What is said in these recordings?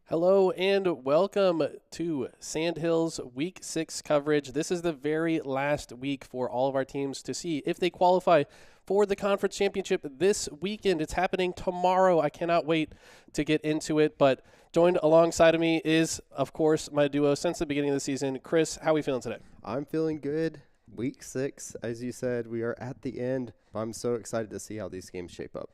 Hello and welcome to Sandhills Week 6 coverage. This is the very last week for all of our teams to see if they qualify for the conference championship this weekend. It's happening tomorrow. I cannot wait to get into it, but joined alongside of me is, of course, my duo since the beginning of the season. Chris, how are we feeling today? I'm feeling good. Week 6, as you said, we are at the end. I'm so excited to see how these games shape up.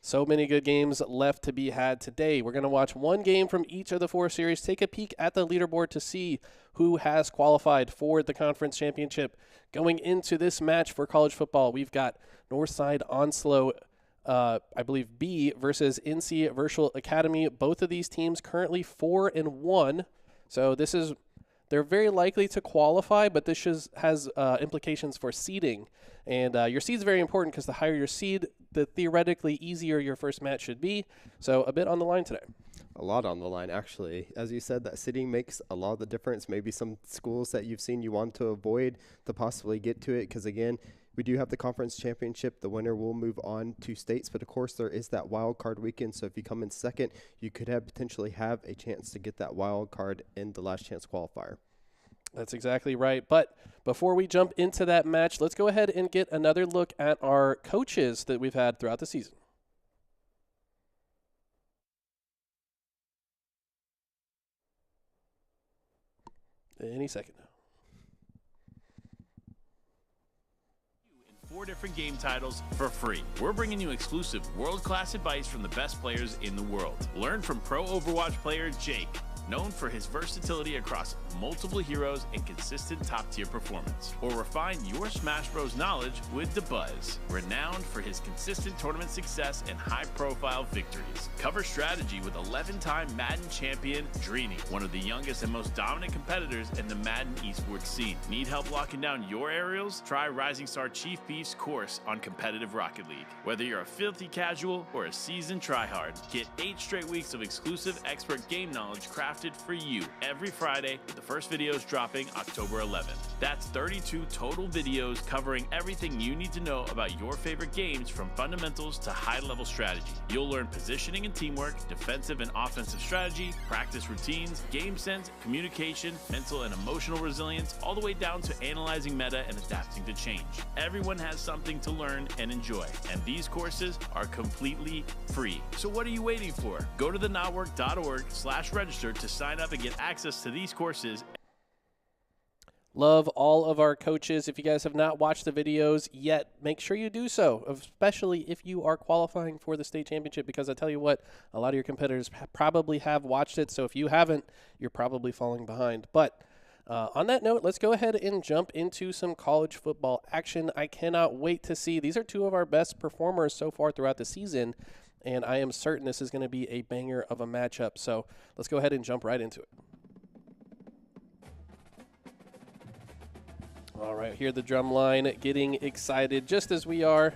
So many good games left to be had today. We're going to watch one game from each of the 4 series, take a peek at the leaderboard to see who has qualified for the conference championship. Going into this match for college football, we've got Northside Onslow, I believe B, versus NC Virtual Academy. Both of these teams currently 4-1. So they're very likely to qualify, but this has implications for seeding. And your seed is very important because the higher your seed, the theoretically easier your first match should be. So a bit on the line today. A lot on the line, actually. As you said, that seeding makes a lot of the difference. Maybe some schools that you've seen you want to avoid to possibly get to it because, again, we do have the conference championship. The winner will move on to states, but of course there is that wild card weekend. So if you come in second, you could potentially have a chance to get that wild card in the last chance qualifier. That's exactly right. But before we jump into that match, let's go ahead and get another look at our coaches that we've had throughout the season. Any second now. 4 different game titles for free. We're bringing you exclusive world-class advice from the best players in the world. Learn from pro Overwatch player Jake, known for his versatility across multiple heroes and consistent top-tier performance. Or refine your Smash Bros. Knowledge with DeBuzz, renowned for his consistent tournament success and high-profile victories. Cover strategy with 11-time Madden champion Dreeny, one of the youngest and most dominant competitors in the Madden esports scene. Need help locking down your aerials? Try Rising Star Chief Beef's course on competitive Rocket League. Whether you're a filthy casual or a seasoned tryhard, get 8 straight weeks of exclusive expert game knowledge crafted for you every Friday, with the first videos dropping October 11th. That's 32 total videos covering everything you need to know about your favorite games, from fundamentals to high-level strategy. You'll learn positioning and teamwork, defensive and offensive strategy, practice routines, game sense, communication, mental and emotional resilience, all the way down to analyzing meta and adapting to change. Everyone has something to learn and enjoy, and these courses are completely free. So what are you waiting for? Go to thenotwork.org/register to sign up and get access to these courses. Love all of our coaches. If you guys have not watched the videos yet, make sure you do so, especially if you are qualifying for the state championship, because I tell you what, a lot of your competitors probably have watched it. So if you haven't, you're probably falling behind. But on that note, let's go ahead and jump into some college football action. I cannot wait to see. These are 2 of our best performers so far throughout the season, and I am certain this is going to be a banger of a matchup. So let's go ahead and jump right into it. All right, hear the drum line getting excited just as we are,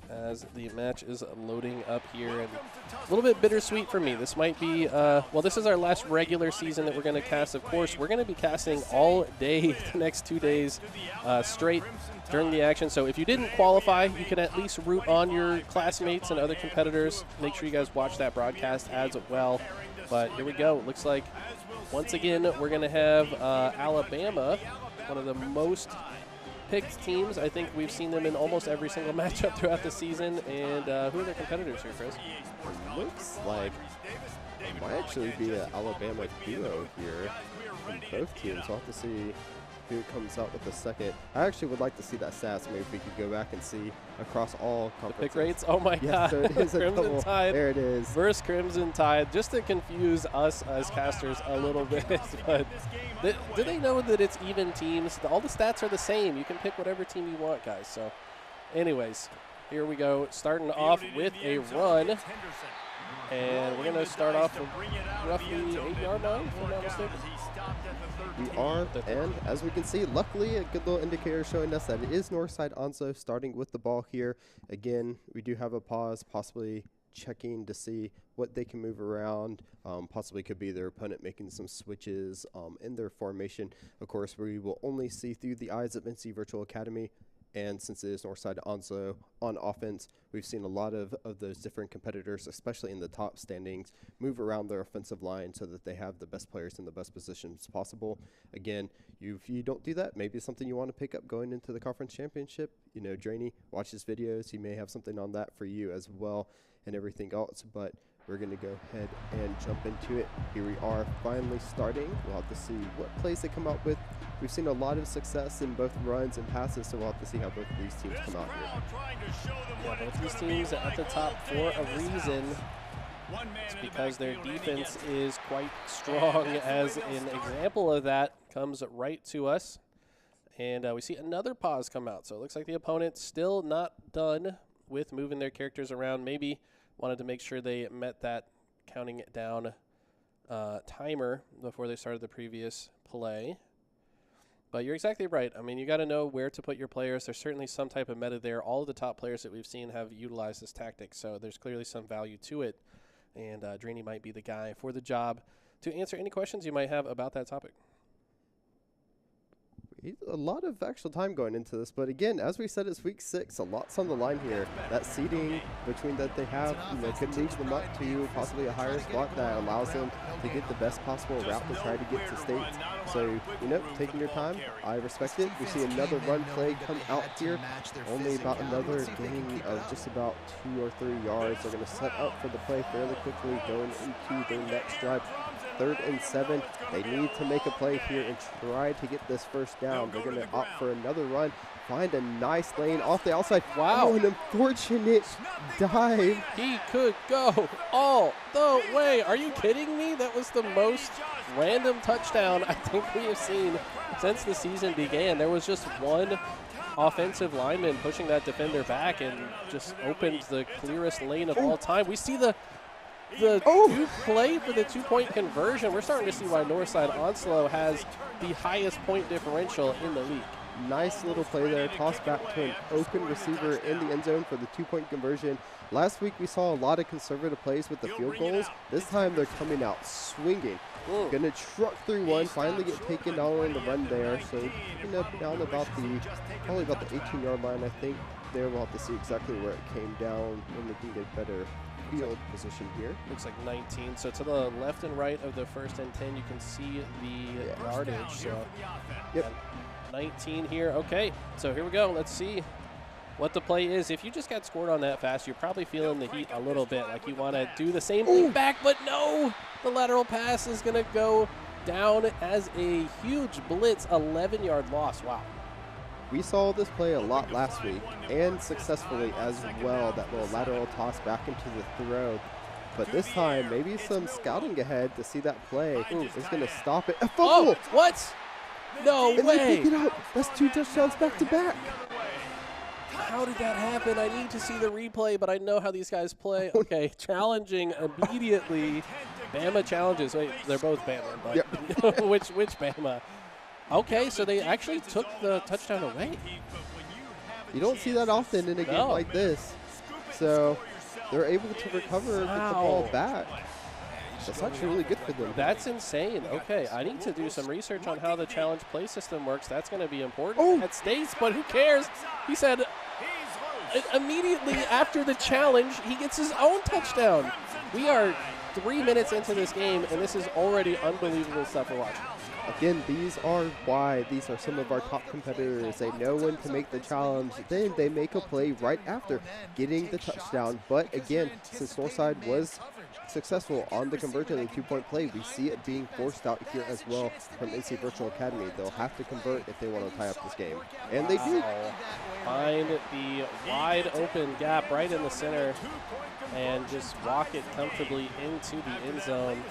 as the match is loading up here. And a little bit bittersweet for me. This might be, well, this is our last regular season that we're going to cast. Of course, we're going to be casting all day the next 2 days straight during the action. So if you didn't qualify, you can at least root on your classmates and other competitors. Make sure you guys watch that broadcast as well. But here we go. Looks like once again we're going to have Alabama, one of the most picked teams. I think we've seen them in almost every single matchup throughout the season. And who are their competitors here, Chris? It looks like it might actually be an Alabama duo here from both teams. We'll have to see who comes out with the second. I actually would like to see that stats. Maybe if we could go back and see across all conferences. The pick rates? Oh my God. So it is a Crimson double. Tide There it is. versus Crimson Tide, just to confuse us as casters a little bit. But do they know that it's even teams? All the stats are the same. You can pick whatever team you want, guys. So anyways, here we go. Starting off with a run. And we're going to start off with roughly 8-yard line, if I'm not mistaken. We are, and as we can see, luckily a good little indicator showing us that it is Northside Onslow starting with the ball here. Again, we do have a pause, possibly checking to see what they can move around. Possibly could be their opponent making some switches in their formation. Of course, we will only see through the eyes of NC Virtual Academy. And since it is Northside Onslow on offense, we've seen a lot of those different competitors, especially in the top standings, move around their offensive line so that they have the best players in the best positions possible. Again, if you don't do that, maybe it's something you want to pick up going into the conference championship. You know, Draney, watch his videos. He may have something on that for you as well and everything else. But we're going to go ahead and jump into it. Here we are finally starting. We'll have to see what plays they come out with. We've seen a lot of success in both runs and passes, so we'll have to see how both of these teams come out here. Yeah, both these teams at the top for a reason. It's because their defense is quite strong. As an example of that comes right to us. And we see another pause come out. So it looks like the opponent's still not done with moving their characters around. Maybe wanted to make sure they met that counting it down timer before they started the previous play. But you're exactly right. I mean, you got to know where to put your players. There's certainly some type of meta there. All of the top players that we've seen have utilized this tactic, so there's clearly some value to it. And Draney might be the guy for the job to answer any questions you might have about that topic. A lot of actual time going into this, but again, as we said, it's week 6. A lot's on the line here. That seeding between that they have, you know, could move them up to possibly a higher spot that allows them to get the best possible route to try to get to state. So, you know, taking your time, I respect it. We see another run play come out here. Only about another gain of just about 2 or 3 yards. They're going to set up for the play fairly quickly going into their next drive. 3rd and 7. They need to make a play here and try to get this first down. They're going to opt for another run. Find a nice lane off the outside. Wow. Oh, an unfortunate dive. He could go all the way. Are you kidding me? That was the most random touchdown I think we have seen since the season began. There was just one offensive lineman pushing that defender back and just opened the clearest lane of all time. We see the new play for the 2-point conversion. We're starting to see why Northside Onslow has the highest point differential in the league. Nice little play there. Toss back to an open receiver in the end zone for the 2-point conversion. Last week we saw a lot of conservative plays with the field goals. This time they're coming out swinging. Going to truck through one, finally get taken down on the run there. So picking up down about probably about the 18-yard line, I think. There we'll have to see exactly where it came down when we can get better field position here. Looks like 19. So to the left and right of the 1st and 10, you can see the yardage. So yep. 19 here. Okay, so here we go. Let's see what the play is. If you just got scored on that fast, you're probably feeling the heat a little bit. Like you want to do the same thing back, but no! The lateral pass is going to go down as a huge blitz, 11-yard loss. Wow. We saw this play a lot last week, and successfully as well, that little lateral toss back into the throw. But this time, maybe some scouting ahead to see that play is going to stop it. A fumble! Oh, what? No and way! They pick it up. That's 2 touchdowns back to back. How did that happen? I need to see the replay, but I know how these guys play. Okay, challenging immediately. Bama challenges. Wait, they're both Bama, but yep. which Bama? Okay, so they actually took the touchdown away. You don't see that often in a game like this. So they're able to recover and get the ball back. That's actually really good for them. That's insane. Okay, I need to do some research on how the challenge play system works. That's going to be important at States, but who cares? He said immediately after the challenge, he gets his own touchdown. We are 3 minutes into this game, and this is already unbelievable stuff we're watching. Again, these are why these are some of our top competitors. They know when to make the challenge. Then they make a play right after getting the touchdown. But again, since Northside was successful on the conversion of the 2-point play, we see it being forced out here as well from NC Virtual Academy. They'll have to convert if they want to tie up this game. And they do. Find the wide open gap right in the center and just walk it comfortably into the end zone.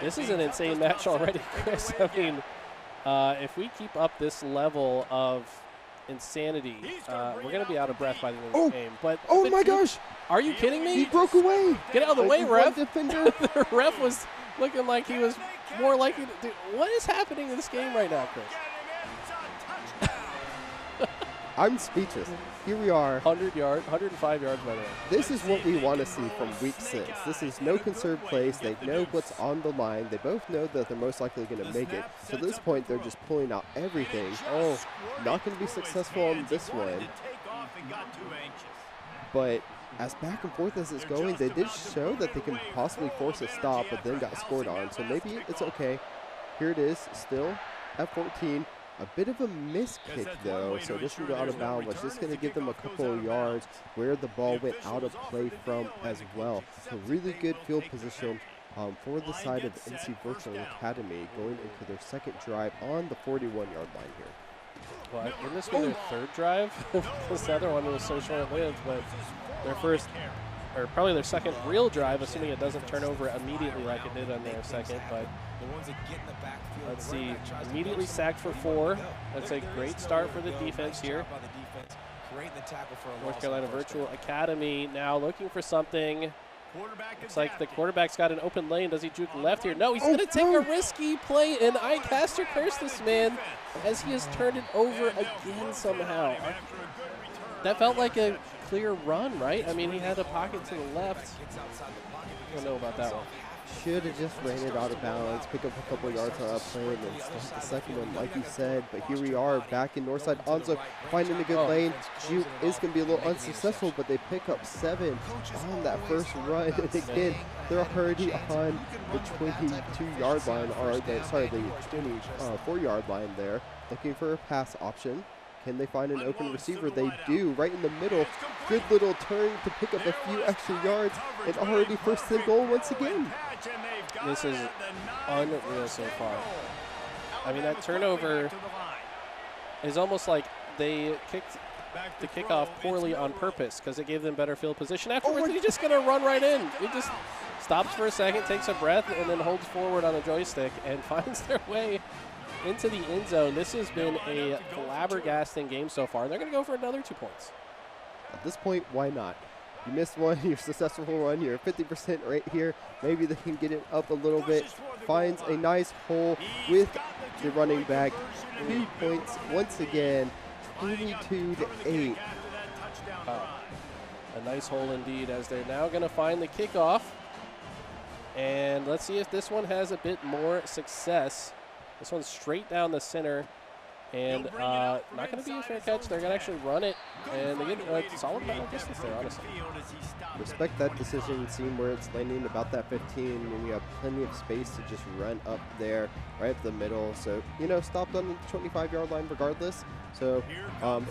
This is an insane match already, Chris. I mean, if we keep up this level of insanity, we're going to be out of breath by the end of the game. But my gosh! Are you kidding me? He broke away. Get out of the way, ref. Defender. The ref was looking like he was more likely to do. What is happening in this game right now, Chris? I'm speechless. Here we are. 105 yards by the way. This is what we want to see from week 6. This is no conserved plays. They know what's on the line. They both know that they're most likely going to make it. So at this point, they're just pulling out everything. Oh, not going to be successful on this one. But as back and forth as it's going, they did show that they can possibly force a stop, but then got scored on. So maybe it's okay. Here it is, still at 14. A bit of a miss kick, though, so this will go out of bounds, which is going to give them a couple of yards where the ball went out of play from as well. So really good field position for the side of NC Virtual Academy going into their second drive on the 41-yard line here. Well, wouldn't this be their third drive? Because the other one was so short-lived, but their first, or probably their second real drive, assuming it doesn't turn over immediately like it did on their second, but let's see, immediately sacked for 4. That's a great start for the defense here. North Carolina Virtual Academy now looking for something. Looks like the quarterback's got an open lane. Does he juke left here? No, he's going to take a risky play, and I cast or curse this man as he has turned it over again somehow. That felt like a clear run, right? I mean, he had a pocket to the left. I don't know about that one. Should have just ran it out of bounds, pick up a couple yards on a play, and then start the second one, like you said. But here we are back in Northside. Onzo finding a good lane. Juke is going to be a little unsuccessful, but they pick up 7 on that first run. And again, they're already on the 22-yard line, or the 24-yard line there, looking for a pass option. Can they find an open receiver? They do, right in the middle. Good little turn to pick up a few extra yards, and already first and goal once again. This is unreal so far. I mean, that turnover is almost like they kicked the kickoff poorly on purpose because it gave them better field position. Afterwards, he's just going to run right in. He just stops for a second, takes a breath, and then holds forward on a joystick and finds their way into the end zone. This has been a flabbergasting game so far. They're going to go for another 2 points. At this point, why not? You missed one, you're successful one, you're 50% right here. Maybe they can get it up a little bit. Finds a nice hole with the running back. 2 points once again, 22-8. A nice hole indeed as they're now going to find the kickoff. And let's see if this one has a bit more success. This one's straight down the center, and not going to be a fair catch. They're going to actually run it, and they get a solid amount of distance there, honestly. Respect that decision, seeing where it's landing about that 15, and we have plenty of space to just run up there, right up the middle. So, you know, stopped on the 25-yard line regardless. So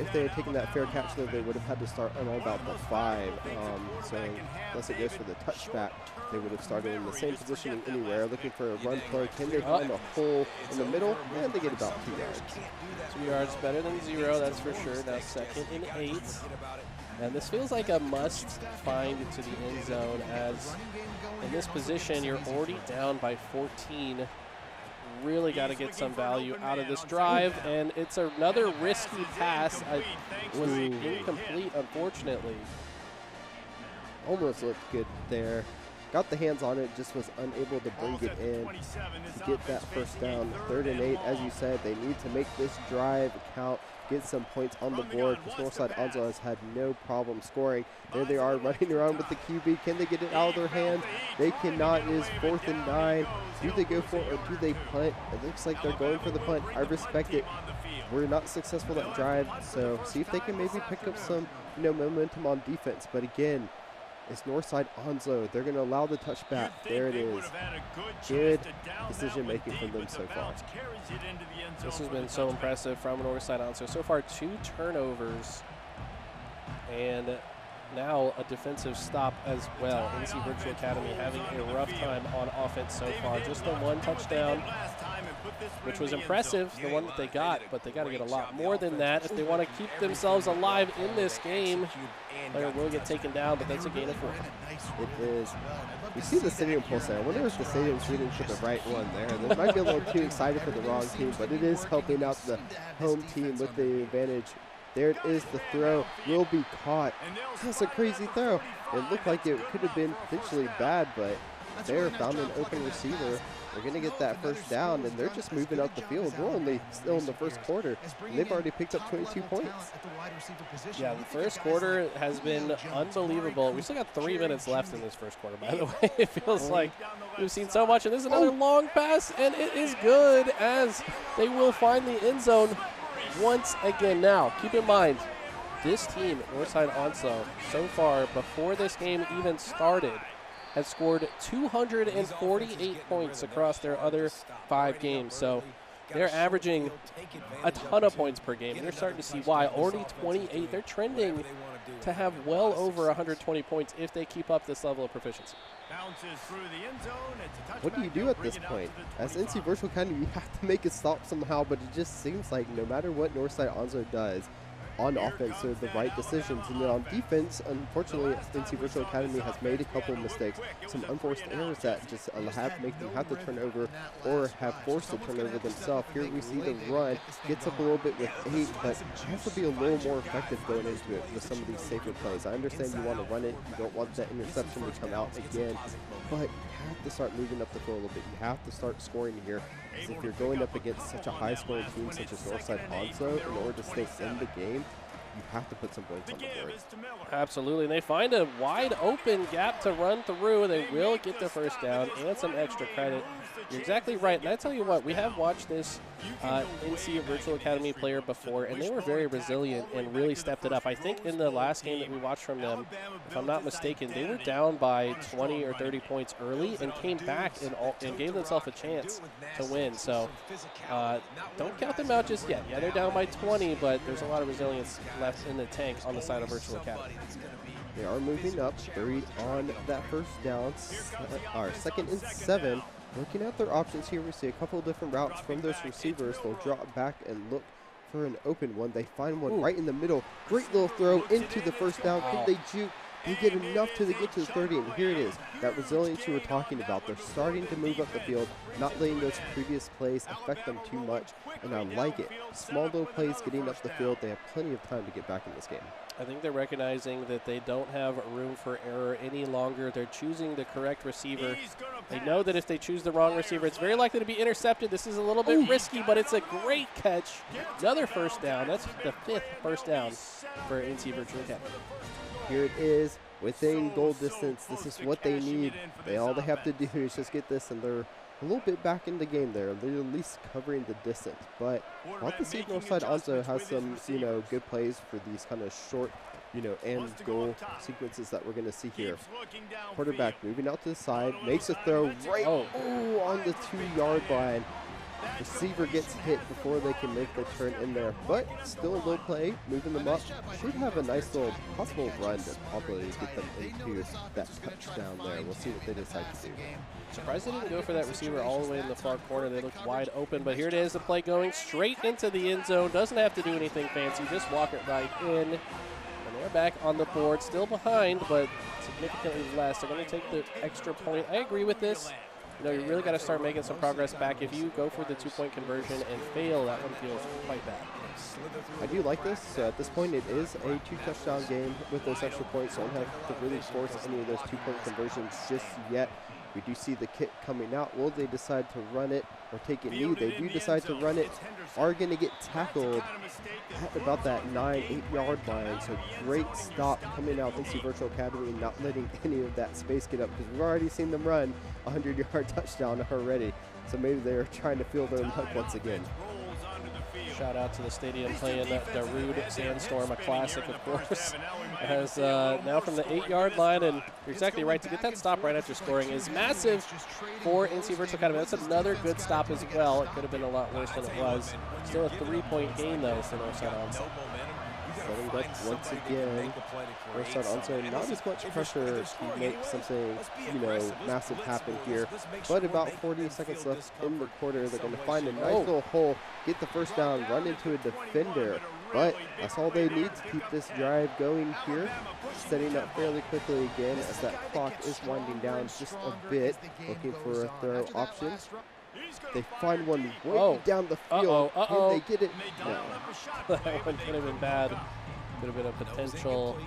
if they had taken that fair catch there, they would have had to start on about the 5. So unless it goes for the touchback, they would have started in the same positioning anywhere, looking for a run play. Can they find a hole in the middle? And they get about 2 yards. 2 yards better than 0, that's for sure. Now 2nd and 8. And this feels like a must find to the end zone, as in this position, you're already down by 14. Really got to get some value out of this drive, and it's another risky pass. It was incomplete, unfortunately. Almost looked good there. Got the hands on it, just was unable to bring it in to get that first down. 3rd and 8, as you said, they need to make this drive count, get some points on the board, because Northside Onzo has had no problem scoring. There they are running around with the QB. Can they get it out of their hands? They cannot. It is 4th and 9. Do they go for it or do they punt? It looks like they're going for the punt. I respect it. We're not successful that drive, so see if they can maybe pick up some, you know, momentum on defense. But again, it's Northside Onzo. They're going to allow the touchback. There it is. Good decision making from them so far. This has been so impressive from Northside Onzo. So far, 2 turnovers and now a defensive stop as well. NC Virtual Academy having a rough time on offense so far. Just the 1 touchdown, which was impressive, the one that they got, but they got to get a lot more than that if they want to keep themselves alive in this game. Player will get taken down, but that's a gain of 4. It is. You see the stadium pulse there. I wonder if the stadium's rooting for the right one there. They might be a little too excited for the wrong team, but it is helping out the home team with the advantage. There it is. The throw will be caught. That's a crazy throw. It looked like it could have been potentially bad, but there, found an open receiver. They're going to get that first down, and they're just moving up the field. We're only still in the first quarter, and they've already picked up 22 points. Yeah, the first quarter has been unbelievable. We still got 3 minutes left in this first quarter, by the way. It feels like we've seen so much, and this is another long pass, and it is good as they will find the end zone once again. Now, keep in mind, this team, Northside Onslow, so far, before this game even started, has scored 248 points across their other 5 games. So they're averaging a ton of points per game. They're starting to see why. Already 28. They're trending to have well over 120 points if they keep up this level of proficiency. What do you do at this point? As NC Virtual Academy, you have to make a stop somehow, but it just seems like no matter what Northside Onslow does, on offense, they're the right decisions. And then on defense, unfortunately, NC Virtual Academy has made a couple of mistakes, some unforced errors that just make them have to turn over or have forced to turn over themselves. Here we see the run, gets up a little bit with 8, but has to be a little more effective going into it with some of these safer plays. I understand you want to run it, you don't want that interception to come out again, but you have to start moving up the field a little bit. You have to start scoring here. Because if you're going up against such a high-scoring team such as Northside Onslow, in order to stay in the game, you have to put some points on the board. Absolutely. And they find a wide open gap to run through. They will get the first down and some extra credit. You're exactly right. And I tell you what, we have watched this NC Virtual Academy player before, and they were very resilient and really stepped it up. I think in the last game that we watched from them, if I'm not mistaken, they were down by 20 or 30 points early and came back and gave themselves a chance to win. So don't count them out just yet. Yeah, they're down by 20, but there's a lot of resilience left in the tank on the side of Virtual Academy. They are moving up, buried on that first down, or 2nd and 7. Looking at their options here, we see a couple of different routes from those receivers. They'll drop back and look for an open one. They find one right in the middle. Great little throw into the first down. Can they juke? They get enough to get to the 30, and here it is. That resilience you were talking about. They're starting to move up the field, not letting those previous plays affect them too much, and I like it. Small little plays getting up the field. They have plenty of time to get back in this game. I think they're recognizing that they don't have room for error any longer. They're choosing the correct receiver. They know that if they choose the wrong receiver, it's very likely to be intercepted. This is a little bit risky, but it's a great catch. Another first down. That's the 5th first down for NC Virtual Academy. Here it is, within goal distance. This is what they need. All they have to do is just get this, and they're a little bit back in the game there. They're at least covering the distance. But I want to see if Northside also has some, good plays for these kind of short, and goal sequences that we're going to see here. Quarterback moving out to the side, makes a throw right on the 2-yard line. Receiver gets hit before they can make the turn in there, but still a low play, moving them up. Should have a nice little possible run to probably get them into that touchdown there. We'll see what they decide to do. Surprised they didn't go for that receiver all the way in the far corner. They looked wide open, but here it is, the play going straight into the end zone. Doesn't have to do anything fancy, just walk it right in. And they're back on the board, still behind, but significantly less. They're going to take the extra point. I agree with this. You really got to start making some progress back. If you go for the 2-point conversion and fail, that one feels quite bad. I do like this. So at this point, it is a 2-touchdown game with those extra points. So I don't have to really force any of those 2-point conversions just yet. We do see the kick coming out. Will they decide to run it or take a knee? They do decide to run it. Are going to get tackled at about that 9-8-yard line. So great stop coming out NC Virtual Academy and not letting any of that space get up, because we've already seen them run a 100-yard touchdown already. So maybe they're trying to feel their luck once again. Shout out to the stadium playing Darude Sandstorm, a classic, of course. As now from the 8-yard line, and you're exactly right, to get that stop right after scoring is massive for NC Virtual Academy. That's another good stop as well. It could have been a lot worse than it was. Still a 3-point gain, though, for Northside Onslow. Setting up once again. Northside Onslow, not as much pressure to make something, massive happen here. But about 40 seconds left in the quarter. They're going to find a nice little hole, get the first down, run into a defender. But that's all they need to keep this drive going here. Setting up fairly quickly again as that clock is winding down just a bit. Looking for a throw option. They find one way down the field. Can they get it? No. That one could have been bad. Could have been a potential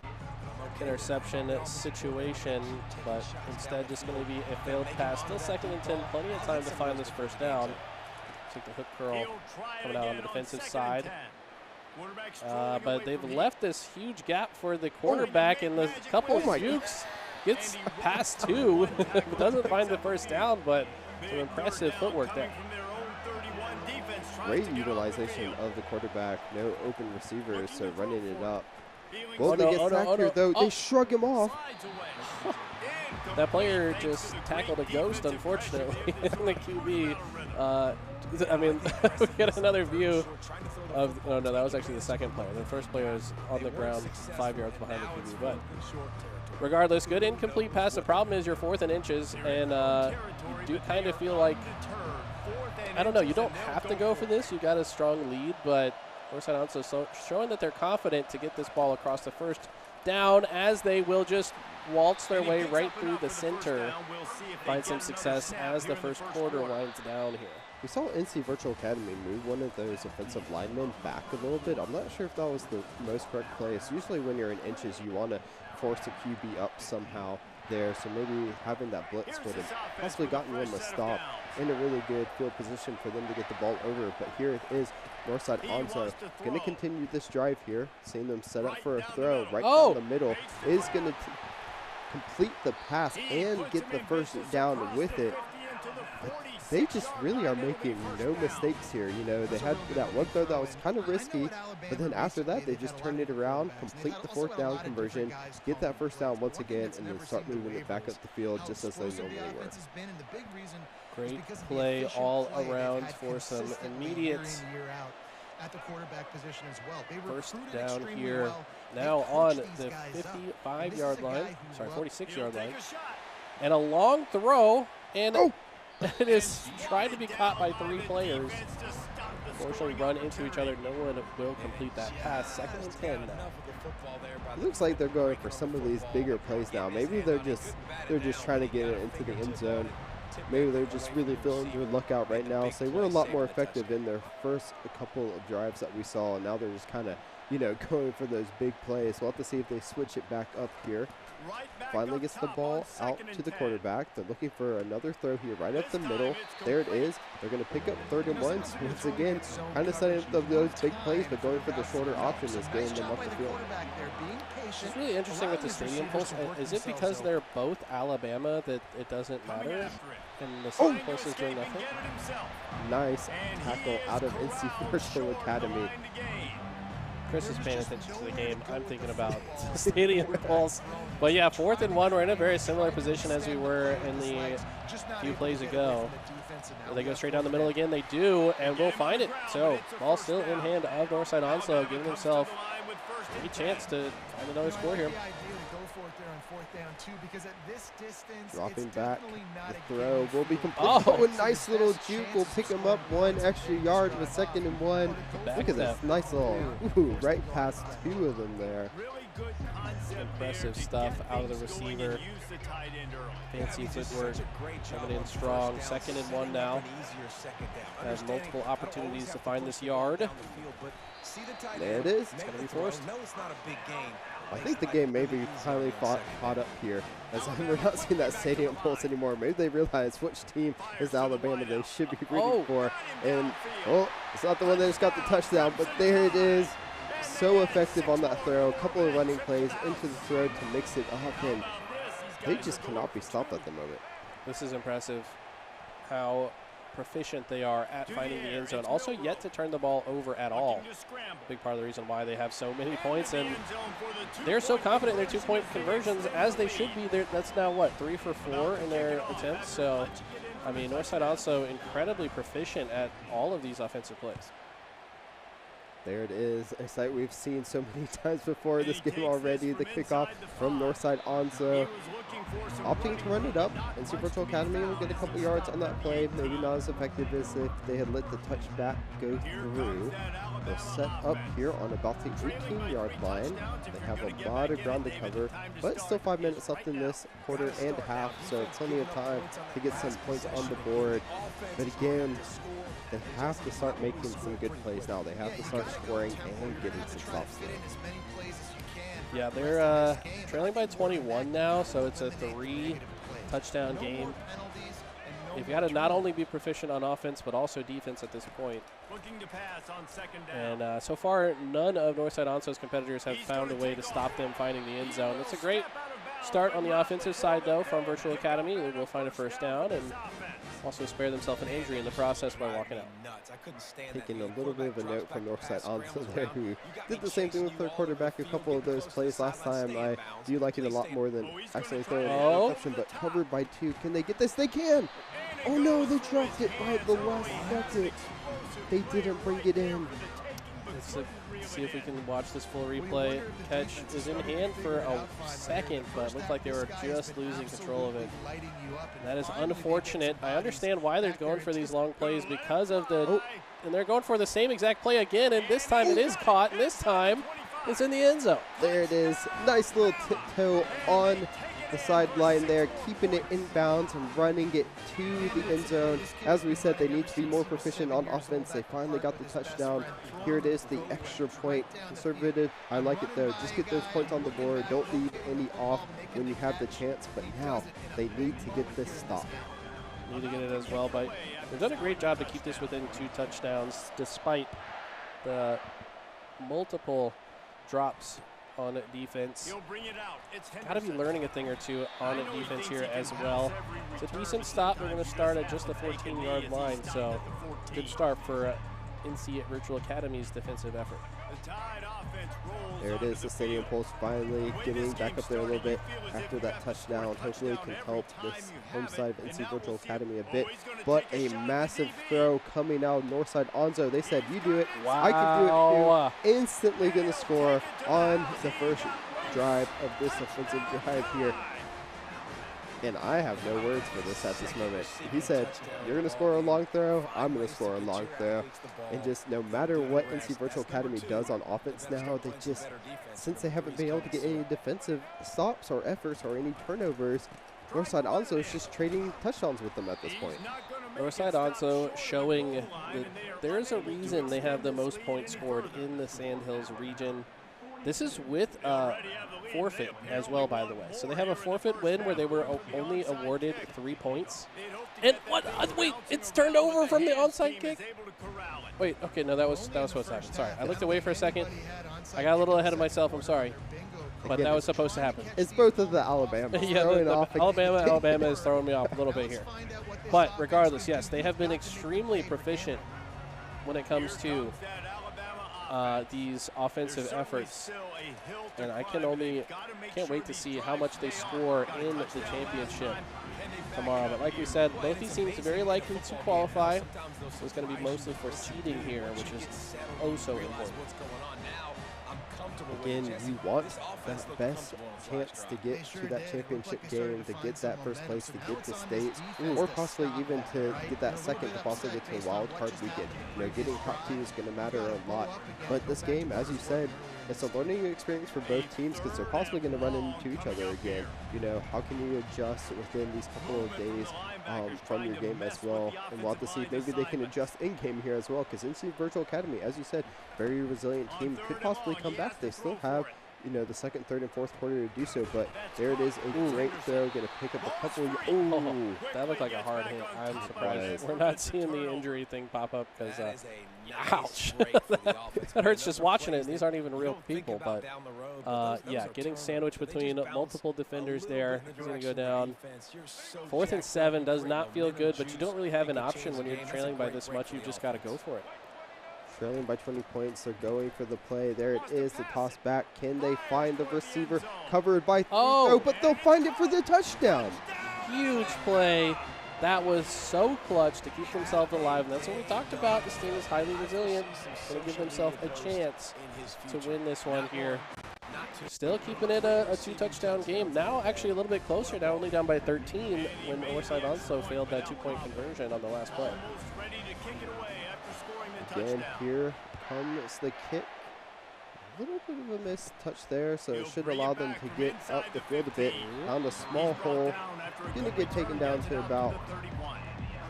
interception situation, but instead just going to be a failed pass. Still 2nd and 10, plenty of time to find this first down. Take the hook curl coming out on the defensive side. But they've left this huge gap for the quarterback, and the couple of jukes gets past 2. Doesn't find the first down, but some impressive footwork there. Great utilization of the quarterback. No open receivers, so running it up. Will they get sacked here, though? They shrug him off. That player just tackled a ghost, unfortunately, in the QB. I mean, we get another view of, oh no, that was actually the second player. The first player is on the ground 5 yards behind the QB. But regardless, good incomplete pass. The problem is you're 4th and inches, and you do kind of feel like, I don't know, you don't have to go for this. You got a strong lead, but Forsyth also showing that they're confident to get this ball across the first down, as they will just waltz their way right through the center, find some success as the first quarter winds down here. We saw NC Virtual Academy move one of those offensive linemen back a little bit. I'm not sure if that was the most correct play. It's usually when you're in inches, you want to force a QB up somehow there. So maybe having that blitz would have possibly gotten them a stop in a really good field position for them to get the ball over. But here it is, Northside Onzo going to continue this drive here. Seeing them set up for a throw right down the middle. Is going to complete the pass and get the first down with it. They just really are making no mistakes here. You know, they had that one throw that was kind of risky, but then after that, they just turned it around, complete the 4th down conversion, get that first down once again, and then start moving it back up the field just as they normally were. Great play all around for some immediate first down here. Now on the 55-yard line, sorry, 46-yard line, and a long throw, and it is trying to be caught by 3 players. Unfortunately, run into each other. No one will complete that pass. 2nd and 10 now. It looks like they're going for some of these bigger plays now. Maybe they're just trying to get it into the end zone. Maybe they're just really feeling their luck out right now. So they were a lot more effective in their first couple of drives that we saw, and now they're just kind of, you know, going for those big plays. We'll have to see if they switch it back up here. Finally gets the ball out to the quarterback. They're looking for another throw here right up the middle. There it is. They're going to pick up 3rd and 1. Once again, kind of setting up those big plays, but going for the shorter option is getting them off the field. It's really interesting with the stadium pulse. Is it because they're both Alabama that it doesn't matter? And the stadium pulse is doing nothing? Nice tackle out of NC Virtual Academy. Chris is paying attention to the game. I'm thinking about stadium pulse. But yeah, 4th and 1. We're in a very similar position as we were in the few plays ago. Will they go straight down the middle again? They do, and we'll find it. So ball still in hand of Northside Onslow, giving himself a chance to find another score here. Dropping back, the throw will be complete. Oh, a nice little juke will pick him up 1 extra yard with 2nd and 1. Look at this nice little, right past 2 of them there. Impressive stuff out of the receiver. Fancy footwork, coming in strong. 2nd and 1 now. Has multiple opportunities to find this yard. There it is. It's going to be forced. I think the game may be finally caught up here, as we're not seeing that stadium pulse anymore. Maybe they realize which team is Alabama they should be rooting for. And, it's not the one that just got the touchdown, but there it is. So effective on that throw. A couple of running plays into the throw to mix it up, and they just cannot be stopped at the moment. This is impressive how proficient they are at finding the end zone. Also yet to turn the ball over at all. Big part of the reason why they have so many points, and they're so confident in their 2-point conversions, as they should be. That's now, what, 3 for 4 in their attempts? So, I mean, Northside also incredibly proficient at all of these offensive plays. There it is, a sight we've seen so many times before this game already. The kickoff from Northside Onzo, opting to run it up. NC Virtual Academy will get a couple yards on that play. Maybe not as effective as if they had let the touchback go through. They'll set up here on about the 18-yard line. They have a lot of ground to cover, but still 5 minutes left in this quarter and a half, so plenty of time to get some points on the board. But again, they have to start making some good plays now. They have to start scoring and getting some stops there. Yeah, they're trailing by 21 now, so it's a 3-touchdown game. They've got to not only be proficient on offense, but also defense at this point. And so far, none of Northside Onso's competitors have found a way to stop them finding the end zone. It's a great start on the offensive side, though, from Virtual Academy. They will find a first down and also spare themselves an injury in the process by walking out. Taking a little bit of a note from Northside Onso there, who did the same thing with their quarterback a couple of those plays last time. I do like it a lot more than actually throwing an interception, but covered by 2. Can they get this? They can! Oh no, they dropped it by the last second. They didn't bring it in. Let's see if we can watch this full replay. Catch is in hand for a second, but it looked like they were just losing control of it. That is unfortunate. I understand why they're going for these long plays because of the, and they're going for the same exact play again, and this time it is caught, and this time it's in the end zone. There it is. Nice little tiptoe on the sideline there, keeping it in bounds and running it to the end zone. As we said, they need to be more proficient on offense. They finally got the touchdown. Here it is, the extra point. Conservative, I like it though. Just get those points on the board. Don't leave any off when you have the chance. But now they need to get this stop. Need to get it as well, but they've done a great job to keep this within 2 touchdowns despite the multiple drops on defense. Got to be learning a thing or two on defense here as well. It's a decent stop. We're going to start at just the 14-yard line, so good start for NC Virtual Academy's defensive effort. There it is, the Stadium Pulse finally getting back up there a little bit after that touchdown. Hopefully it can help this home side of NC Virtual Academy a bit. But a massive throw coming out of Northside Onso. They said, you do it, wow. I can do it too. Instantly going to score on the first drive of this offensive drive here. And I have no words for this at this moment. He said, you're going to score a long throw, I'm going to score a long throw. And just no matter what NC Virtual Academy does on offense now, they just, since they haven't been able to get any defensive stops or efforts or any turnovers, Northside Onso is just trading touchdowns with them at this point. Northside Onso showing that there's a reason they have the most points scored in the Sandhills region. This is with forfeit as well, by the way. So they have a forfeit win where they were only awarded 3 points. And what? Wait, it's turned over from the onside kick? Wait, okay, no, that was supposed to happen. Sorry, I looked away for a second. I got a little ahead of myself, I'm sorry. But that was supposed to happen. It's both of the Alabamas throwing off. Alabama is throwing me off a little bit here. But regardless, yes, they have been extremely proficient when it comes to these offensive efforts, and I can't wait to see how much they score in the championship tomorrow. But like we said, both these teams are very likely to qualify, so it's going to be mostly for seeding here, which is oh so important. Again, you want that best chance to get to that championship game, to get that first place, to get to state, or possibly even to get that second, to possibly get to a wild card weekend. You know, getting top 2 is going to matter a lot. But this game, as you said, it's a learning experience for both teams because they're possibly going to run into each other again. You know, how can you adjust within these couple of days from your game as well? And we'll have to see if maybe they can adjust in-game here as well, because NC Virtual Academy, as you said, very resilient team, could possibly come back. They still have, you know, the second, third, and fourth quarter to do so, but there it is, a great throw, going to pick up a couple. Oh, that looked like a hard hit. I'm surprised. We're not seeing the injury thing pop up because, ouch. That hurts just watching it. These aren't even real people, but yeah, getting sandwiched between multiple defenders there. He's going to go down. 4th and 7 does not feel good, but you don't really have an option when you're trailing by this much. You've just got to go for it. Trailing by 20 points, they're going for the play. There it is, the toss back. Can they find the receiver? Covered by but they'll find it for the touchdown. Huge play. That was so clutch to keep themselves alive, and that's what we talked about. This team is highly resilient. Going to give themselves a chance to win this one here. Still keeping it a 2-touchdown game. Now actually a little bit closer, now only down by 13 when Northside also failed that 2-point conversion on the last play. Again, here comes the kick. A little bit of a missed touch there, so it should allow them to get up the field a bit. Found a small hole. Going to get taken down to about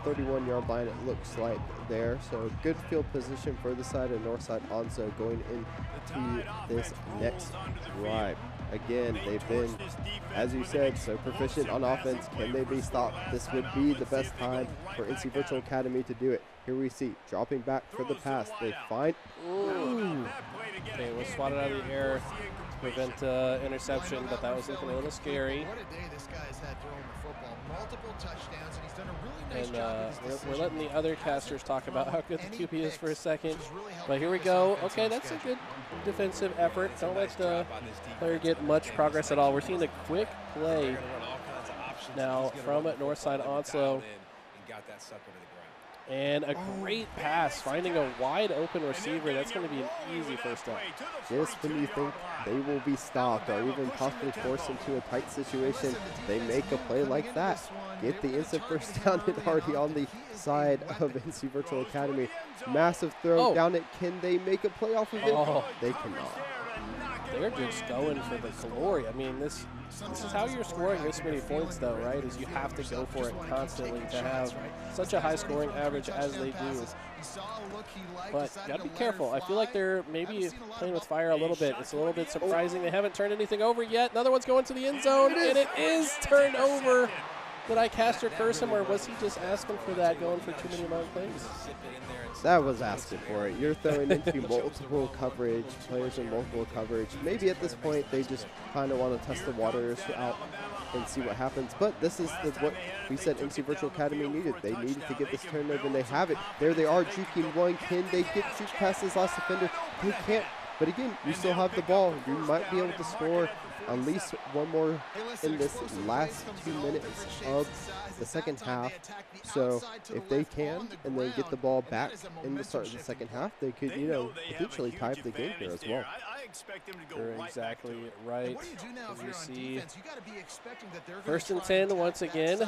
31-yard line, it looks like there. So good field position for the side of Northside Onso going into this next drive. Again, they've been, as you said, so proficient on offense. Can they be stopped? This would be the best time for NC Virtual Academy to do it. Here we see, dropping back for the pass. They find, ooh. Okay, it was swatted out of the air to prevent interception, but that was looking a little scary. What a day this guy's had throwing the football. Multiple touchdowns, and he's done a really nice job with his we're letting the other casters talk about how good the QB is for a second. But here we go. Okay, that's a good defensive effort. Don't let the player get much progress at all. We're seeing a quick play now from Northside Onslow. And a great pass, finding a wide open receiver. That's going to be an easy first down. Just when you think they will be stopped or even possibly forced into a tight situation, they make a play like that. Get the instant first down and already on the side of NC Virtual Academy. Massive throw down it. Can they make a play off of it? Oh. They cannot. They're just going for the glory. I mean, this is how you're scoring this many points, though, right? Is you have to go for it constantly to have such a high scoring average as they do. But you got to be careful. I feel like they're maybe playing with fire a little bit. It's a little bit surprising. They haven't turned anything over yet. Another one's going to the end zone, and it is turned over. Did I caster curse him, or was he just asking for that, going for too many long plays? That was asking for it. You're throwing into multiple coverage, players in multiple coverage. Maybe at this point they just kind of want to test the waters out and see what happens. But this is what we said NC Virtual Academy needed. They needed to get this turnover, and they have it. There they are, juking one. Can they get juke past this last defender? They can't. But again, you still have the ball. You might be able to score at least one more in this last 2 minutes of the second half. So if they can and then get the ball back in the start of the second half, they could, potentially tie up the game here as well. You're exactly right. As you see, first and 10 once again.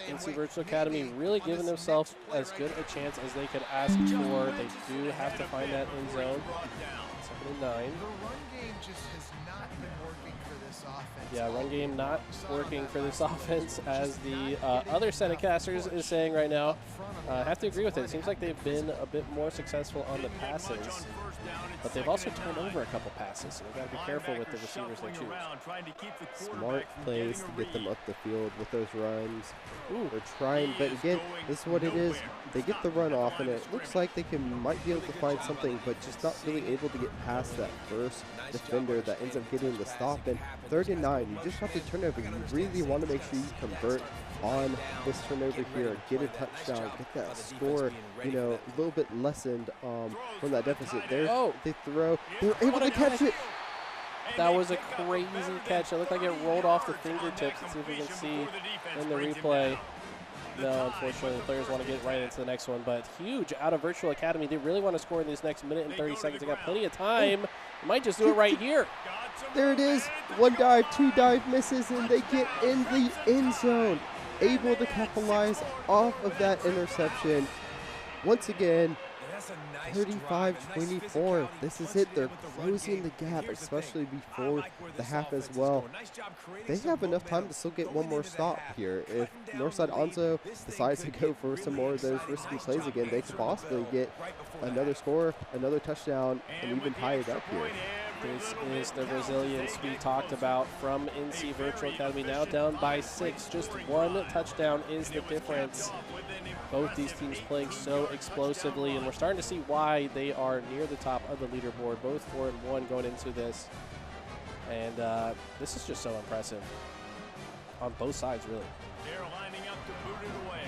NC Virtual Academy really giving themselves as good a chance as they could ask for. They do have to find that end zone. 2nd and 9. Yeah, run game not working for this offense, as the other set of casters is saying right now. I have to agree with it. It seems like they've been a bit more successful on the passes, but they've also turned over a couple passes, so they've got to be careful with the receivers they choose. Smart plays to get them up the field with those runs. Ooh, they're trying, but again, this is what it is. They get the run off, and it looks like they might be able to find something, but just not really able to get past that first defender that ends up getting the stop. And 3rd and 9, you just have to turn over. You really want to make sure you convert on this turnover here, get a touchdown, get that score, a little bit lessened from that deficit. There, they throw, they're able to catch it. That was a crazy catch. It looked like it rolled off the fingertips. Let's see if we can see in the replay. No, unfortunately, the players want to get right into the next one, but huge out of Virtual Academy. They really want to score in these next minute and 30 seconds. They got plenty of time. They might just do it right here. There it is. 1 dive, 2 dive misses, and they get in the end zone. Able to capitalize off of that interception. Once again, 35-24. This is it. They're closing the gap, especially before the half as well. They have enough time to still get one more stop here. If Northside Onzo decides to go for some more of those risky plays again, they could possibly get another score, another touchdown, and even tie it up here. This is the resilience we talked about from NC Virtual Academy, now down by 6. Just 1 touchdown is the difference. Both these teams playing so explosively, and we're starting to see why they are near the top of the leaderboard, both 4-1 going into this. And this is just so impressive on both sides, really.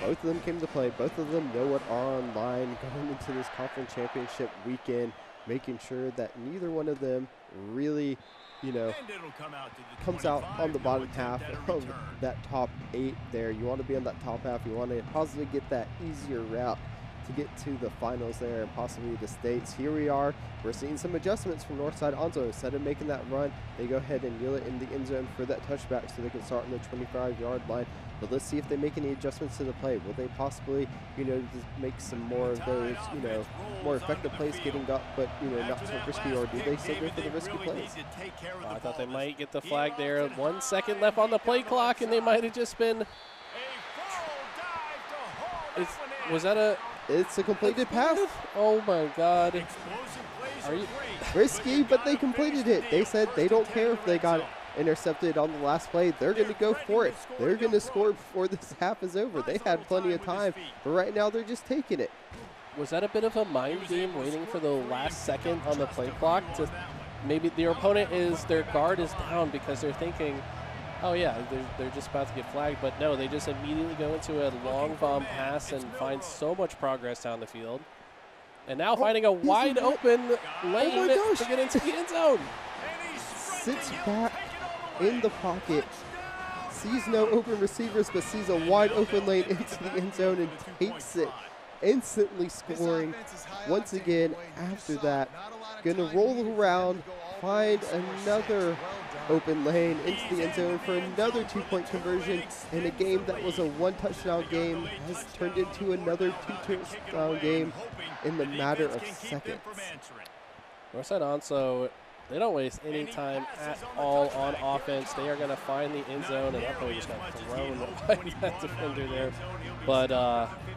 Both of them came to play. Both of them know what are on line going into this conference championship weekend, making sure that neither one of them really, comes out on the bottom half of that top 8 there. You want to be on that top half. You want to possibly get that easier route to get to the finals there and possibly the states. Here we are. We're seeing some adjustments from Northside Onzo. Instead of making that run, they go ahead and kneel it in the end zone for that touchback so they can start on the 25-yard line. But let's see if they make any adjustments to the play. Will they possibly, just make some more of those, more effective plays getting up, but, not so risky, or do they still go for the risky plays? I thought they might get the flag there. 1 second left on the play clock, and they might have just been. Was that a? It's a completed pass. Oh my God. Risky, but they completed it. They said they don't care if they got intercepted on the last play. They're going to go for it. They're going to score before this half is over. They had plenty of time, but right now they're just taking it. Was that a bit of a mind game waiting for the last second on the play clock? To maybe their opponent their guard is down because they're thinking, oh yeah, they're just about to get flagged. But no, they just immediately go into a long bomb pass and find so much progress down the field. And now finding a wide open lane to get into the end zone. Sits back in the pocket, sees no open receivers, but sees a wide open lane into the end zone and takes it, instantly scoring once again after that. Gonna roll around, find another open lane into the end zone for another 2-point conversion, and a game that was a 1-touchdown game has turned into another 2-touchdown game in the matter of seconds. Northside Onso, they don't waste any time at all on offense. They are going to find the end zone, and that play just got thrown by that defender there. But,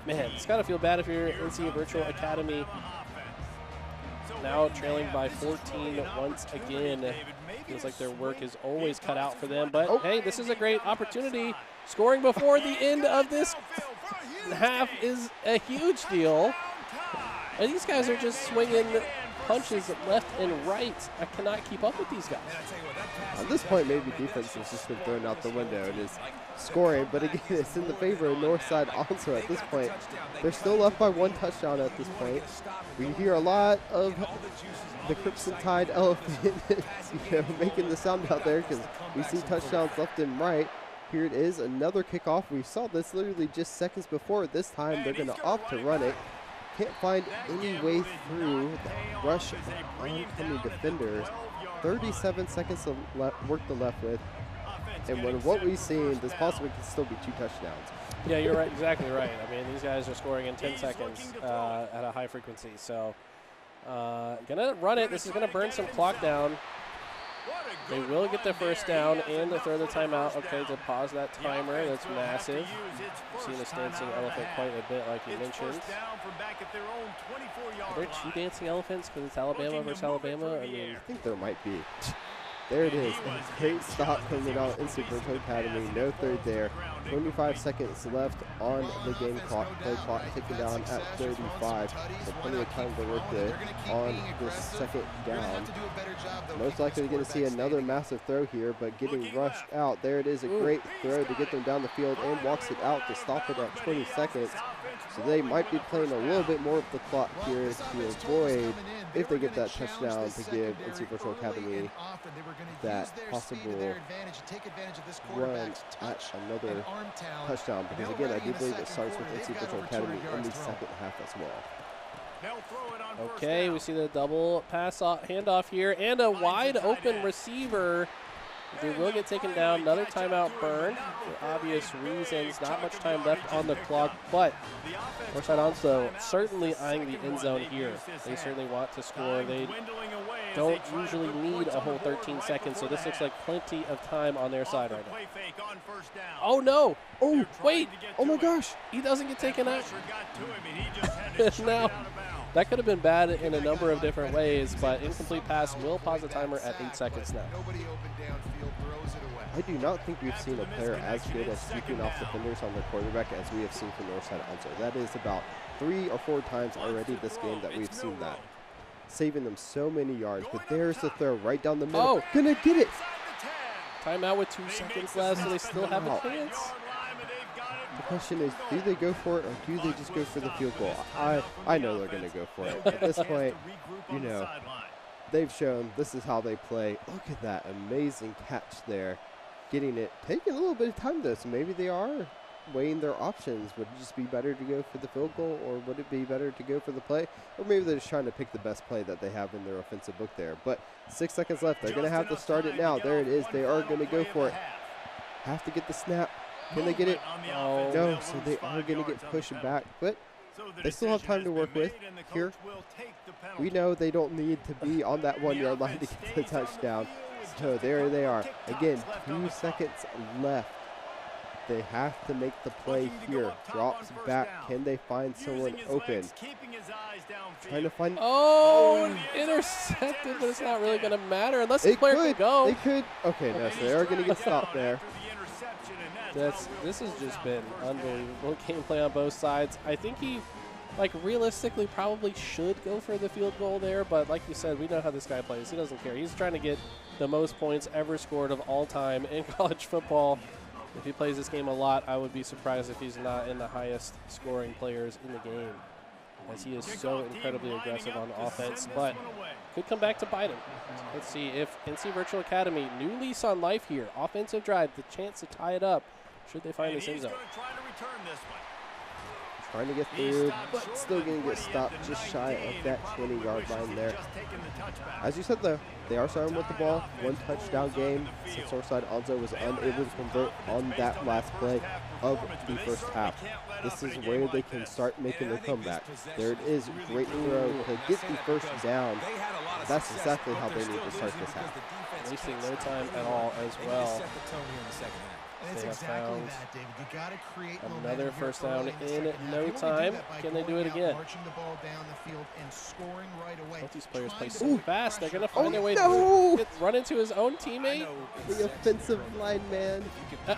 man, it's got to feel bad if you're NCAA Virtual Academy. Now trailing by 14 once again. Feels like their work is always cut out for them. But, hey, this is a great opportunity. Scoring before the end of this half is a huge deal. And these guys are just swinging punches left and right. I cannot keep up with these guys. At this point, maybe defense has just been thrown out the window and is scoring. But again, it's in the favor of Northside also at this point. They're still up by 1 touchdown at this point. We hear a lot of the Crimson Tide elephant making the sound out there because we see touchdowns left and right. Here it is, another kickoff. We saw this literally just seconds before. This time, they're going to opt to run it. Can't find any way through the rush of oncoming defenders. 37 seconds to work the left with. And when what we've seen, this possibly could still be 2 touchdowns. Yeah, you're right, exactly right. I mean, these guys are scoring in 10 seconds at a high frequency. So, gonna run it. This is gonna burn some clock down. They will get the first down and throw the timeout. Okay, to pause that timer. That's massive. You've seen this dancing elephant quite a bit, like you mentioned. Are there 2 dancing elephants because it's Alabama versus Alabama? I mean, I think there might be. There it is. A great stop coming out in Super Academy. No third there. 25 seconds left on the game clock. Play clock ticking down at 35. So plenty of time to work with on this second down. Most likely going to see another massive throw here, but getting rushed out. There it is. A great throw to get them down the field and walks it out to stop it at 20 seconds. So they might be playing a little bit more of the clock here to avoid, if they get that touchdown, to give NC Virtual Academy that possible run at another touchdown. Because again, I do believe it starts with NC Virtual Academy in the second half as well. Okay, we see the double pass handoff here and a wide open receiver. They will get taken down. Another timeout burned for obvious reasons. Not much time left on the clock, but Northside Onso certainly eyeing the end zone here. They certainly want to score. They don't usually need a whole 13 seconds, so this looks like plenty of time on their side right now. Oh, no. Oh, wait. Oh, my gosh. He doesn't get taken out. Now, that could have been bad in a number of different ways, but incomplete pass will pause the timer at 8 seconds now. I do not think we've seen a player as good at sweeping off defenders on their quarterback as we have seen from Northside Onso. That is about 3 or 4 times already this game that we've seen that. Saving them so many yards, but there's the throw right down the middle. Oh. Gonna get it. Timeout with 2 seconds left, so they still have a chance. The question is, do they go for it or do they just go for the field goal? I know they're going to go for it. At this point, they've shown this is how they play. Look at that amazing catch there. Getting it, taking a little bit of time though, so maybe they are weighing their options. Would it just be better to go for the field goal, or would it be better to go for the play? Or maybe they're just trying to pick the best play that they have in their offensive book there. But 6 seconds left. They're going to have to start it now. There it is. They are going to go for it. Have to get the snap. Can they get it? Oh, no, so they are going to get pushed back, but they still have time to work with here. We know they don't need to be on that 1-yard line to get the touchdown. So there they are. Again, 2 seconds left. They have to make the play here. Drops back. Can they find someone open? Trying to find. Oh, intercepted, but it's not really going to matter unless the player can go. They could. Okay, no, so they are going to get stopped there. This has just been unbelievable gameplay on both sides. I think he, like, realistically probably should go for the field goal there, but like you said, we know how this guy plays. He doesn't care. He's trying to get the most points ever scored of all time in college football. If he plays this game a lot, I would be surprised if he's not in the highest scoring players in the game, as he is so incredibly aggressive on offense, but could come back to bite him. Let's see if NC Virtual Academy, new lease on life here. Offensive drive, the chance to tie it up. Should they find this end zone? Trying to get through, but still going to get stopped just shy of that 20-yard line there. As you said, though, they are starting with the ball. One touchdown game since Forsyth also was unable to convert on that last play of the first half. This is where they can start making their comeback. There it is, great throw to get the first down. That's exactly how they need to start this half. Wasting no time at all as well. That's exactly that, David. You got to create another first down in no time. Can they do it again? Marching the ball down the field and scoring right away. Both these players play so fast. They're going to find their way to run into his own teammate. The offensive lineman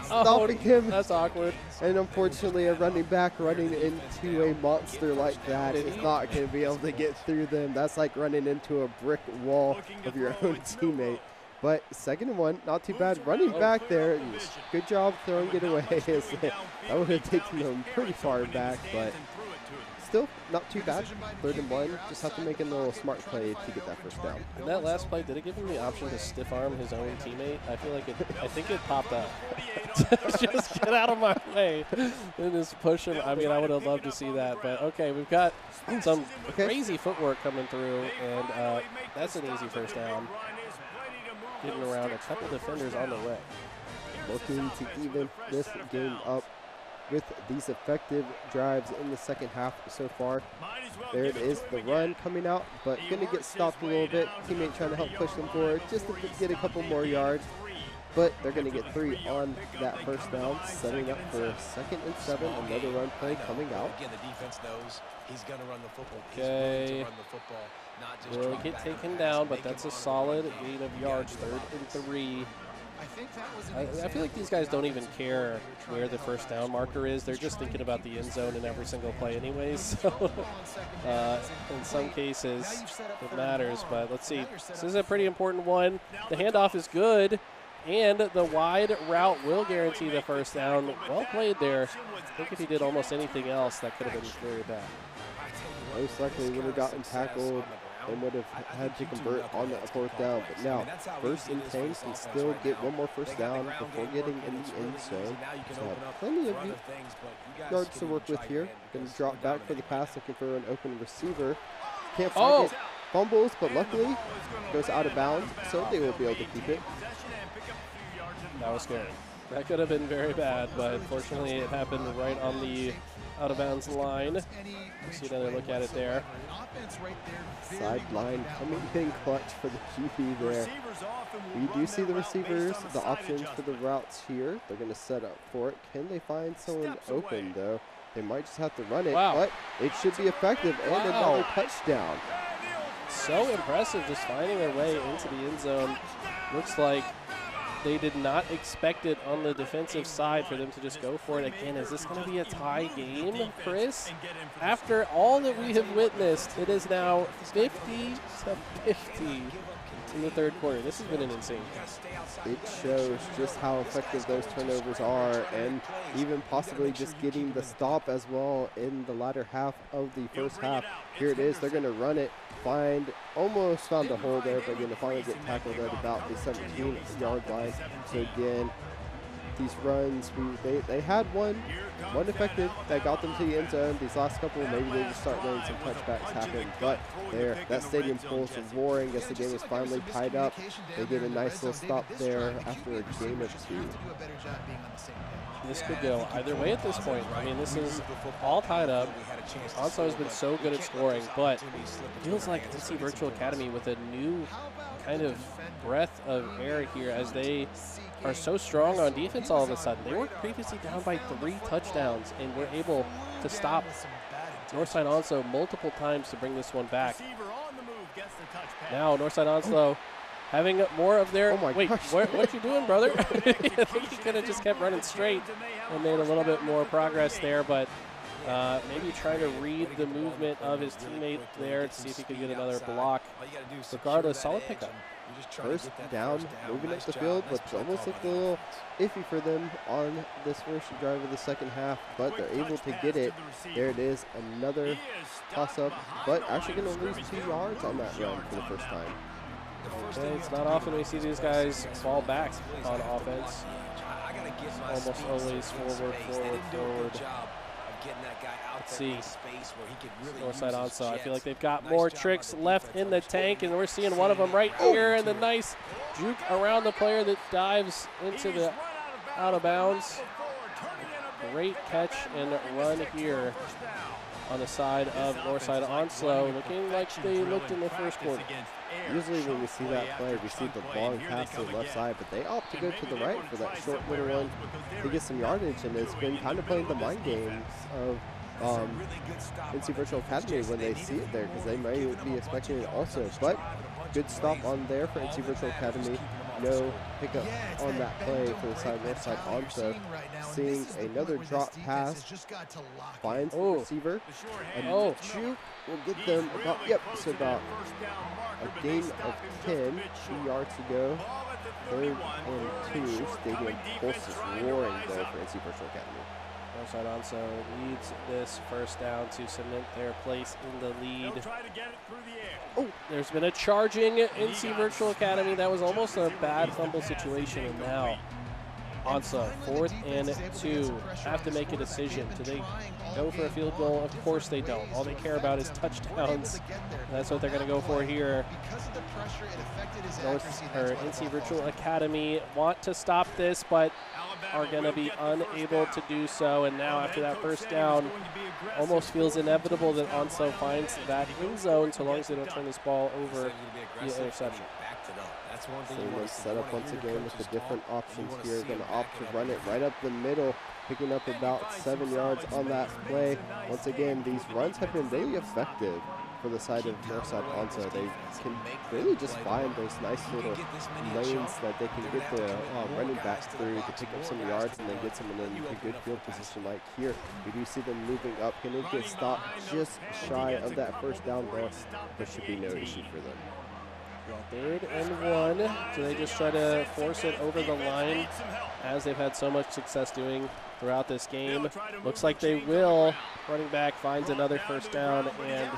stopping him. That's awkward. And unfortunately, a running back running into a monster like that is not going to be able to get through them. That's like running into a brick wall of your own teammate. But 2nd and 1, not too bad. Running back there, good job throwing it away. That would have taken them pretty far back, but still not too bad. 3rd and 1, just have to make a little smart play to get that first down. And that last play, did it give him the option to stiff arm his own teammate? I feel like I think it popped up. Just get out of my way and just push him. I mean, I would have loved to see that, but okay, we've got some crazy footwork coming through, and that's an easy first down. Getting around a couple defenders on the way. Looking to even this game up with these effective drives in the second half so far. There it is, the run coming out, but going to get stopped a little bit. Teammate trying to help push them forward just to get a couple more yards. But they're going to get 3 on that first down, setting up for 2nd and 7. Another run play coming out. Again, the defense knows he's going to run the football. Okay. He's going to run the football. Will get taken down, but that's a solid gain of yards, 3rd and 3. I feel like these guys don't even care where the first down marker is. They're just thinking about the end zone in every single play anyways. So in some cases, it matters. But let's see. This is a pretty important one. The handoff is good, and the wide route will guarantee the first down. Well played there. I think if he did almost anything else, that could have been very bad. Most likely would have gotten tackled and would have had to convert on that 4th down. But now, 1st and 10 can still get one more first down before getting in the end zone. So plenty of yards to work with here. Going to drop back for the pass, looking for an open receiver. Can't find it. Fumbles, but luckily goes out of bounds, so they will be able to keep it. That was scary. That could have been very bad, but fortunately it happened right on the out-of-bounds line. See another look at it there. Sideline coming in clutch for the QB there. We do see the receivers, the options for the routes here. They're going to set up for it. Can they find someone open, though? They might just have to run it, but it should be effective, and another touchdown. So impressive, just finding their way into the end zone. Looks like they did not expect it on the defensive side for them to just go for it again. Is this going to be a tie game, Chris? After all that we have witnessed, it is now 50-50 in the 3rd quarter. This has been an insane game. It shows just how effective those turnovers are, and even possibly just getting the stop as well in the latter half of the first half. Here it is. They're going to run it. Almost found a hole there, but going to finally get tackled at about the 17-yard line. So again, these runs, they had one one effective that got them to the end zone. These last couple, maybe they just start letting some touchbacks happen. But there, that stadium pulse roaring as the game is finally tied up. They get a nice little stop there after a game of 2. This could go either way at this point. I mean, this is all tied up. Onso has been so good at scoring, but it feels like NC Virtual Academy with a new kind of breath of air here as they are so strong on defense all of a sudden. They were previously down by 3 touchdowns and were able to stop Northside Onslow multiple times to bring this one back. Now Northside Onslow having more of their, wait, what you doing, brother? I think he could have just kept running straight and made a little bit more progress there, but maybe trying to read the movement of his teammate there to see if he could get another block. Regardless, solid pickup. First down, moving up the field, but almost looked a little iffy for them on this first drive of the second half, but they're able to get it. There it is, another toss-up, but actually going to lose 2 yards on that run for the first time. Okay, it's not often we see these guys fall back on offense. Almost always forward. Let's see. Northside Onso. I feel like they've got more tricks left in the tank, and we're seeing one of them right here, and the nice juke around the player that dives into the out of bounds. Great catch and run here on the side of Northside Onslow, looking like they looked in the first quarter. Usually when we see that play, we see the long pass to the left side, but they opt to go to the right for that short little one to get some yardage, and it's been kind of playing the mind games of NC Virtual Academy when they see it there, because they may be expecting it also. But good stop on there for NC Virtual Academy. No pickup on that play for the side left side Onso. Seeing another drop pass, finds the receiver, and juke will get them about, about a gain of 10, 2 yards to go. 3rd and 2. Stadium pulse is roaring though for NC Virtual Academy. Northside Onso leads this first down to cement their place in the lead. There's been a charging NC Virtual Academy. That was almost a bad fumble situation, and now Onso, 4th and 2, have to make a decision. Do they go for a field goal? Of course they don't. All they care about is touchdowns. That's what they're going to go for here. NC Virtual Academy want to stop this, but are going to be unable to do so. And now after that first down, almost feels inevitable that Onso finds that end zone so long as they don't turn this ball over the interception. So they set up once again with the different options here. Going to opt to run it right up the middle, picking up about 7 yards on that play. Once again, these runs have been really effective for the side of Northside Onso. They can really just find those nice little lanes that they can get the running backs through to pick up some yards and then get someone in a good field position like here. We do see them moving up. Can it get stopped just shy of that first down bust? There should be no issue for them. 3rd and 1. So they just try to force it over the line as they've had so much success doing throughout this game. Looks like they will. Running back finds another first down, and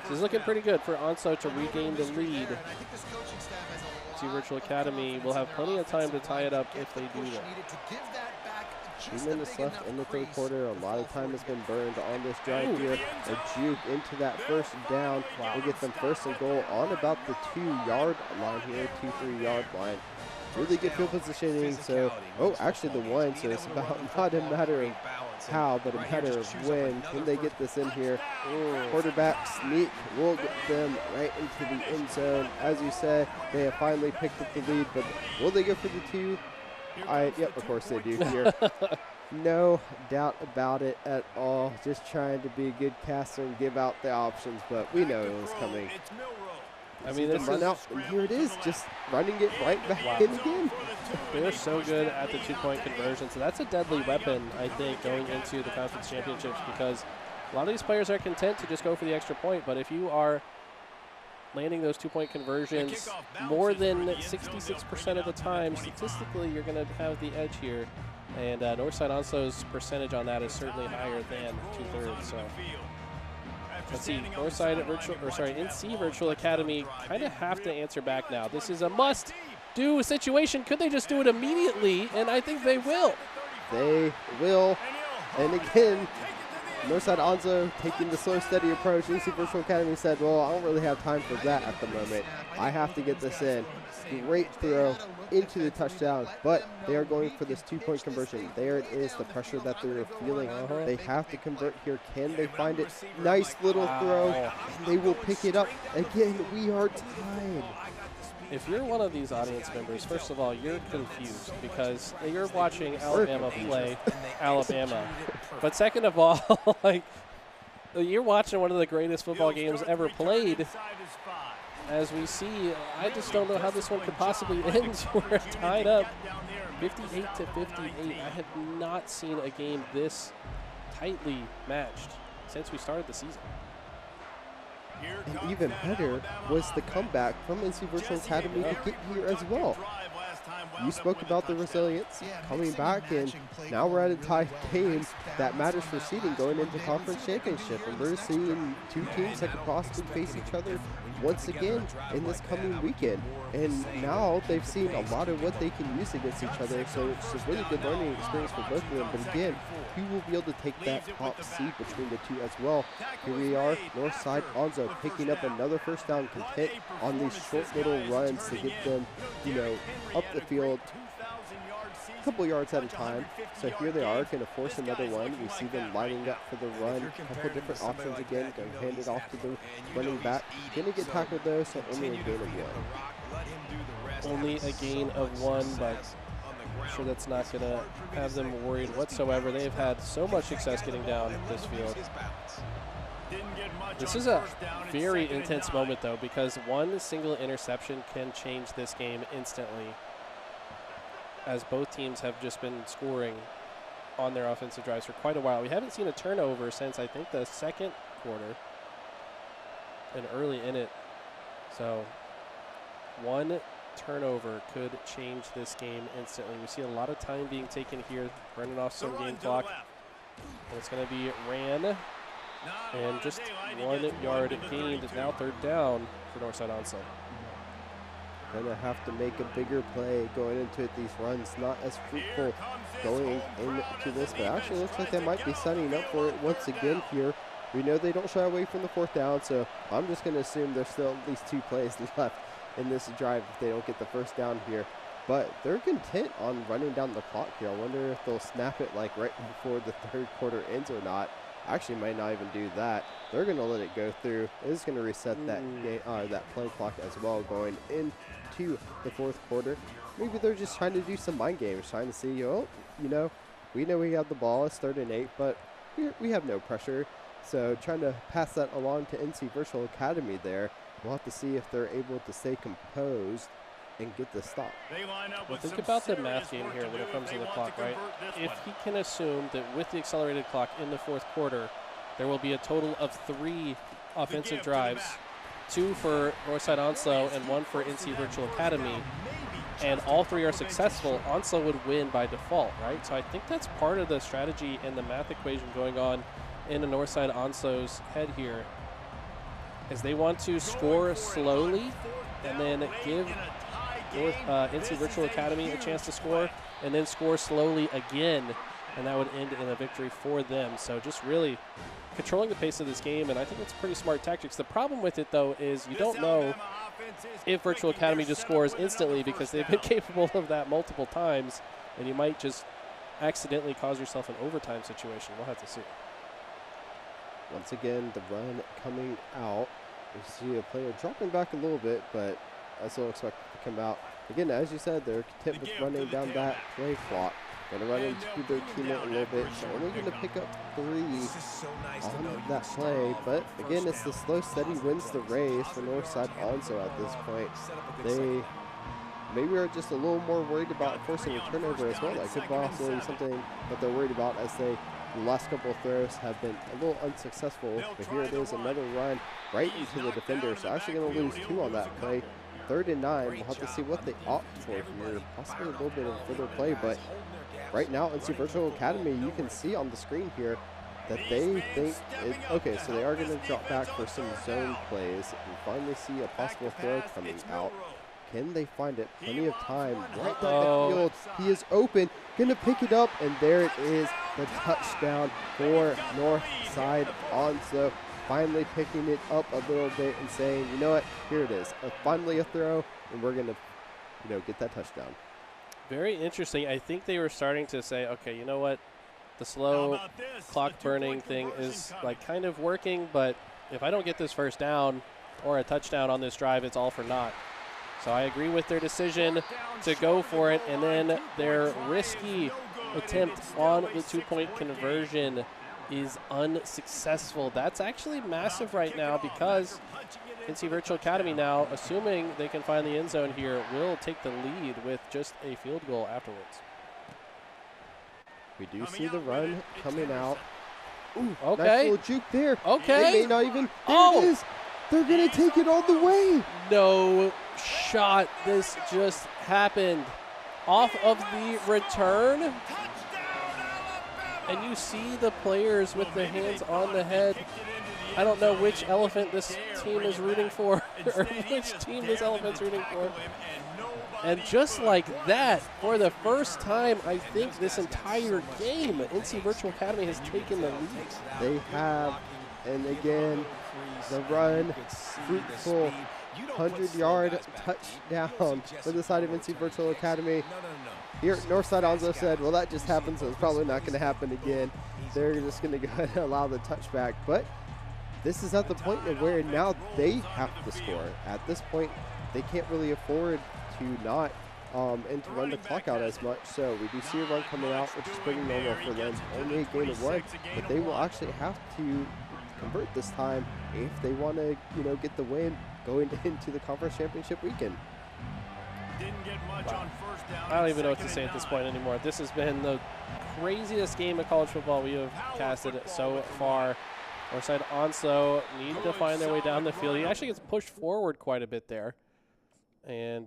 this is looking pretty good for Onso to regain the lead. NC Virtual Academy will have plenty of time to tie it up if they do that. 2 minutes left in the 3rd quarter. A lot of time has been burned on this drive here. A juke into that first down. Will get them 1st and goal on about the 2-yard line here, 2-3 yard line. Really good field positioning. So, actually the 1. So it's about not a matter of how, but a matter of when. Can they get this in here? Quarterback sneak will get them right into the end zone. As you said, they have finally picked up the lead, but will they go for the 2? Yep, of course they do here. No doubt about it at all. Just trying to be a good caster and give out the options, but we know it was coming. I mean, this run out, and here it is, just running it right back in again. They're so good at the 2-point conversion, so that's a deadly weapon, I think, going into the conference championships, because a lot of these players are content to just go for the extra point, but if you are landing those 2-point conversions more than 66% of the time, statistically, you're going to have the edge here. And Northside Onso's percentage on that is certainly higher than 2/3. So let's see, NC Virtual Academy kind of have to answer back now. This is a must-do situation. Could they just do it immediately? And I think they will. They will. And again, Northside Onzo taking the slow, steady approach. NC Virtual Academy said, well, I don't really have time for that at the moment. I have to get this in. Great throw into the touchdown, but they are going for this 2-point conversion. There it is, the pressure that they're feeling. They have to convert here. Can they find it? Nice little throw, and they will pick it up. Again, we are tied. If you're one of these audience members, first of all, you're confused because you're watching Alabama play Alabama. But second of all, like, you're watching one of the greatest football games ever played. As we see, I just don't know how this one could possibly end. We're tied up 58-58. I have not seen a game this tightly matched since we started the season. And even better was the comeback from NC Virtual Academy to get here as well. You spoke about the resilience coming back, and now we're at a tied game that matters for seeding going into conference championship. And we're seeing two teams that could possibly face each other once again in this coming weekend. And now they've seen a lot of what they can use against each other, so it's a really good learning experience for both of them. But again, who will be able to take that top seed between the two as well? Here we are, Northside Onzo picking up another first down, content on these short little runs to get them, you know, up the field a couple yards at a time. So here they are, going to force another one. We see them lining up for the run. A couple different options again. Going to hand it off to the running back. Going to get tackled though, so only a gain of one. Only a gain of one, but I'm sure that's not going to have them worried whatsoever. They've had so much success getting down this field. This is a very intense moment though, because one single interception can change this game instantly, as both teams have just been scoring on their offensive drives for quite a while. We haven't seen a turnover since, I think, the second quarter and early in it. So one turnover could change this game instantly. We see a lot of time being taken here, running off some game clock. And it's going to be ran, and just 1 yard gained. Now third down for Northside Onso. Gonna have to make a bigger play going into it. These runs not as fruitful going into this, but actually looks like they might be setting up for it once again here. We know they don't shy away from the fourth down, so I'm just gonna assume there's still at least 2 plays left in this drive if they don't get the first down here. But they're content on running down the clock here. I wonder if they'll snap it like right before the third quarter ends or not. Actually might not even do that. They're gonna let it go through. It's gonna reset that play clock as well going into the fourth quarter. Maybe they're just trying to do some mind games, trying to see, oh, you know we have the ball, it's 3rd and 8, but we have no pressure. So trying to pass that along to NC Virtual Academy there. We'll have to see if they're able to stay composed and get the stop. Well, think about the math game here when it comes to the clock, right? If he can assume that with the accelerated clock in the fourth quarter, there will be a total of 3 offensive drives, 2 for Northside Onso and 1 for NC Virtual Academy, and all 3 are successful, Onso would win by default, right? So I think that's part of the strategy and the math equation going on in the Northside Onso's head here, is they want to score slowly and then give NC Virtual Academy a chance to score, and then score slowly again, and that would end in a victory for them. So just really controlling the pace of this game, and I think it's pretty smart tactics. The problem with it, though, is you don't know if Virtual Academy just scores instantly, because they've been capable of that multiple times, and you might just accidentally cause yourself an overtime situation. We'll have to see. Once again, the run coming out. We see a player dropping back a little bit, but I still expect it to come out. Again, as you said, they're content with running down that play clock. Going to run into their teammate a little bit, so only going to pick up 3 on that play. But again, it's the slow, steady wins the race for Northside Onso at this point. They maybe are just a little more worried about forcing a turnover as well. That could possibly be something that they're worried about, as the last couple of throws have been a little unsuccessful. But here it is, another run right into the defender. So actually going to lose 2 on that play. 3rd and 9. We'll have to see what they opt for here. Possibly a little bit of further play, but right now, NC Virtual Academy, you can see on the screen here that they think, okay, so they are going to drop back for some zone plays and finally see a possible throw coming out. Can they find it? Plenty of time right down the field. He is open, gonna pick it up, and there it is, the touchdown for Northside Onslow. Finally picking it up a little bit and saying, you know what, here it is. Finally a throw, and we're gonna, get that touchdown. Very interesting. I think they were starting to say, okay, you know what, the slow clock burning thing is like kind of working, but if I don't get this first down or a touchdown on this drive, it's all for naught. So I agree with their decision to go for it, and then their risky attempt on the 2-point conversion is unsuccessful. That's actually massive right now because NC Virtual Academy now, assuming they can find the end zone here, will take the lead with just a field goal afterwards. We do see the run coming out. Ooh, okay. Nice little juke there. Okay. They may not even. There it is. They're going to take it all the way. No shot. This just happened. Off of the return. And you see the players with the hands on the head. I don't know which elephant this team is rooting for, or which team this elephant's rooting for. And just like that, for the first time, I think this entire game, NC Virtual Academy has taken the lead. They have, and again, the run, fruitful 100-yard touchdown for the side of NC Virtual Academy. Here, Northside Onslow said, well, that just happened, so it's probably not going to happen again. They're just going to go ahead and allow the touchback. But this is at the point of where now they have to score. At this point, they can't really afford to not and to run the clock out as much. So we do see a run coming out, which is pretty normal for them. Only a gain of 1, but they will actually have to convert this time if they want to, get the win going into the conference championship weekend. Wow. I don't even know what to say at this point anymore. This has been the craziest game of college football we have casted so far. Northside Onslow need to find their way down the field. He actually gets pushed forward quite a bit there. And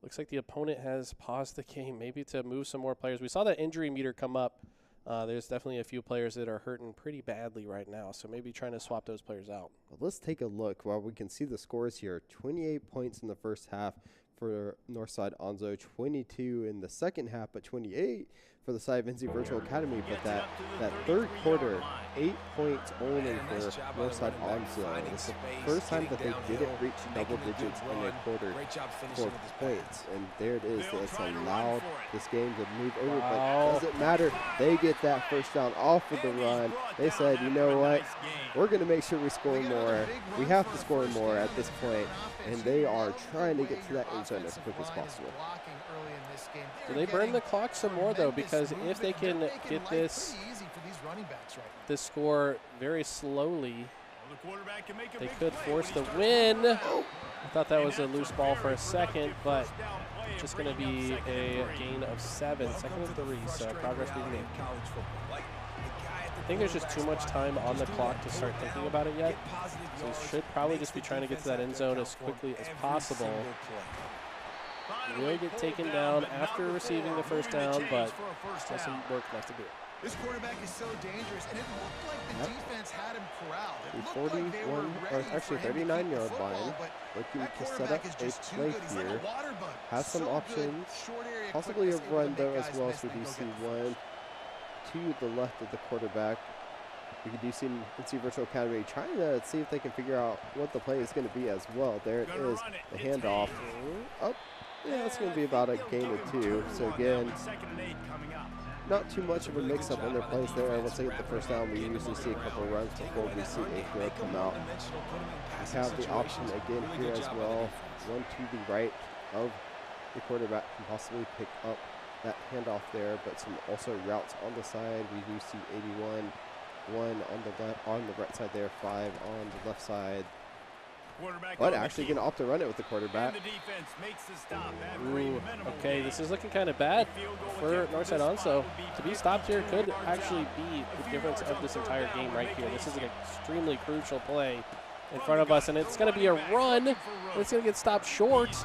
looks like the opponent has paused the game, maybe to move some more players. We saw that injury meter come up. There's definitely a few players that are hurting pretty badly right now, so maybe trying to swap those players out. Well, let's take a look while we can see the scores here. 28 points in the first half for Northside Onslow, 22 in the second half, but 28 for the side of NC Virtual Academy. But that third quarter, 8 points only for Northside Onslow. It's the first time that they didn't reach double digits in a quarter for points. And there it is. It's allowed this game to move over, but it doesn't matter. They get that first down off of the run. They said, you know what? We're going to make sure we score more. We have to score more at this point. And they are trying to get to that end zone as quick as possible. Do they burn the clock some more, though? Because if they can get this score very slowly, they could force the win. I thought that was a loose ball for a second, but just going to be a gain of 7, 2nd and 3, so progress being made. I think there's just too much time on the clock to start thinking about it yet, so we should probably just be trying to get to that end zone as quickly as possible. Will get taken down after receiving the first down, but still some work left to do. This quarterback is so dangerous, and it looked like the defense had him corralled. The 41, or actually 39-yard line, looking to set up a play here. Has some options, possibly a run though as well, so we do see one to the left of the quarterback. We do see NC Virtual Academy trying to see if they can figure out what the play is going to be as well. There it is, the handoff. Oh, yeah, it's going to be about a gain of 2. So again, not too much of a mix-up in their plays there. Once they get the first down, we usually see a couple runs before we see a throw come out. We have the option again here as well. One to the right of the quarterback can possibly pick up that handoff there, but some also routes on the side. We do see 81, 1 on the right side there, 5 on the left side. But actually going to opt to run it with the quarterback. Ooh, okay, this is looking kind of bad for Northside Onslow. To be stopped here could actually be the difference of this entire game right here. This is an extremely crucial play in front of us, and it's going to be a run, and it's going to get stopped short.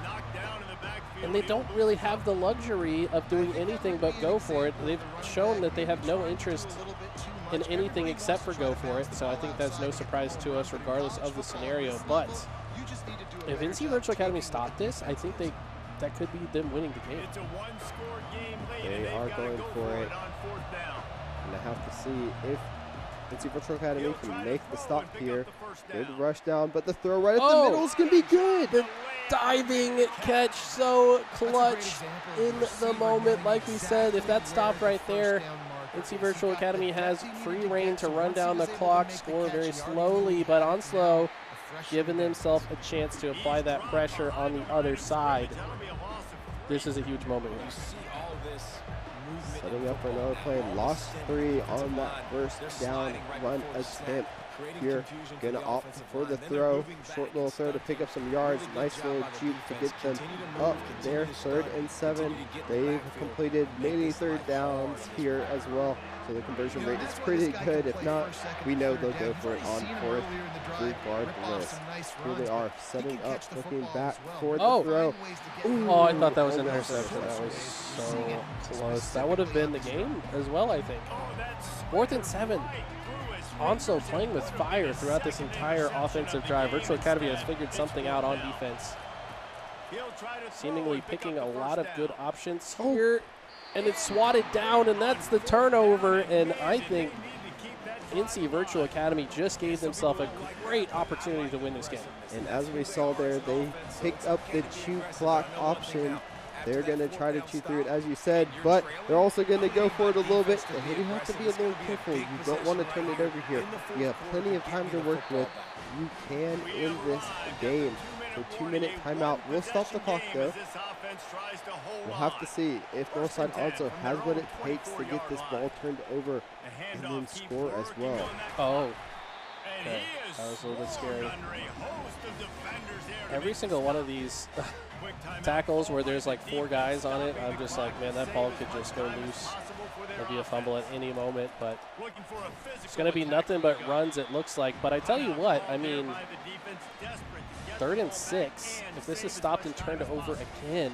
And they don't really have the luxury of doing anything but go for it. They've shown that they have no interest in anything except for go for it. So I think that's no surprise to us regardless of the scenario. But If NC Virtual Academy stopped this, I think that could be them winning the game. It's a one-score game late. They are going for it. And I have to see if NC Virtual Academy can make the stop here. Good rush down, but the throw right at the middle is going to be good. The diving catch, so clutch in the moment. Like we said, if that stopped right there, NC Virtual Academy has free reign to run down the clock, score very slowly, but Onslow giving themselves a chance to apply that pressure on the other side. This is a huge moment here. Setting up for another play. Lost 3 on that first down run attempt. Here, gonna opt for the throw. Short little throw to pick up some yards. Nice little juke to get them up there. 3rd and 7. They've completed many third downs here as well. So the conversion rate is pretty good. If not, we know they'll go for it on 4th regardless. Here they are, setting up, looking back for the throw. Ooh. Oh, I thought that was an interception. That was so close. That would have been the game as well, I think. 4th and 7. Onslow playing with fire throughout this entire offensive drive. Virtual Academy has figured something out on defense. Seemingly picking a lot of good options here. And it's swatted down, and that's the turnover. And I think NC Virtual Academy just gave themselves a great opportunity to win this game. And as we saw there, they picked up the chew clock option. They're going to try to chew through it, as you said, but they're also going to go for it a little bit. They do have to be a little careful. You don't want to turn it over here. You have plenty of time to work with. You can end this game. So 2-minute timeout. We'll stop the clock, though. We'll have to see if Northside also has what it takes to get this ball turned over and then score as well. Oh, okay. That was a little bit scary. Every single one of these tackles where there's like 4 guys on it, I'm just like, man, that ball could just go loose. There'll be a fumble at any moment, but it's going to be nothing but runs, it looks like. But I tell you what, I mean, 3rd and 6. If this is stopped and turned over again,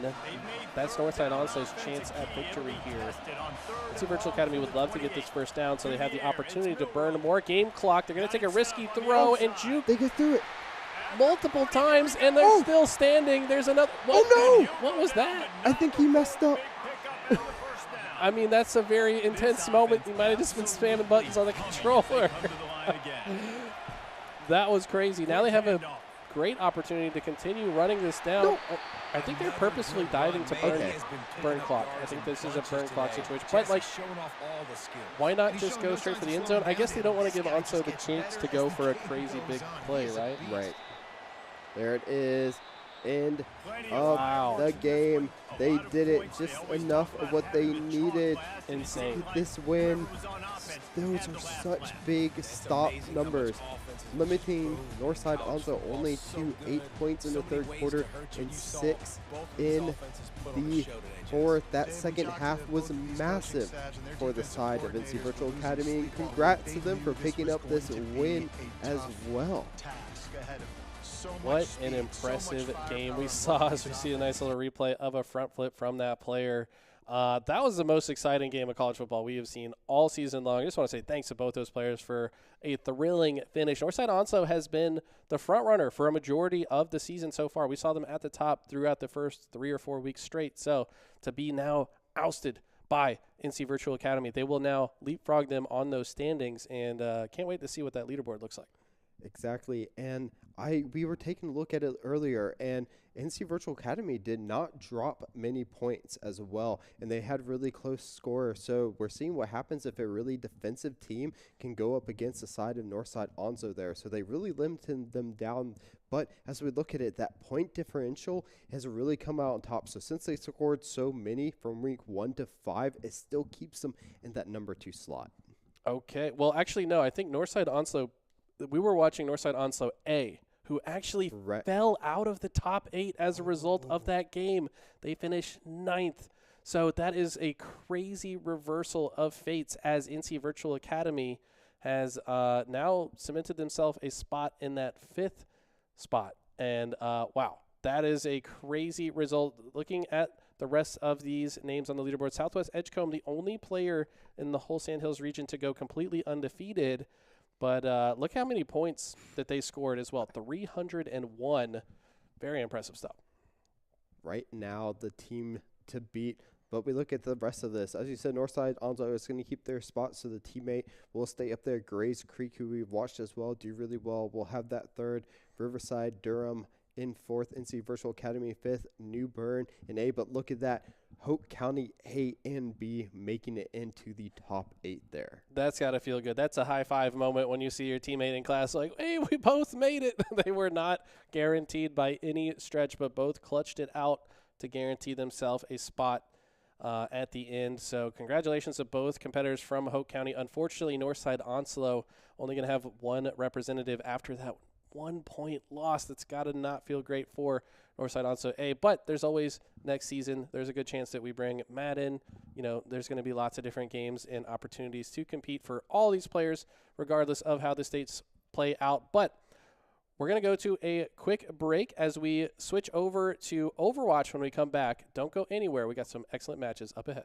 that's Northside Onslow's chance at victory here. NC Virtual Academy would love to get this first down, so they have the opportunity to burn more game clock. They're going to take a risky throw and juke. They get through it multiple times, and they're still standing. There's another. What? Oh, no. What was that? I think he messed up. I mean, that's a very intense moment. He might have just been spamming buttons on the controller. That was crazy. Now they have a great opportunity to continue running this down. No. I think they're purposefully diving to burn clock. I think this is a burn clock situation. But, like, why not just go straight for the end zone? I guess they don't want to give Onso the chance to go for a crazy big play, right? Right. There it is. End of the game. They did it just enough of what they needed. Insane. This win. Those are such big stop numbers. Limiting Northside Onso only to 8 points in the 3rd quarter and 6 in the 4th. That second half was massive for the side of NC Virtual Academy. And congrats to them for picking up this win as well. What an impressive game we saw as we see a nice little replay of a front flip from that player. That was the most exciting game of college football we have seen all season long. I just want to say thanks to both those players for a thrilling finish. Northside Onso has been the front runner for a majority of the season so far. We saw them at the top throughout the first 3 or 4 weeks straight. So to be now ousted by NC Virtual Academy, they will now leapfrog them on those standings, and can't wait to see what that leaderboard looks like. Exactly, and we were taking a look at it earlier, and NC Virtual Academy did not drop many points as well, and they had really close scores. So we're seeing what happens if a really defensive team can go up against the side of Northside Onso there. So they really limited them down, but as we look at it, that point differential has really come out on top. So since they scored so many from week 1 to 5, it still keeps them in that number 2 slot. Okay, well, actually, no, I think Northside Onso, we were watching Northside Onso A, who actually fell out of the top 8 as a result of that game. They finished 9th. So that is a crazy reversal of fates, as NC Virtual Academy has now cemented themselves a spot in that 5th spot. And wow, that is a crazy result. Looking at the rest of these names on the leaderboard, Southwest Edgecombe, the only player in the whole Sandhills region to go completely undefeated. But look how many points that they scored as well. 301 Very impressive stuff. Right now, the team to beat. But we look at the rest of this. As you said, Northside Onslow is going to keep their spot, so the teammate will stay up there. Grays Creek, who we've watched as well, do really well. We'll have that third. Riverside, Durham in fourth. NC Virtual Academy fifth. New Bern in A. But look at that. Hope County A and B making it into the top 8 there. That's got to feel good. That's a high five moment when you see your teammate in class like, hey, we both made it. They were not guaranteed by any stretch, but both clutched it out to guarantee themselves a spot at the end. So congratulations to both competitors from Hope County. Unfortunately, Northside Onslow only going to have one representative after that 1 point loss. That's got to not feel great for Northside Onslow A. But there's always next season. There's a good chance that we bring Matt in. You know, there's going to be lots of different games and opportunities to compete for all these players, regardless of how the states play out. But we're going to go to a quick break as we switch over to Overwatch when we come back. Don't go anywhere. We got some excellent matches up ahead.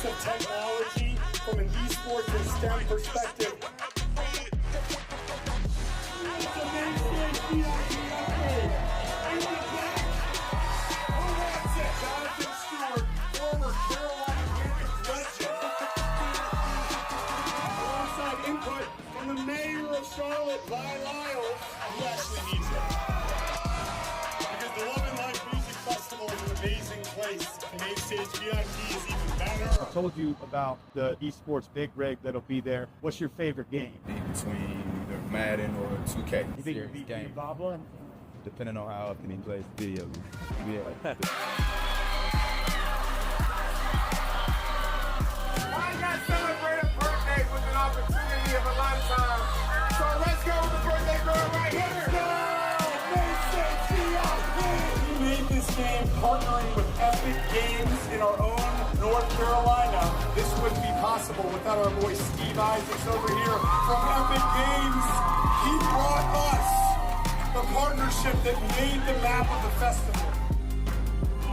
of technology from an esports and STEM perspective. From the mayor of Charlotte, Vi Lyles, he actually needs it. Because the Love and Life Music Festival is an amazing place. Main stage VIP is even better. I told you about the esports big rig that'll be there. What's your favorite game? Between either Madden or 2K. You think you'll be Boblin? Depending on how often he plays video. Yeah. I got celebrated birthday with an opportunity of a lifetime. So let's go with the birthday girl right here. We made this game partnering with Epic Games in our own North Carolina. This wouldn't be possible without our boy Steve Isaacs over here from Epic Games. He brought us the partnership that made the map of the festival.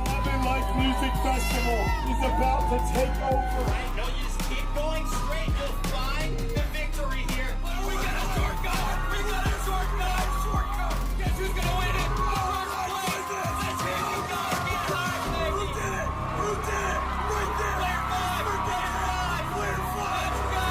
Love and Life Music Festival is about to take over. Right, no, you just keep going straight. You'll find the victory here. We got a shortcut. We got a shortcut. Shortcut. Guess who's gonna win it? Let's hear you go. Who did it? Who did it? Right there. Player 5. Player 5. Let's go.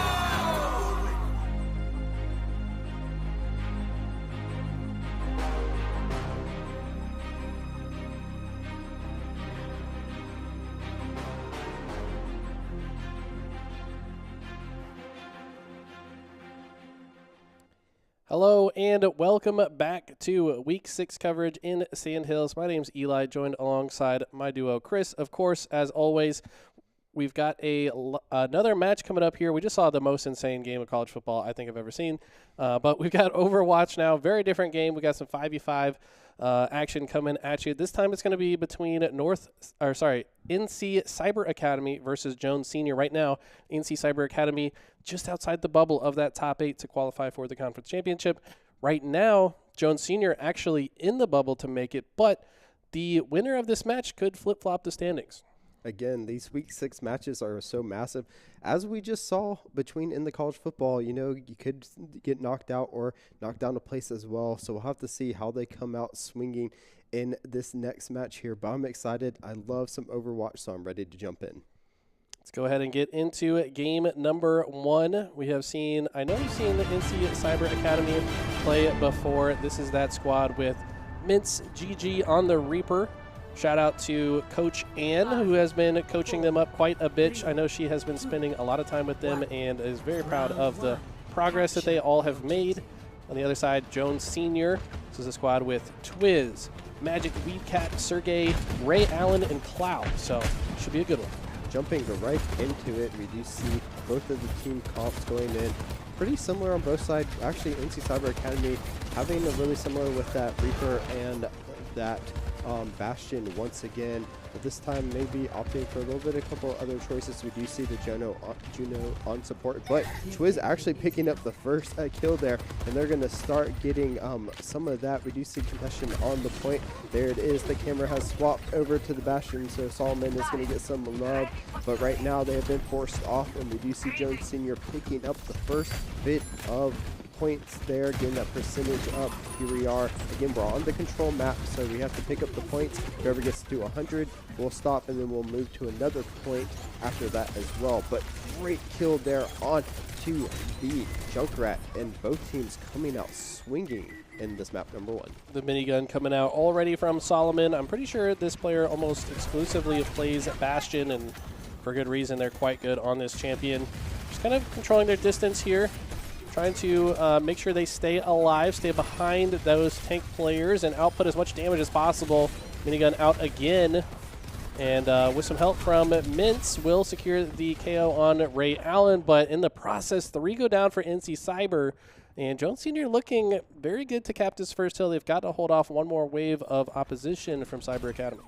Hello and welcome back to Week 6 coverage in Sandhills. My name's Eli, joined alongside my duo Chris. Of course, as always, we've got another match coming up here. We just saw the most insane game of college football I think I've ever seen. But we've got Overwatch now, very different game. We got some 5v5 action coming at you. This time it's going to be between NC Cyber Academy versus Jones Senior. Right now, NC Cyber Academy just outside the bubble of that top 8 to qualify for the conference championship. Right now, Jones Senior actually in the bubble to make it, but the winner of this match could flip-flop the standings. Again, these Week 6 matches are so massive. As we just saw in the college football, you could get knocked out or knocked down a place as well. So we'll have to see how they come out swinging in this next match here. But I'm excited. I love some Overwatch, so I'm ready to jump in. Let's go ahead and get into game number 1. I know you've seen the NC Cyber Academy play before. This is that squad with Mintz, GG on the Reaper. Shout out to Coach Ann, who has been coaching them up quite a bit. I know she has been spending a lot of time with them and is very proud of the progress that they all have made. On the other side, Jones Senior. This is a squad with Twiz, Magic, Weedcat, Sergey, Ray Allen, and Cloud. So should be a good one. Jumping right into it, we do see both of the team comps going in pretty similar on both sides. Actually, NC Cyber Academy having a really similar with that Reaper and that Bastion once again, but this time maybe opting for a little bit, a couple other choices. We do see the Juno on support, but Twiz actually picking up the first kill there, and they're going to start getting some of that. We do see Concussion on the point. There it is. The camera has swapped over to the Bastion, so Solomon is going to get some love, but right now they have been forced off, and we do see Jones Senior picking up the first bit of points there, getting that percentage up. Here we are. Again, we're on the control map, so we have to pick up the points. Whoever gets to 100, we'll stop, and then we'll move to another point after that as well. But great kill there on to the Junkrat, and both teams coming out swinging in this map number 1. The minigun coming out already from Solomon. I'm pretty sure this player almost exclusively plays Bastion, and for good reason. They're quite good on this champion. Just kind of controlling their distance here. Trying to make sure they stay alive, stay behind those tank players, and output as much damage as possible. Minigun out again. And with some help from Mintz, will secure the KO on Ray Allen. But in the process, 3 go down for NC Cyber. And Jones Senior looking very good to cap this first hill. They've got to hold off one more wave of opposition from Cyber Academy.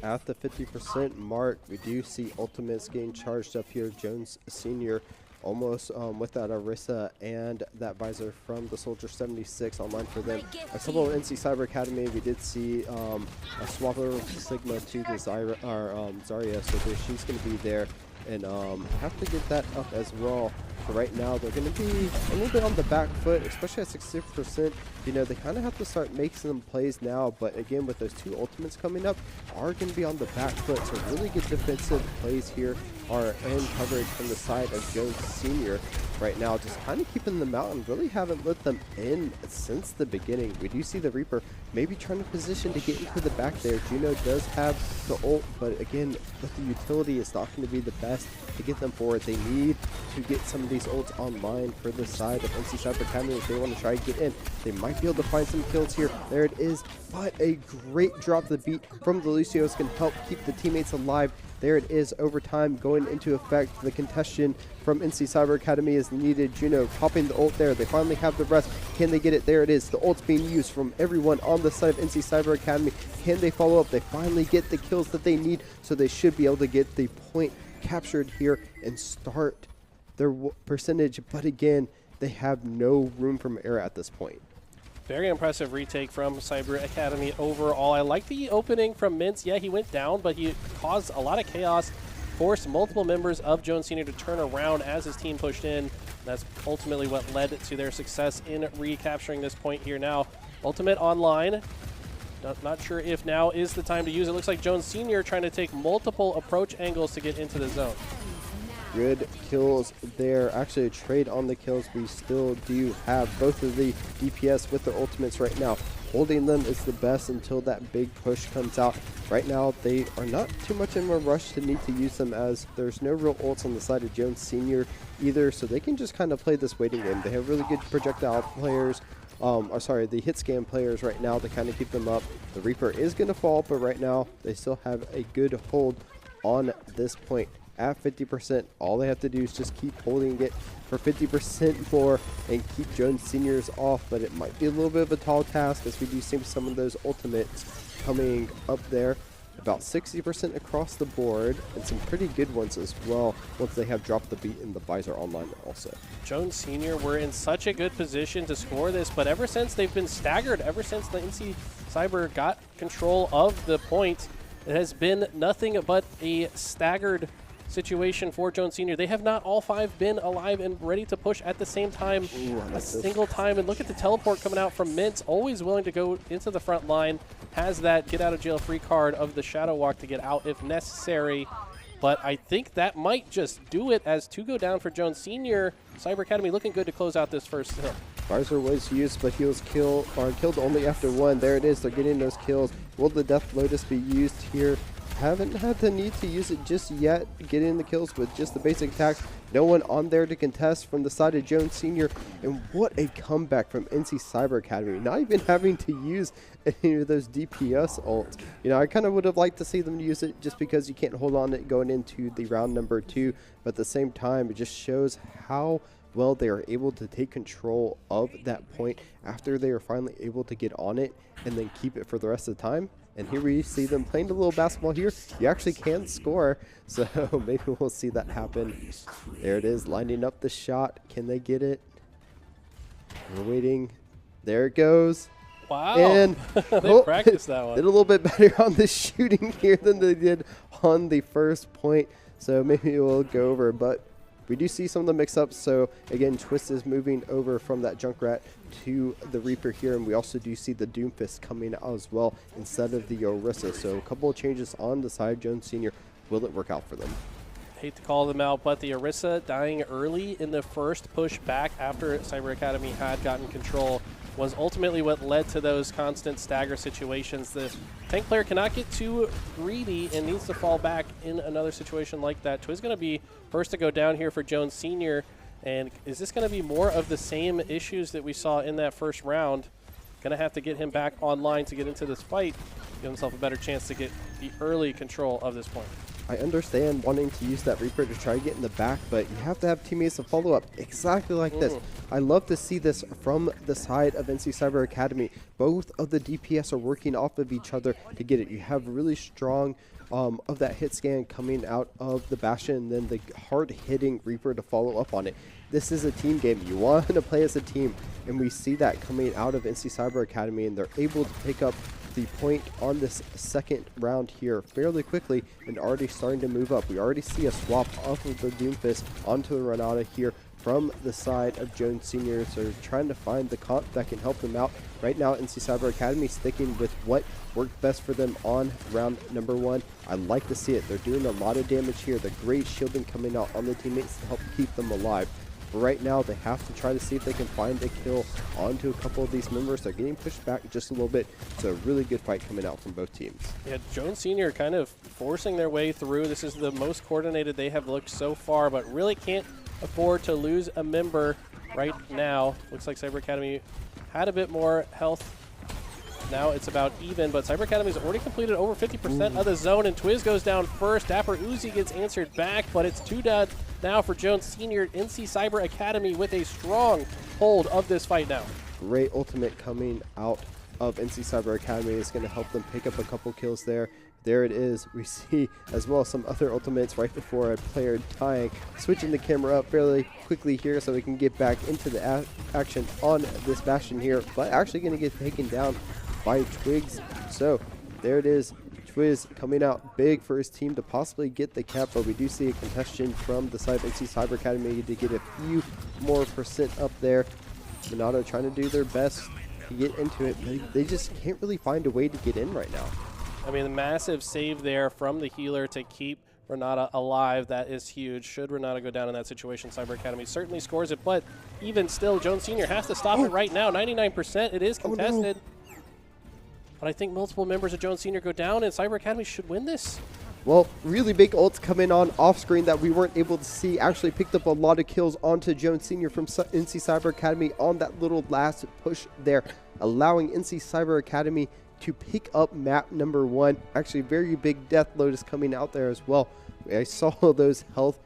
At the 50% mark, we do see Ultimates getting charged up here. Jones Senior almost with that Arissa and that visor from the Soldier 76 online for them. A couple of NC Cyber Academy, we did see a swap over Sigma to the Zarya, so she's going to be there. and have to get that up as well. So right now they're going to be a little bit on the back foot, especially at 60%. You know, they kind of have to start making some plays now, but again, with those 2 ultimates coming up, are going to be on the back foot. So really good defensive plays here are in coverage from the side of Jones Sr. right now, just kind of keeping them out and really haven't let them in since the beginning. We do see the Reaper maybe trying to position to get into the back there. Juno does have the ult, but again, with the utility, it's not going to be the best to get them forward. They need to get some of these ults online for the side of NC Cyber Academy if they want to try to get in. They might be able to find some kills here. There it is, but a great drop to the beat from the Lucios can help keep the teammates alive. There it is, overtime going into effect. The contestation from NC Cyber Academy is needed. Juno popping the ult there. They finally have the rest. Can they get it? There it is. The ult's being used from everyone on the side of NC Cyber Academy. Can they follow up? They finally get the kills that they need, so they should be able to get the point captured here and start their percentage. But again, they have no room from error at this point. Very impressive retake from Cyber Academy overall. I like the opening from Mintz. Yeah, he went down, but he caused a lot of chaos, forced multiple members of Jones Sr. to turn around as his team pushed in. That's ultimately what led to their success in recapturing this point here now. Ultimate online. Not sure if now is the time to use it. Looks like Jones Sr. trying to take multiple approach angles to get into the zone. Good kills there. Actually, a trade on the kills. We still do have both of the DPS with their ultimates right now. Holding them is the best until that big push comes out. Right now, they are not too much in a rush to need to use them, as there's no real ults on the side of Jones Sr. either, so they can just kind of play this waiting game. They have really good projectile players. The hit scan players right now to kind of keep them up. The Reaper is going to fall, but right now they still have a good hold on this point. At 50%, all they have to do is just keep holding it for 50% more and keep Jones Seniors off, but it might be a little bit of a tall task as we do see some of those ultimates coming up there. About 60% across the board, and some pretty good ones as well once they have dropped the beat in the visor online also. Jones Sr. were in such a good position to score this, but ever since they've been staggered, ever since the NC Cyber got control of the point, it has been nothing but a staggered situation for Jones Sr. They have not all 5 been alive and ready to push at the same time, a single time. And look at the teleport coming out from Mintz, always willing to go into the front line, has that get out of jail free card of the Shadow Walk to get out if necessary. But I think that might just do it, as 2 go down for Jones Sr. Cyber Academy looking good to close out this first hill. Visor was used, but he was killed only after 1. There it is. They're getting those kills. Will the Death Lotus be used here? Haven't had the need to use it just yet, getting the kills with just the basic attacks. No one on there to contest from the side of Jones Sr. And what a comeback from NC Cyber Academy, not even having to use any of those DPS ults. You know, I kind of would have liked to see them use it just because you can't hold on it going into the round number 2, but at the same time, it just shows how well they are able to take control of that point after they are finally able to get on it and then keep it for the rest of the time. And here we see them playing a little basketball here. You actually can score, so maybe we'll see that happen. There it is, lining up the shot. Can they get it? We're waiting. There it goes. Wow. And they practiced that one. Did a little bit better on the shooting here than they did on the first point, so maybe we'll go over. But we do see some of the mix-ups. So again, Twist is moving over from that Junkrat to the Reaper here, and we also do see the Doomfist coming out as well instead of the Orisa. So a couple of changes on the side. Jones Sr., will it work out for them? Hate to call them out, but the Orisa dying early in the first push back after Cyber Academy had gotten control was ultimately what led to those constant stagger situations. The tank player cannot get too greedy and needs to fall back in another situation like that. Twiz going to be first to go down here for Jones Sr. And is this going to be more of the same issues that we saw in that first round? Going to have to get him back online to get into this fight, give himself a better chance to get the early control of this point. I understand wanting to use that Reaper to try to get in the back, but you have to have teammates to follow up exactly like this. I love to see this from the side of NC Cyber Academy. Both of the DPS are working off of each other to get it. You have really strong of that hit scan coming out of the Bastion, and then the hard-hitting Reaper to follow up on it. This is a team game. You want to play as a team, and we see that coming out of NC Cyber Academy, and they're able to pick up the point on this second round here fairly quickly and already starting to move up. We already see a swap off of the Doomfist onto the Renata here from the side of Jones Senior. So they're trying to find the comp that can help them out. Right now, NC Cyber Academy sticking with what worked best for them on round number 1. I like to see it. They're doing a lot of damage here. The great shielding coming out on the teammates to help keep them alive. But right now, they have to try to see if they can find a kill onto a couple of these members. They're getting pushed back just a little bit. So a really good fight coming out from both teams. Yeah, Jones Senior kind of forcing their way through. This is the most coordinated they have looked so far, but really can't afford to lose a member right now. Looks like Cyber Academy had a bit more health. Now it's about even, but Cyber Academy's already completed over 50% of the zone, and Twiz goes down first. Dapper Uzi gets answered back, but it's 2 dead now for Jones Senior. NC Cyber Academy with a strong hold of this fight now. Great ultimate coming out of NC Cyber Academy is going to help them pick up a couple kills there. There it is. We see as well some other ultimates right before a player dying. Switching the camera up fairly quickly here so we can get back into the action on this Bastion here, but actually going to get taken down by Twigs. So there it is. Twiz coming out big for his team to possibly get the cap, but we do see a contestation from the side of NC Cyber Academy to get a few more percent up there. Monado trying to do their best to get into it. They just can't really find a way to get in right now. I mean, the massive save there from the healer to keep Renata alive. That is huge. Should Renata go down in that situation, Cyber Academy certainly scores it, but even still, Jones Senior has to stop it right now. 99%. It is contested. No. But I think multiple members of Jones Senior go down, and Cyber Academy should win this. Well, really big ults coming on off screen that we weren't able to see. Actually picked up a lot of kills onto Jones Senior from NC Cyber Academy on that little last push there, allowing NC Cyber Academy to pick up map number 1. Actually, very big death load is coming out there as well. I saw those health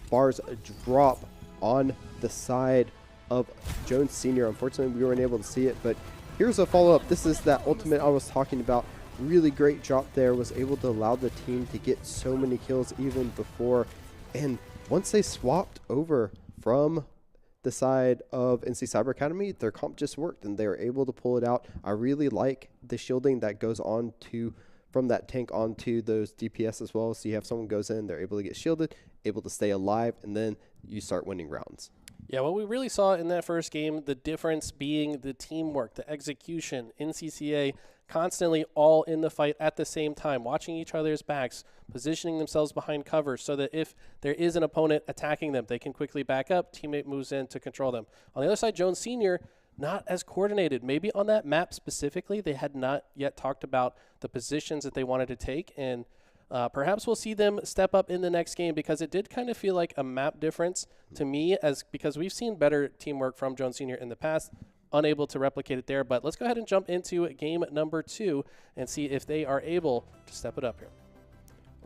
bars drop on the side of Jones Senior. Unfortunately, we weren't able to see it, but here's a follow-up. This is that ultimate I was talking about. Really great drop there. Was able to allow the team to get so many kills even before. And once they swapped over from the side of NC Cyber Academy, their comp just worked and they were able to pull it out. I really like the shielding that goes on to from that tank onto those DPS as well. So you have someone goes in, they're able to get shielded, able to stay alive, and then you start winning rounds. Yeah, what we really saw in that first game, the difference being the teamwork, the execution, NCCA constantly all in the fight at the same time, watching each other's backs, positioning themselves behind cover so that if there is an opponent attacking them, they can quickly back up, teammate moves in to control them. On the other side, Jones Senior, not as coordinated. Maybe on that map specifically, they had not yet talked about the positions that they wanted to take, and perhaps we'll see them step up in the next game, because it did kind of feel like a map difference to me, because we've seen better teamwork from Jones Senior in the past, unable to replicate it there. But let's go ahead and jump into game number 2 and see if they are able to step it up here.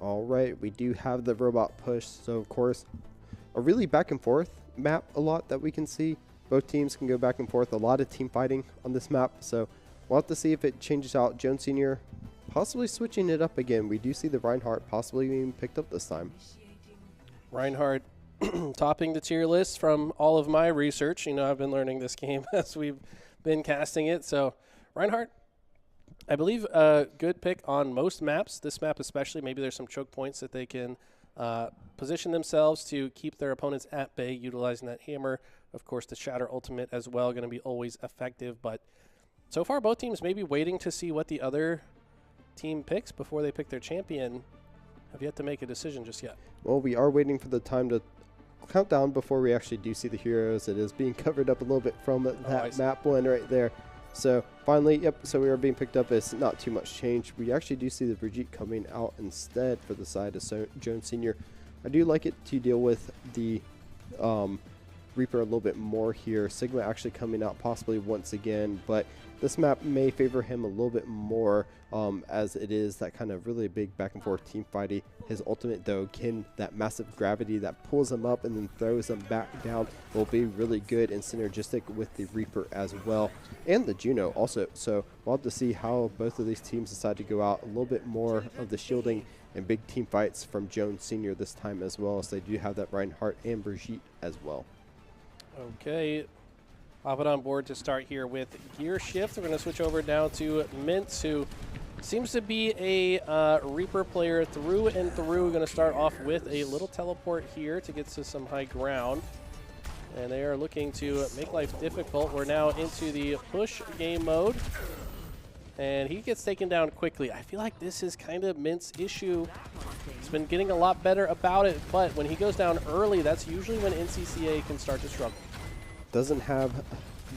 All right, we do have the robot push, so of course a really back and forth map a lot that we can see. Both teams can go back and forth, a lot of team fighting on this map, so we'll have to see if it changes out. Jones Senior possibly switching it up again. We do see the Reinhardt possibly being picked up this time. Reinhardt topping the tier list from all of my research. You know, I've been learning this game as we've been casting it. So Reinhardt, I believe a good pick on most maps. This map especially, maybe there's some choke points that they can position themselves to keep their opponents at bay, utilizing that hammer. Of course, the Shatter ultimate as well, going to be always effective. But so far, both teams may be waiting to see what the other team picks before they pick their champion. Have yet to make a decision just yet. Well, we are waiting for the time to count down before we actually do see the heroes. It is being covered up a little bit from that map blend right there. So finally, yep, so we are being picked up. It's not too much change. We actually do see the Brigitte coming out instead for the side of Jones Senior. I do like it to deal with the Reaper a little bit more here. Sigma actually coming out possibly once again, but this map may favor him a little bit more as it is that kind of really big back and forth team fighting. His ultimate though, that massive gravity that pulls him up and then throws him back down will be really good and synergistic with the Reaper as well, and the Juno also. So we'll have to see how both of these teams decide to go out. A little bit more of the shielding and big team fights from Jones Senior this time as well, as they do have that Reinhardt and Brigitte as well. Okay, Pop it on board to start here with Gear Shift. We're going to switch over now to Mintz, who seems to be a Reaper player through and through. Going to start off with a little teleport here to get to some high ground. And they are looking to make life difficult. We're now into the push game mode. And he gets taken down quickly. I feel like this is kind of Mintz's issue. He's been getting a lot better about it, but when he goes down early, that's usually when NCCA can start to struggle. Doesn't have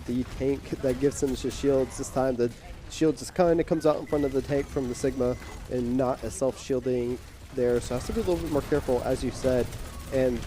the tank that gives him the shields this time. The shield just kind of comes out in front of the tank from the Sigma and not a self-shielding there. So has to be a little bit more careful, as you said. And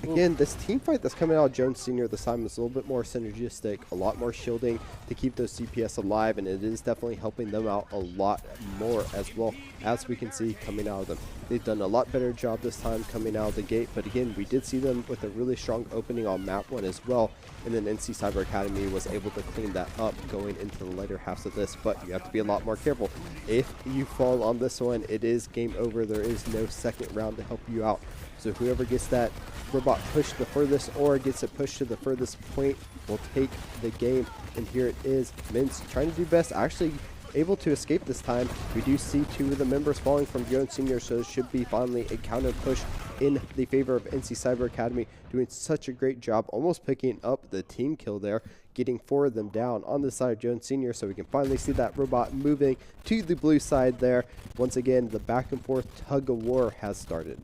again, this team fight that's coming out of Jones Sr. this time is a little bit more synergistic, a lot more shielding to keep those CPS alive, and it is definitely helping them out a lot more as well, as we can see coming out of them. They've done a lot better job this time coming out of the gate, but again, we did see them with a really strong opening on map 1 as well, and then NC Cyber Academy was able to clean that up going into the later halves of this, but you have to be a lot more careful. If you fall on this one, it is game over. There is no second round to help you out. So whoever gets that robot pushed the furthest or gets it pushed to the furthest point will take the game. And here it is. Mintz trying to do best, actually able to escape this time. We do see 2 of the members falling from Jones Sr., so it should be finally a counter push in the favor of NC Cyber Academy, doing such a great job, almost picking up the team kill there, getting 4 of them down on the side of Jones Sr., so we can finally see that robot moving to the blue side there. Once again, the back and forth tug of war has started.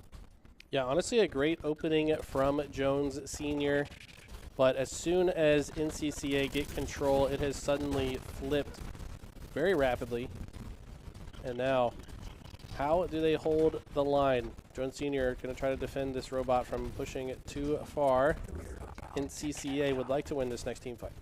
Yeah, honestly, a great opening from Jones Sr., but as soon as NCCA get control, it has suddenly flipped very rapidly. And now, how do they hold the line? Jones Sr. going to try to defend this robot from pushing it too far. NCCA would like to win this next team fight.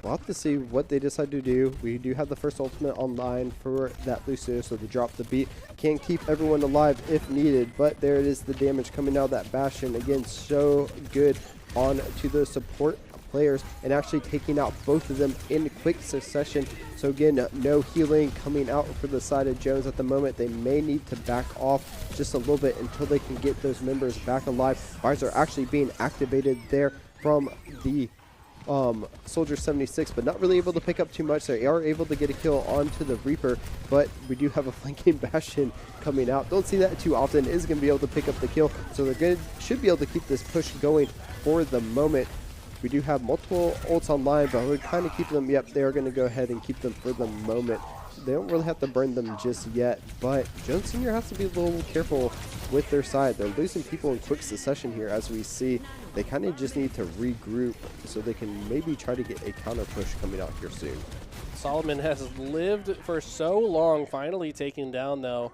We'll have to see what they decide to do. We do have the first ultimate online for that Lucio, so to drop the beat can keep everyone alive if needed, but there it is, the damage coming out of that Bastion. Again, so good on to the support players and actually taking out both of them in quick succession. So again, no healing coming out for the side of Jones at the moment. They may need to back off just a little bit until they can get those members back alive. Fires are actually being activated there from the Soldier 76, but not really able to pick up too much. They are able to get a kill onto the Reaper, but we do have a flanking Bastion coming out. Don't see that too often. Is going to be able to pick up the kill, so they're should be able to keep this push going for the moment. We do have multiple ults online, but we're kind of keeping them. Yep, they are going to go ahead and keep them for the moment. They don't really have to burn them just yet, but Jones Sr. has to be a little careful with their side. They're losing people in quick succession here, as we see. They kind of just need to regroup so they can maybe try to get a counter push coming out here soon. Solomon has lived for so long, finally taken down though,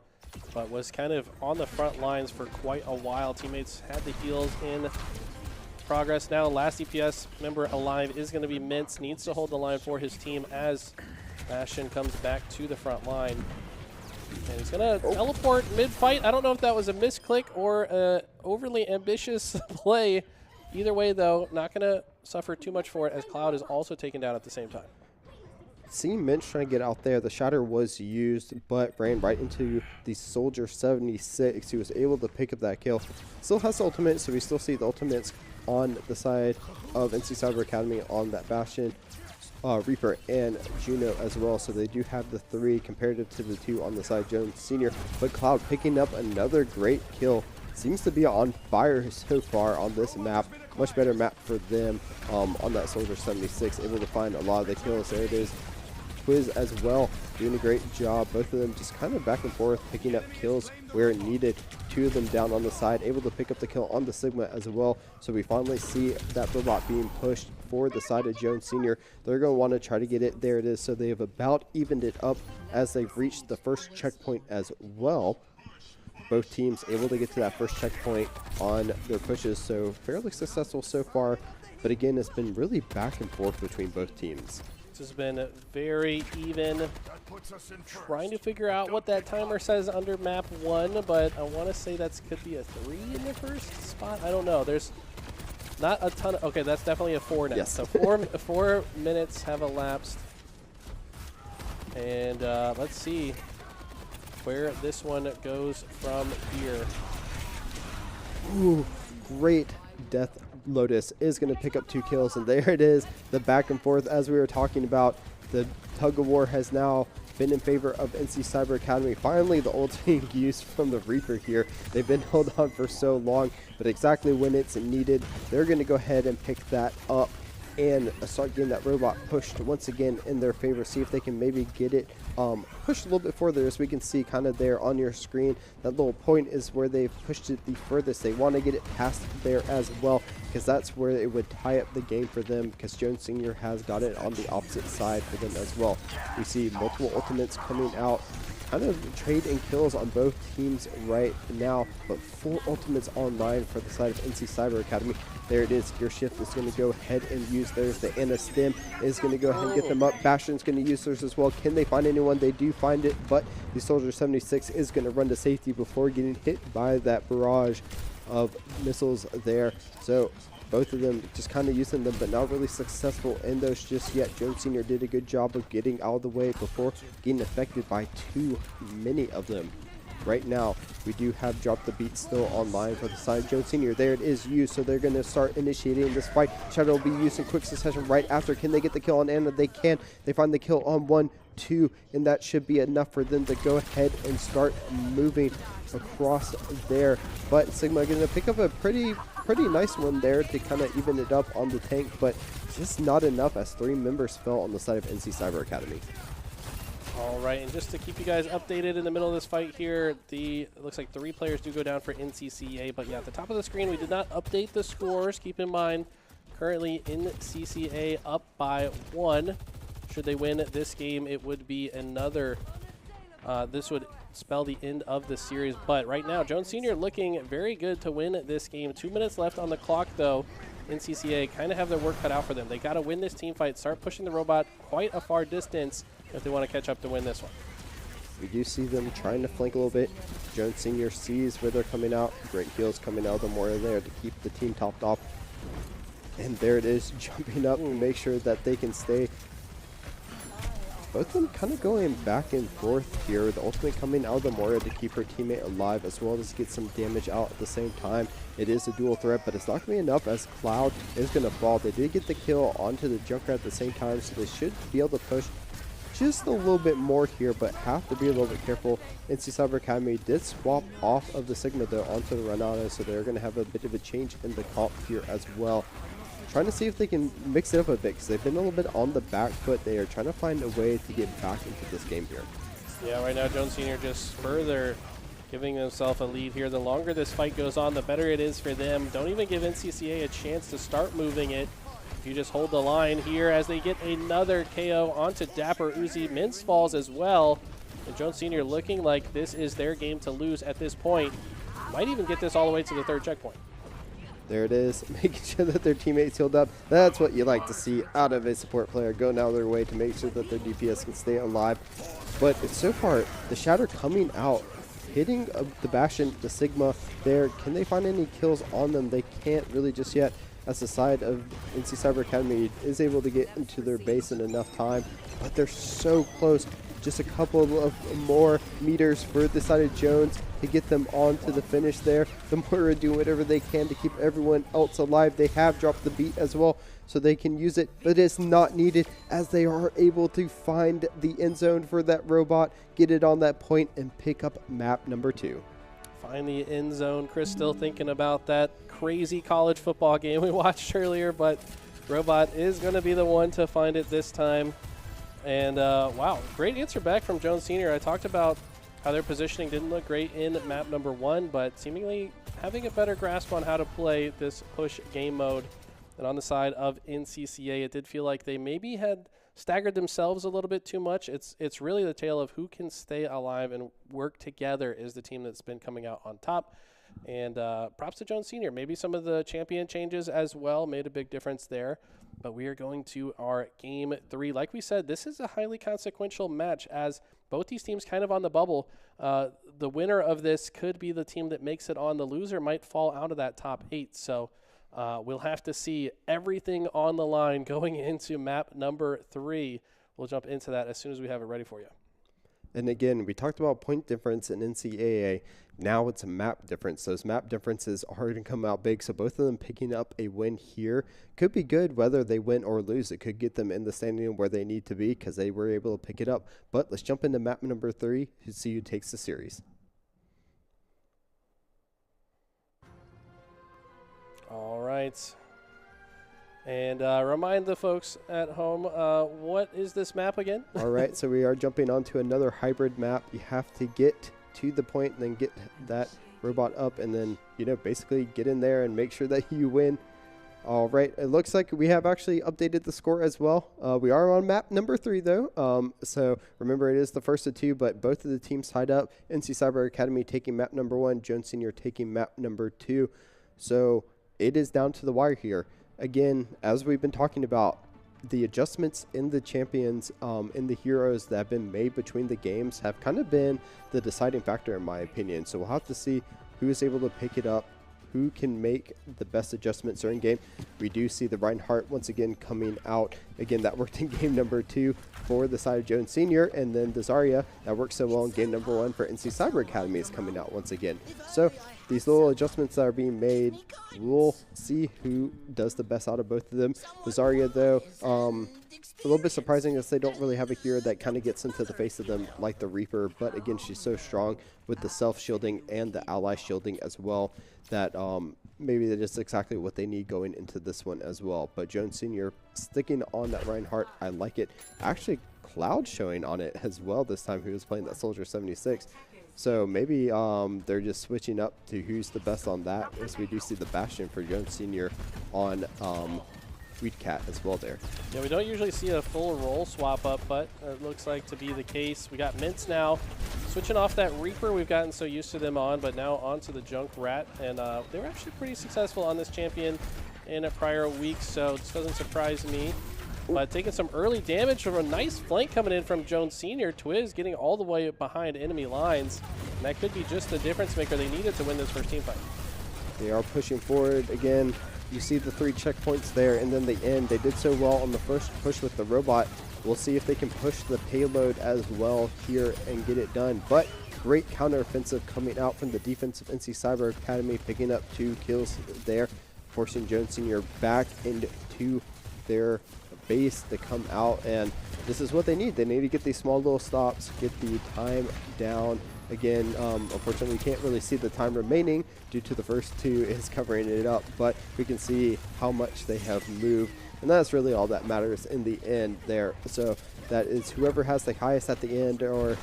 but was kind of on the front lines for quite a while. Teammates had the heals in progress. Now last DPS member alive is going to be Mintz. Needs to hold the line for his team as Bastion comes back to the front line. And he's going to teleport mid-fight. I don't know if that was a misclick or an overly ambitious play. Either way, though, not going to suffer too much for it, as Cloud is also taken down at the same time. Seeing Minch trying to get out there, the shatter was used, but ran right into the Soldier 76. He was able to pick up that kill. Still has the ultimate, so we still see the ultimates on the side of NC Cyber Academy on that Bastion. Reaper and Juno as well, so they do have the 3 comparative to the 2 on the side Jones Sr. But Cloud picking up another great kill. Seems to be on fire so far on this map. Much better map for them on that Soldier 76. Able to find a lot of the kills. There it is. Quiz as well, doing a great job. Both of them just kind of back and forth, picking up kills where needed. 2 of them down on the side, able to pick up the kill on the Sigma as well. So we finally see that robot being pushed for the side of Jones Sr. They're going to want to try to get it. There it is. So they have about evened it up as they've reached the first checkpoint as well. Both teams able to get to that first checkpoint on their pushes, so fairly successful so far. But again, it's been really back and forth between both teams. This has been very even. Trying to figure out what that timer says under map 1, but I want to say that could be a 3 in the first spot. I don't know. There's not a ton of... Okay, that's definitely a 4 now. Yes. So 4 minutes have elapsed. And let's see where this one goes from here. Ooh, great death Lotus is going to pick up 2 kills, and there it is, the back and forth as we were talking about. The tug of war has now been in favor of NC Cyber Academy. Finally, the ult being used from the Reaper here. They've been held on for so long, but exactly when it's needed, they're going to go ahead and pick that up and start getting that robot pushed once again in their favor. See if they can maybe get it pushed a little bit further. As we can see kind of there on your screen, that little point is where they've pushed it the furthest. They want to get it past there as well, because that's where it would tie up the game for them, because Jones Sr. has got it on the opposite side for them as well. We see multiple ultimates coming out, kind of trade and kills on both teams right now, but 4 ultimates online for the side of NC Cyber Academy. There it is. Gear Shift is going to go ahead and use theirs. The Anna Stem is going to go ahead and get them up. Bastion's going to use theirs as well. Can they find anyone? They do find it, but the Soldier 76 is going to run to safety before getting hit by that barrage of missiles there. So both of them just kind of using them, but not really successful in those just yet. Jones Sr. did a good job of getting out of the way before getting affected by too many of them. Right now, we do have Drop the Beat still online for the side of Jones Sr. There it is used, so they're going to start initiating this fight. Shadow will be used in quick succession right after. Can they get the kill on Anna? They can. They find the kill on 1, 2, and that should be enough for them to go ahead and start moving across there. But Sigma going to pick up a pretty nice one there to kind of even it up on the tank, but just not enough as 3 members fell on the side of NC Cyber Academy. All right, and just to keep you guys updated in the middle of this fight here, it looks like 3 players do go down for NCCA, but yeah, at the top of the screen, we did not update the scores. Keep in mind, currently NCCA up by 1. Should they win this game, it would be another, this would spell the end of the series, but right now, Jones Sr. looking very good to win this game. 2 minutes left on the clock, though. NCCA kind of have their work cut out for them. They got to win this team fight, start pushing the robot quite a far distance if they want to catch up to win this one. We do see them trying to flank a little bit. Jones Sr. sees where they're coming out. Great heals coming out of them where there to keep the team topped off. And there it is, jumping up to make sure that they can stay. Both of them kind of going back and forth here. The ultimate coming out of the Moira to keep her teammate alive, as well as get some damage out at the same time. It is a dual threat, but it's not going to be enough as Cloud is going to fall. They did get the kill onto the Junkrat at the same time, so they should be able to push just a little bit more here, but have to be a little bit careful. NC Cyber Academy did swap off of the Sigma though onto the Renata, so they're going to have a bit of a change in the comp here as well. Trying to see if they can mix it up a bit, because they've been a little bit on the back foot. They are trying to find a way to get back into this game here. Yeah, right now Jones Sr. just further giving himself a lead here. The longer this fight goes on, the better it is for them. Don't even give NCCA a chance to start moving it. If you just hold the line here as they get another KO onto Dapper Uzi. Mintz falls as well. And Jones Sr. looking like this is their game to lose at this point. Might even get this all the way to the 3rd checkpoint. There it is, making sure that their teammates healed up. That's what you like to see out of a support player, going out of their way to make sure that their DPS can stay alive. But so far, the Shatter coming out, hitting the Bastion, the Sigma there. Can they find any kills on them? They can't really just yet, as the side of NC Cyber Academy is able to get into their base in enough time. But they're so close. Just a couple of more meters for the side of Jones to get them on to the finish there. The Moira do whatever they can to keep everyone else alive. They have dropped the beat as well, so they can use it, but it's not needed as they are able to find the end zone for that robot, get it on that point, and pick up map number 2. Find the end zone. Chris still thinking about that crazy college football game we watched earlier, but Robot is going to be the one to find it this time. And wow, great answer back from Jones Sr. I talked about how their positioning didn't look great in map number 1, but seemingly having a better grasp on how to play this push game mode. And on the side of NCCA, it did feel like they maybe had staggered themselves a little bit too much. It's really the tale of who can stay alive and work together is the team that's been coming out on top. And props to Jones Sr. Maybe some of the champion changes as well made a big difference there. But we are going to our game 3. Like we said, this is a highly consequential match as both these teams kind of on the bubble. The winner of this could be the team that makes it on. The loser might fall out of that top 8. So we'll have to see everything on the line going into map number 3. We'll jump into that as soon as we have it ready for you. And again, we talked about point difference in NCAA. Now it's a map difference. Those map differences are going to come out big. So both of them picking up a win here could be good whether they win or lose. It could get them in the standing where they need to be because they were able to pick it up. But let's jump into map number 3 to see who takes the series. All right. And remind the folks at home, what is this map again? All right, so we are jumping onto another hybrid map. You have to get to the point and then get that robot up and then, basically get in there and make sure that you win. All right, it looks like we have actually updated the score as well. We are on map number 3, though. So remember, it is the first of 2, but both of the teams tied up. NC Cyber Academy taking map number 1, Jones Senior taking map number 2. So it is down to the wire here. Again, as we've been talking about, the adjustments in the champions, in the heroes that have been made between the games have kind of been the deciding factor, in my opinion. So we'll have to see who is able to pick it up, who can make the best adjustments during game. We do see the Reinhardt once again coming out. Again, that worked in game number 2 for the side of Jones Senior, and then the Zarya that worked so well in game number 1 for NC Cyber Academy is coming out once again. So these little adjustments that are being made, we'll see who does the best out of both of them. The Zarya, though, a little bit surprising is they don't really have a hero that kind of gets into the face of them like the Reaper, but again, she's so strong with the self-shielding and the ally shielding as well that maybe that is exactly what they need going into this one as well. But Jones Senior sticking on that Reinhardt, I like it. Actually, Cloud showing on it as well this time, who was playing that Soldier 76. So maybe they're just switching up to who's the best on that, as we do see the Bastion for Jones Senior on Weedcat as well there. Yeah, we don't usually see a full role swap up, but it looks like to be the case. We got Mints now switching off that Reaper. We've gotten so used to them on, but now onto the Junkrat, and they were actually pretty successful on this champion in a prior week, so this doesn't surprise me. But taking some early damage from a nice flank coming in from Jones Senior. Twiz getting all the way behind enemy lines, and that could be just the difference maker they needed to win this first team fight. They are pushing forward again. You see the 3 checkpoints there, and then the end. They did so well on the first push with the robot. We'll see if they can push the payload as well here and get it done. But great counteroffensive coming out from the defensive NC Cyber Academy, picking up 2 kills there, forcing Jones Senior back into their base to come out. And this is what they need. They need to get these small little stops, get the time down. Again, unfortunately, we can't really see the time remaining due to the first 2 is covering it up, but we can see how much they have moved, and that's really all that matters in the end there. So that is whoever has the highest at the end, or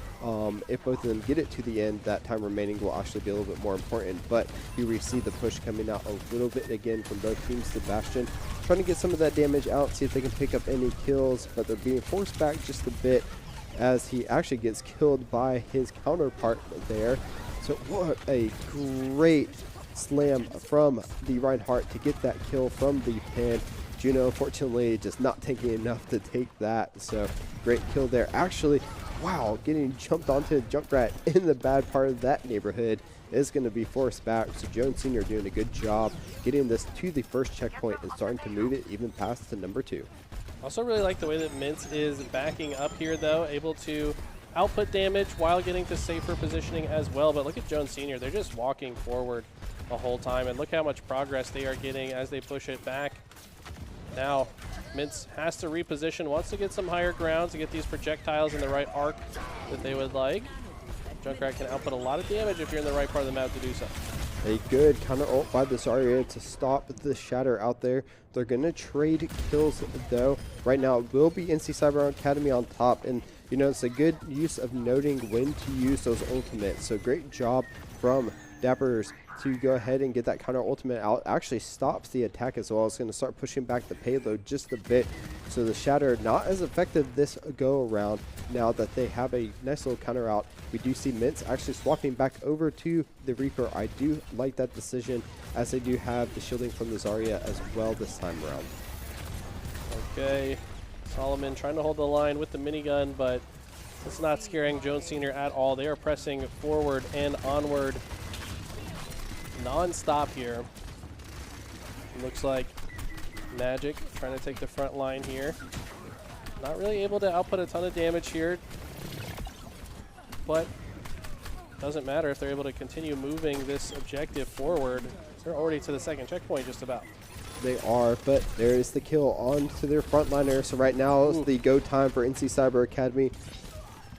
if both of them get it to the end, that time remaining will actually be a little bit more important. But here we see the push coming out a little bit again from both teams to Bastion, trying to get some of that damage out, see if they can pick up any kills, but they're being forced back just a bit, as he actually gets killed by his counterpart there. So what a great slam from the Reinhardt to get that kill from the pin. Juno, unfortunately, just not taking enough to take that. So great kill there. Actually, wow, getting jumped onto Junkrat in the bad part of that neighborhood is going to be forced back. So Jones Senior doing a good job getting this to the first checkpoint and starting to move it even past to number 2. Also really like the way that Mintz is backing up here, though, able to output damage while getting to safer positioning as well. But look at Jones Senior. They're just walking forward the whole time, and look how much progress they are getting as they push it back. Now, Mintz has to reposition, wants to get some higher ground to get these projectiles in the right arc that they would like. Junkrat can output a lot of damage if you're in the right part of the map to do so. A good counter ult by the Zarya to stop the Shatter out there. They're going to trade kills, though. Right now, it will be NC Cyber Academy on top. And, it's a good use of noting when to use those ultimates. So great job from Dappers to go ahead and get that counter ultimate out. Actually stops the attack as well. It's going to start pushing back the payload just a bit. So the Shatter not as effective this go around now that they have a nice little counter out. We do see Mintz actually swapping back over to the Reaper. I do like that decision, as they do have the shielding from the Zarya as well this time around. Okay, Solomon trying to hold the line with the minigun, but it's not scaring Jones Senior at all. They are pressing forward and onward non-stop here. Looks like Magic trying to take the front line here. Not really able to output a ton of damage here. but doesn't matter if they're able to continue moving this objective forward. They're already to the second checkpoint just about. They are, but there is the kill onto their frontliner. So right now is the go time for NC Cyber Academy.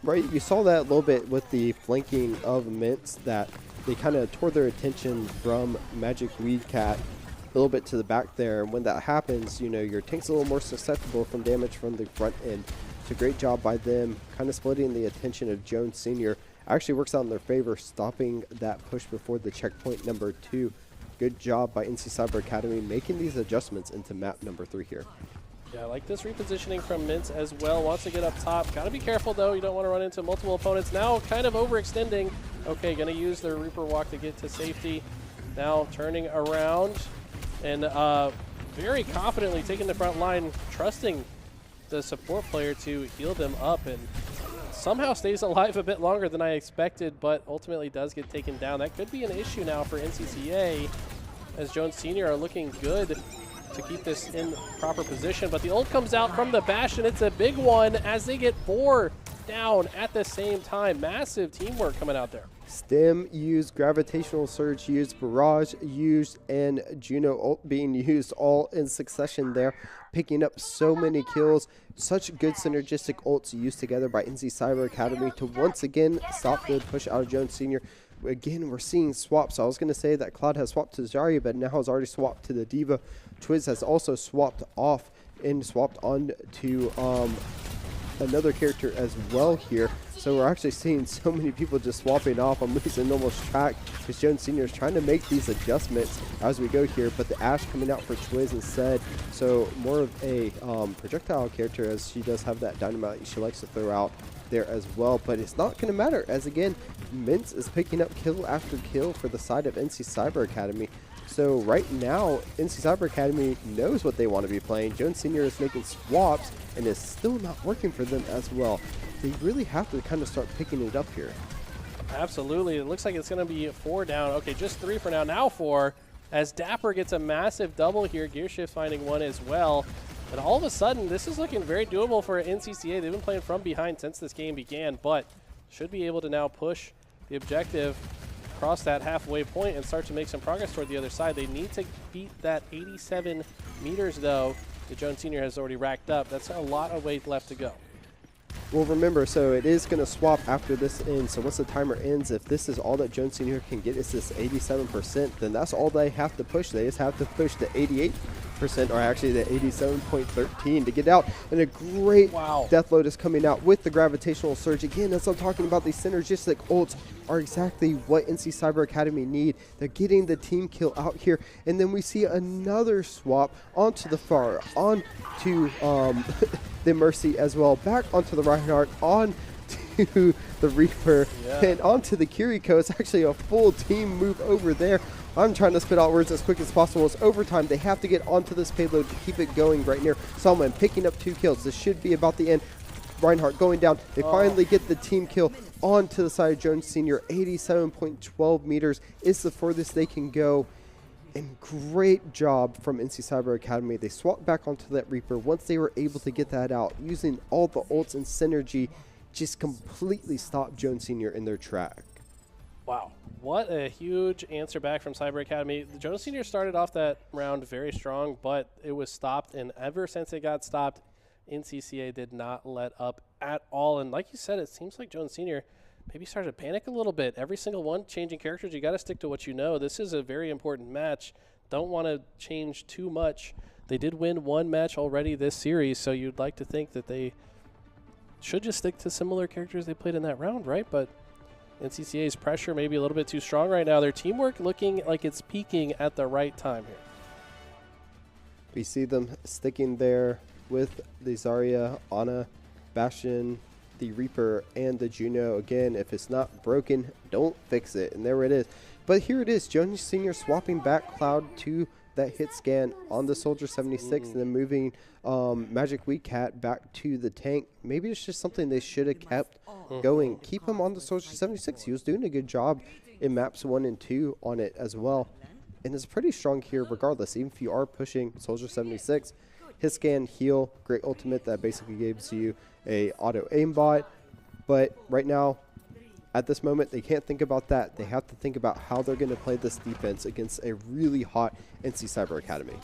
Right, you saw that a little bit with the flanking of Mints, that they kind of tore their attention from Magic Weed Cat a little bit to the back there. And when that happens, you know, your tank's a little more susceptible from damage from the front end. It's a great job by them, kind of splitting the attention of Jones Sr. Actually works out in their favor, stopping that push before the checkpoint number 2. Good job by NC Cyber Academy making these adjustments into map number 3 here. Yeah, I like this repositioning from Mintz as well. Wants to get up top. Got to be careful, though. You don't want to run into multiple opponents. Now kind of overextending. Okay, going to use their Reaper Walk to get to safety. Now turning around and very confidently taking the front line, trusting the support player to heal them up, and somehow stays alive a bit longer than I expected, but ultimately does get taken down. That could be an issue now for NCCA, as Jones Sr. are looking good to keep this in proper position. But the ult comes out from the Bash, and it's a big one as they get 4 down at the same time. Massive teamwork coming out there. Stem used, Gravitational Surge used, Barrage used, and Juno ult being used all in succession there, picking up so many kills. Such good synergistic ults used together by NC Cyber Academy to once again stop the push out of Jones Sr. Again, we're seeing swaps. I was going to say that Cloud has swapped to Zarya, but now has already swapped to the Diva. Twiz has also swapped off and swapped on to another character as well here. So we're actually seeing so many people just swapping off. I'm losing almost track because Jones Sr. is trying to make these adjustments as we go here, but the Ashe coming out for Twiz instead. So more of a projectile character, as she does have that dynamite she likes to throw out there as well. But it's not going to matter, as again, Mintz is picking up kill after kill for the side of NC Cyber Academy. So right now, NC Cyber Academy knows what they want to be playing. Jones Sr. is making swaps and is still not working for them as well. They really have to kind of start picking it up here. Absolutely. It looks like it's going to be 4 down. Okay, just 3 for now. Now 4, as Dapper gets a massive double here. Gearshift finding 1 as well. But all of a sudden, this is looking very doable for NCCA. They've been playing from behind since this game began, but should be able to now push the objective across that halfway point and start to make some progress toward the other side. They need to beat that 87 meters, though, that Jones Sr. has already racked up. That's a lot of weight left to go. Well, remember, so it is going to swap after this ends. So once the timer ends, if this is all that Jones Sr. can get is this 87%, then that's all they have to push. They just have to push the 88%, or actually the 87.13 to get out. And a great Deathload is coming out with the Gravitational Surge. Again, that's what I'm talking about. These synergistic ults are exactly what NC Cyber Academy need. They're getting the team kill out here. And then we see another swap onto the far, onto the Mercy as well, back onto the Reinhardt, on to the Reaper, and onto the Kiriko. It's actually a full team move over there. I'm trying to spit out words as quick as possible. It's overtime. They have to get onto this payload to keep it going right near Salman, picking up 2 kills. This should be about the end. Reinhardt going down. They finally get the team kill onto the side of Jones Sr. 87.12 meters is the furthest they can go. And great job from NC Cyber Academy. They swapped back onto that Reaper once they were able to get that out, using all the ults and synergy, just completely stopped Jones Sr. in their track. Wow, what a huge answer back from Cyber Academy. The Jones Sr. started off that round very strong, but it was stopped, and ever since it got stopped, NCCA did not let up at all. And like you said, it seems like Jones Sr. maybe started to panic a little bit. Every single one changing characters. You got to stick to what you know. This is a very important match. Don't want to change too much. They did win 1 match already this series, so you'd like to think that they should just stick to similar characters they played in that round, right? But NCCA's pressure may be a little bit too strong right now. Their teamwork looking like it's peaking at the right time here. We see them sticking there with the Zarya, Ana, Bastion, the Reaper, and the Juno. Again, if it's not broken, don't fix it. And there it is. But here it is. Jones Sr. swapping back Cloud to that hit scan on the Soldier 76 and then moving Magic Weed Cat back to the tank. Maybe it's just something they should have kept going. Keep him on the Soldier 76. He was doing a good job in maps 1 and 2 on it as well. And it's pretty strong here regardless, even if you are pushing Soldier 76. Hit scan, heal, great ultimate that basically gives you a auto aimbot. But right now, At this moment, they can't think about that. They have to think about how they're going to play this defense against a really hot NC Cyber Academy.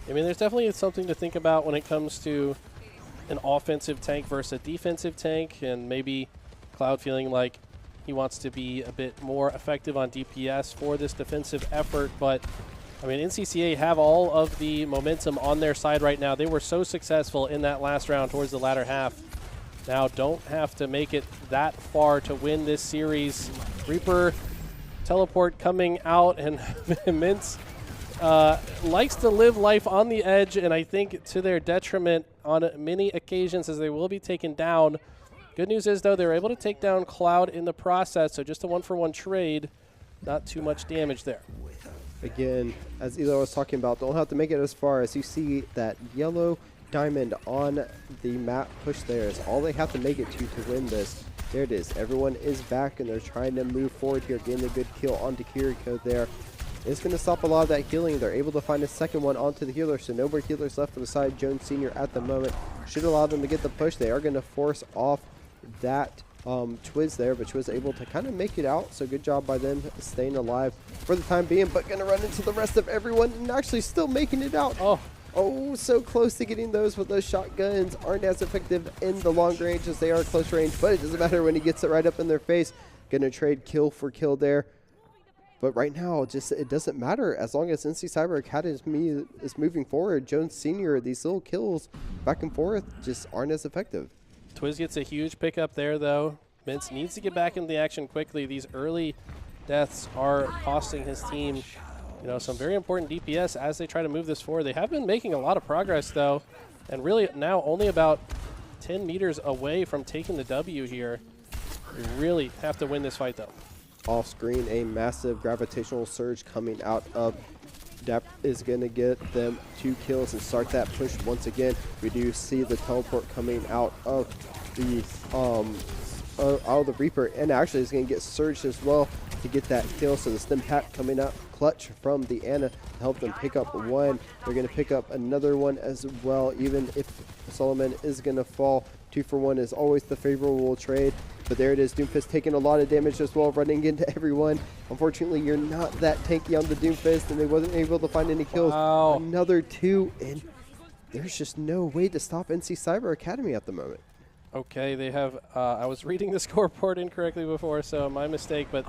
I mean, there's definitely something to think about when it comes to an offensive tank versus a defensive tank, and maybe Cloud feeling like he wants to be a bit more effective on DPS for this defensive effort. But, I mean, NCCA have all of the momentum on their side right now. They were so successful in that last round towards the latter half. Now don't have to make it that far to win this series. Reaper teleport coming out, and Mintz likes to live life on the edge, and I think to their detriment on many occasions, as they will be taken down. Good news is, though, they were able to take down Cloud in the process, so just a 1-for-1 trade. Not too much damage there. Again, as Elo was talking about, don't have to make it as far as you see that yellow diamond on the map push there is all they have to make it to win this. There it is. Everyone is back, and they're trying to move forward here, getting a good kill onto Currituck there. It's going to stop a lot of that healing. They're able to find a second one onto the healer, so no more healers left for the side. Jones Sr. at the moment should allow them to get the push. They are going to force off that Twiz there, but Twiz able to kind of make it out, so good job by them staying alive for the time being, but going to run into the rest of everyone and actually still making it out. Oh, so close to getting those, but those shotguns aren't as effective in the long range as they are close range, but it doesn't matter when he gets it right up in their face. Going to trade kill for kill there. But right now, just it doesn't matter as long as NC Cyber Academy is moving forward. Jones Sr., these little kills back and forth just aren't as effective. Twiz gets a huge pickup there, though. Mintz needs to get back into the action quickly. These early deaths are costing his team, you know, some very important DPS as they try to move this forward. They have been making a lot of progress, though, and really now only about 10 meters away from taking the W here. You really have to win this fight, though. Off screen, a massive gravitational surge coming out of Dap is going to get them 2 kills and start that push once again. We do see the teleport coming out of the Reaper, and actually is going to get surged as well to get that kill. So the stim pack coming up clutch from the Ana to help them pick up one. They're going to pick up another one as well, even if Solomon is going to fall. 2-for-1 is always the favorable trade. But there it is, Doomfist taking a lot of damage as well, running into everyone. Unfortunately, you're not that tanky on the Doomfist, and they wasn't able to find any kills. Wow. Another 2, and there's just no way to stop NC Cyber Academy at the moment. Okay, they have, I was reading the scoreboard incorrectly before, so my mistake, but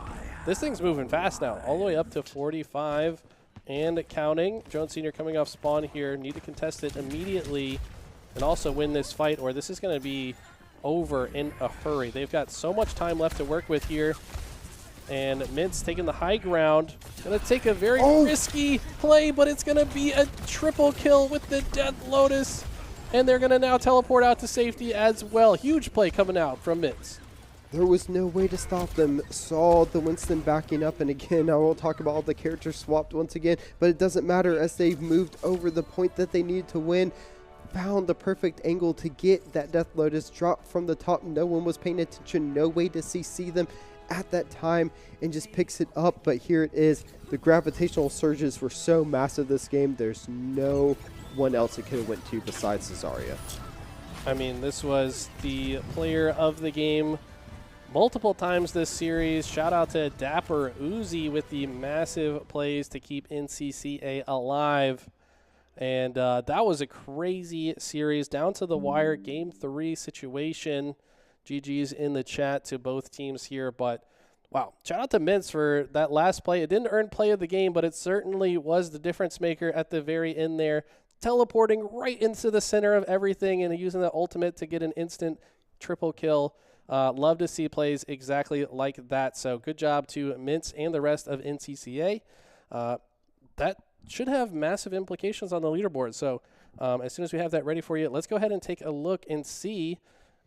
this thing's moving fast now, all the way up to 45 and counting. Jones Sr. coming off spawn here, need to contest it immediately and also win this fight, or this is going to be over in a hurry. They've got so much time left to work with here, and Mintz taking the high ground. Gonna take a very risky play, but it's gonna be a triple kill with the Death Lotus, and they're gonna now teleport out to safety as well. Huge play coming out from Mintz. There was no way to stop them. Saw the Winston backing up, and again, I won't talk about all the characters swapped once again, but it doesn't matter as they've moved over the point that they need to win. Found the perfect angle to get that Death Lotus drop from the top. No one was paying attention, no way to CC them at that time, and just picks it up. But here it is. The gravitational surges were so massive this game, there's no one else it could have went to besides Cesaria. I mean, this was the player of the game multiple times this series. Shout out to Dapper Uzi with the massive plays to keep NCCA alive. And that was a crazy series, down to the wire, Game 3 situation. GG's in the chat to both teams here. But, wow, shout out to Mintz for that last play. It didn't earn play of the game, but it certainly was the difference maker at the very end there. Teleporting right into the center of everything and using the ultimate to get an instant triple kill. Love to see plays exactly like that. So good job to Mintz and the rest of NCCA. That should have massive implications on the leaderboard. So as soon as we have that ready for you, let's go ahead and take a look and see.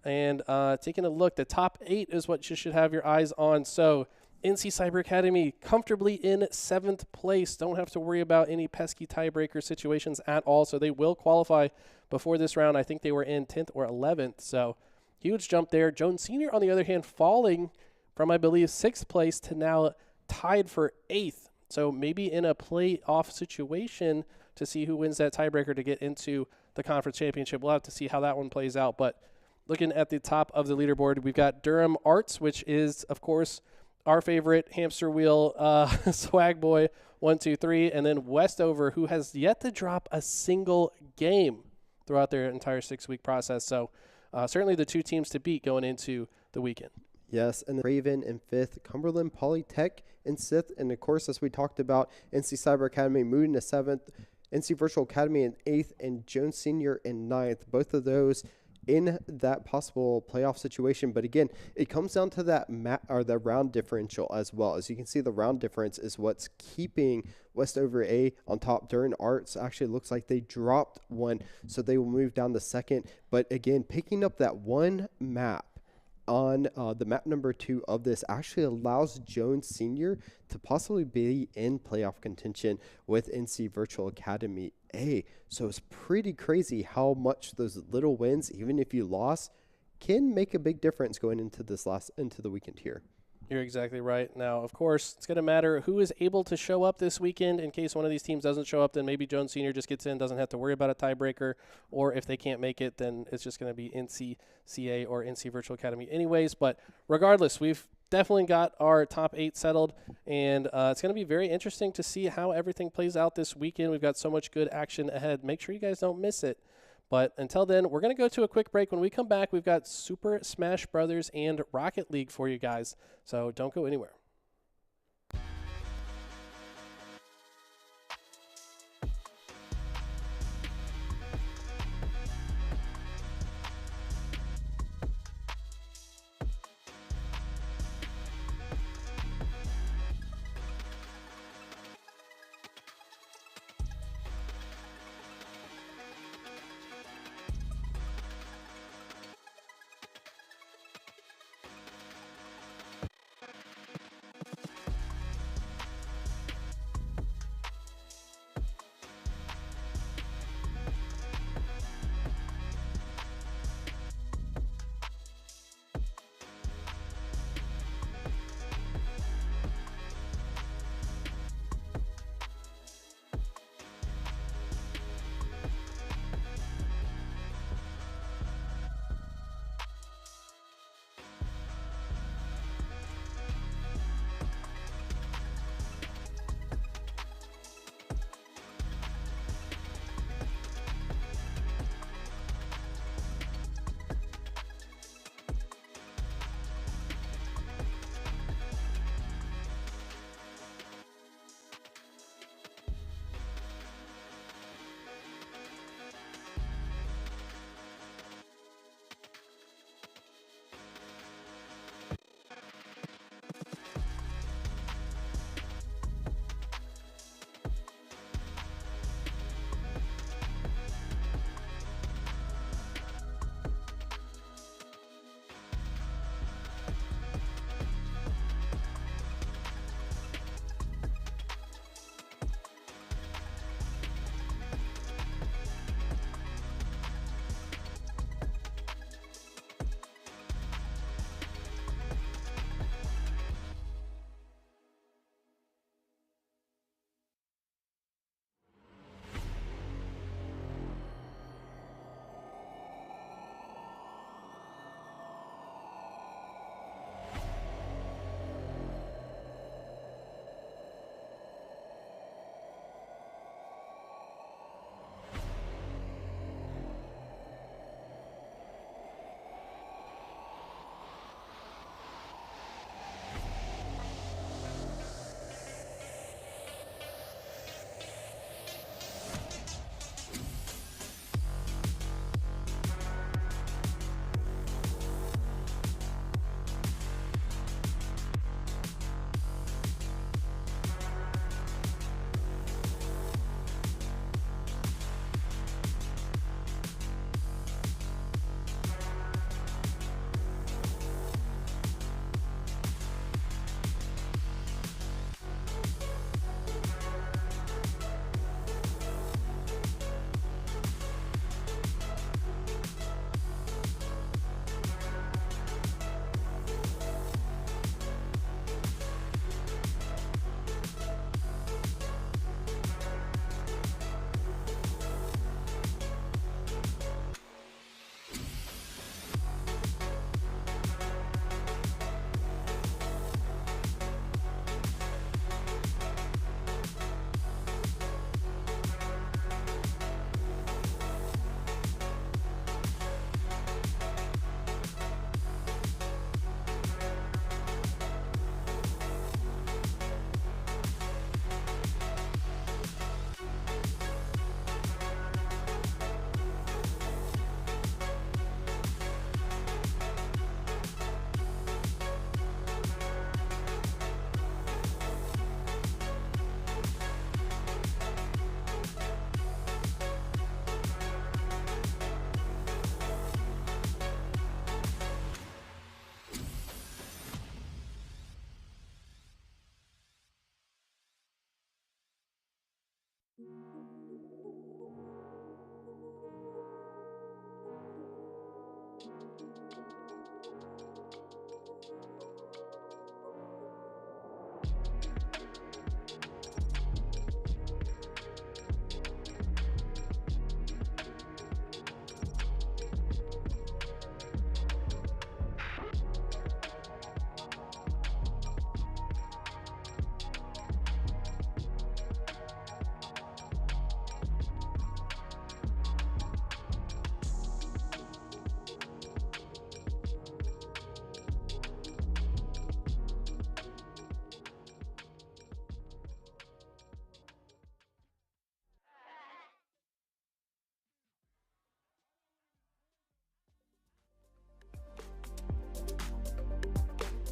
And taking a look, the top 8 is what you should have your eyes on. So NC Cyber Academy comfortably in 7th place. Don't have to worry about any pesky tiebreaker situations at all. So they will qualify before this round. I think they were in 10th or 11th. So huge jump there. Jones Sr., on the other hand, falling from, I believe, 6th place to now tied for 8th. So maybe in a playoff situation to see who wins that tiebreaker to get into the conference championship. We'll have to see how that one plays out. But looking at the top of the leaderboard, we've got Durham Arts, which is, of course, our favorite hamster wheel swag boy, 1, 2, 3, and then Westover, who has yet to drop a single game throughout their entire 6-week process. So certainly the two teams to beat going into the weekend. Yes, and Raven in 5th, Cumberland Polytech in 6th, and of course, as we talked about, NC Cyber Academy moving to 7th, NC Virtual Academy in 8th, and Jones Senior in 9th. Both of those in that possible playoff situation. But again, it comes down to that the round differential as well. As you can see, the round difference is what's keeping Westover A on top. Durham Arts actually looks like they dropped one, so they will move down to 2nd. But again, picking up that one map on the map number 2 of this actually allows Jones Senior to possibly be in playoff contention with NC Virtual Academy A. So it's pretty crazy how much those little wins, even if you lost, can make a big difference going into the weekend here. You're exactly right. Now, of course, it's going to matter who is able to show up this weekend. In case one of these teams doesn't show up, then maybe Jones Senior just gets in, doesn't have to worry about a tiebreaker. Or if they can't make it, then it's just going to be NCCA or NC Virtual Academy anyways. But regardless, we've definitely got our top 8 settled, and it's going to be very interesting to see how everything plays out this weekend. We've got so much good action ahead. Make sure you guys don't miss it. But until then, we're going to go to a quick break. When we come back, we've got Super Smash Brothers and Rocket League for you guys. So don't go anywhere.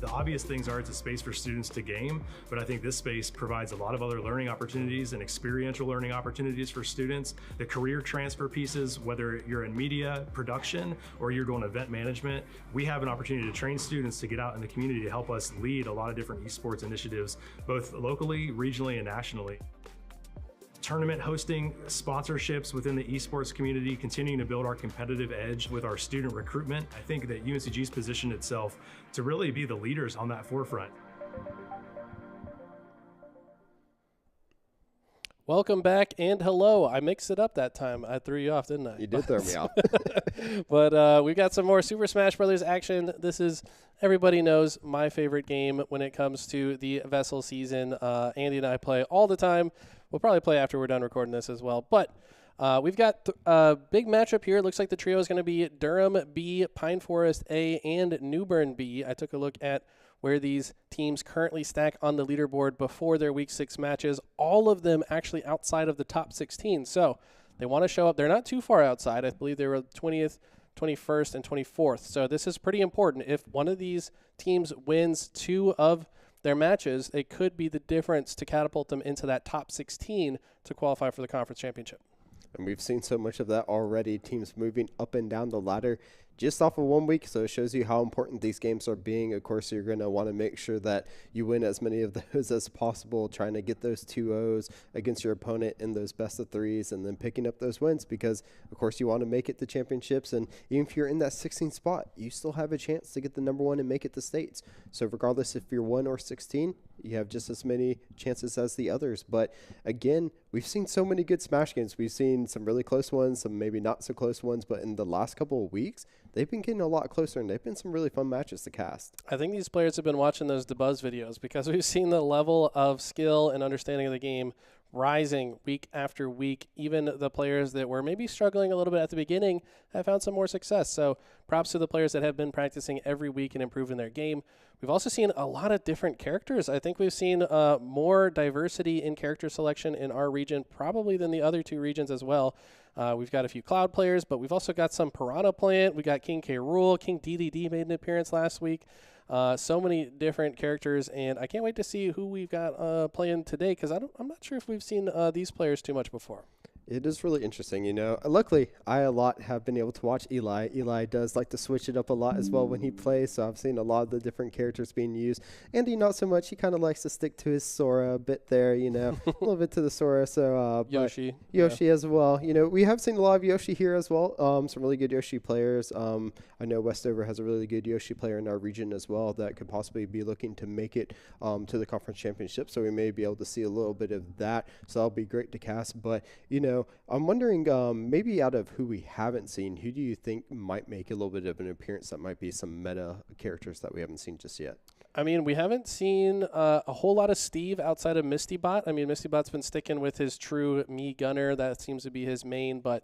The obvious things are it's a space for students to game, but I think this space provides a lot of other learning opportunities and experiential learning opportunities for students. The career transfer pieces, whether you're in media, production, or you're doing event management, we have an opportunity to train students to get out in the community to help us lead a lot of different esports initiatives, both locally, regionally, and nationally. Tournament hosting, sponsorships within the esports community, continuing to build our competitive edge with our student recruitment. I think that UNCG's positioned itself to really be the leaders on that forefront. Welcome back and hello. I mixed it up that time. I threw you off, didn't I? You did throw me off. But we've got some more Super Smash Brothers action. This is, everybody knows, my favorite game when it comes to the VESL season. Andy and I play all the time. We'll probably play after we're done recording this as well. But we've got a big matchup here. It looks like the trio is going to be Durham B, Pine Forest A, and Newbern B. I took a look at where these teams currently stack on the leaderboard before their Week 6 matches. All of them actually outside of the top 16. So they want to show up. They're not too far outside. I believe they were 20th, 21st, and 24th. So this is pretty important. If one of these teams wins 2 of their matches, it could be the difference to catapult them into that top 16 to qualify for the conference championship. And we've seen so much of that already, teams moving up and down the ladder just off of 1 week. So it shows you how important these games are being. Of course, you're going to want to make sure that you win as many of those as possible, trying to get those 2-0s against your opponent in those best of 3s and then picking up those wins because, of course, you want to make it to championships. And even if you're in that 16th spot, you still have a chance to get the number 1 and make it to states. So regardless if you're 1 or 16, you have just as many chances as the others. But again, we've seen so many good Smash games. We've seen some really close ones, some maybe not so close ones, but in the last couple of weeks, they've been getting a lot closer, and they've been some really fun matches to cast. I think these players have been watching those DeBuzz videos because we've seen the level of skill and understanding of the game rising week after week. Even the players that were maybe struggling a little bit at the beginning have found some more success. So props to the players that have been practicing every week and improving their game. We've also seen a lot of different characters. I think we've seen more diversity in character selection in our region probably than the other 2 regions as well. We've got a few Cloud players, but we've also got some Piranha Plant. We got King K. Rool. King DDD made an appearance last week. So many different characters, and I can't wait to see who we've got playing today because I'm not sure if we've seen these players too much before. It is really interesting, you know. Luckily, I a lot have been able to watch Eli. Eli does like to switch it up a lot as well when he plays, so I've seen a lot of the different characters being used. Andy, not so much. He kind of likes to stick to his Sora a bit there, you know, a little bit to the Sora. So Yoshi as well. You know, we have seen a lot of Yoshi here as well. Some really good Yoshi players. I know Westover has a really good Yoshi player in our region as well that could possibly be looking to make it to the conference championship. So we may be able to see a little bit of that. So that'll be great to cast. But, you know, I'm wondering maybe out of who we haven't seen, who do you think might make a little bit of an appearance that might be some meta characters that we haven't seen just yet? I mean, we haven't seen a whole lot of Steve outside of Mistybot. I mean, Mistybot's been sticking with his true me gunner. That seems to be his main, but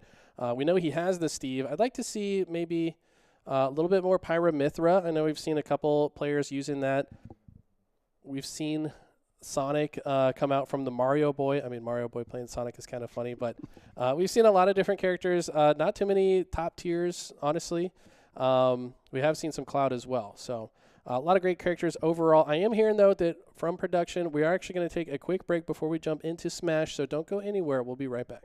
we know he has the Steve. I'd like to see maybe a little bit more Pyramithra. I know we've seen a couple players using that. We've seen Sonic come out from the Mario Boy. I mean, Mario Boy playing Sonic is kind of funny, but we've seen a lot of different characters. Not too many top tiers, honestly. We have seen some Cloud as well. So a lot of great characters overall. I am hearing, though, that from production, we are actually going to take a quick break before we jump into Smash, so don't go anywhere. We'll be right back.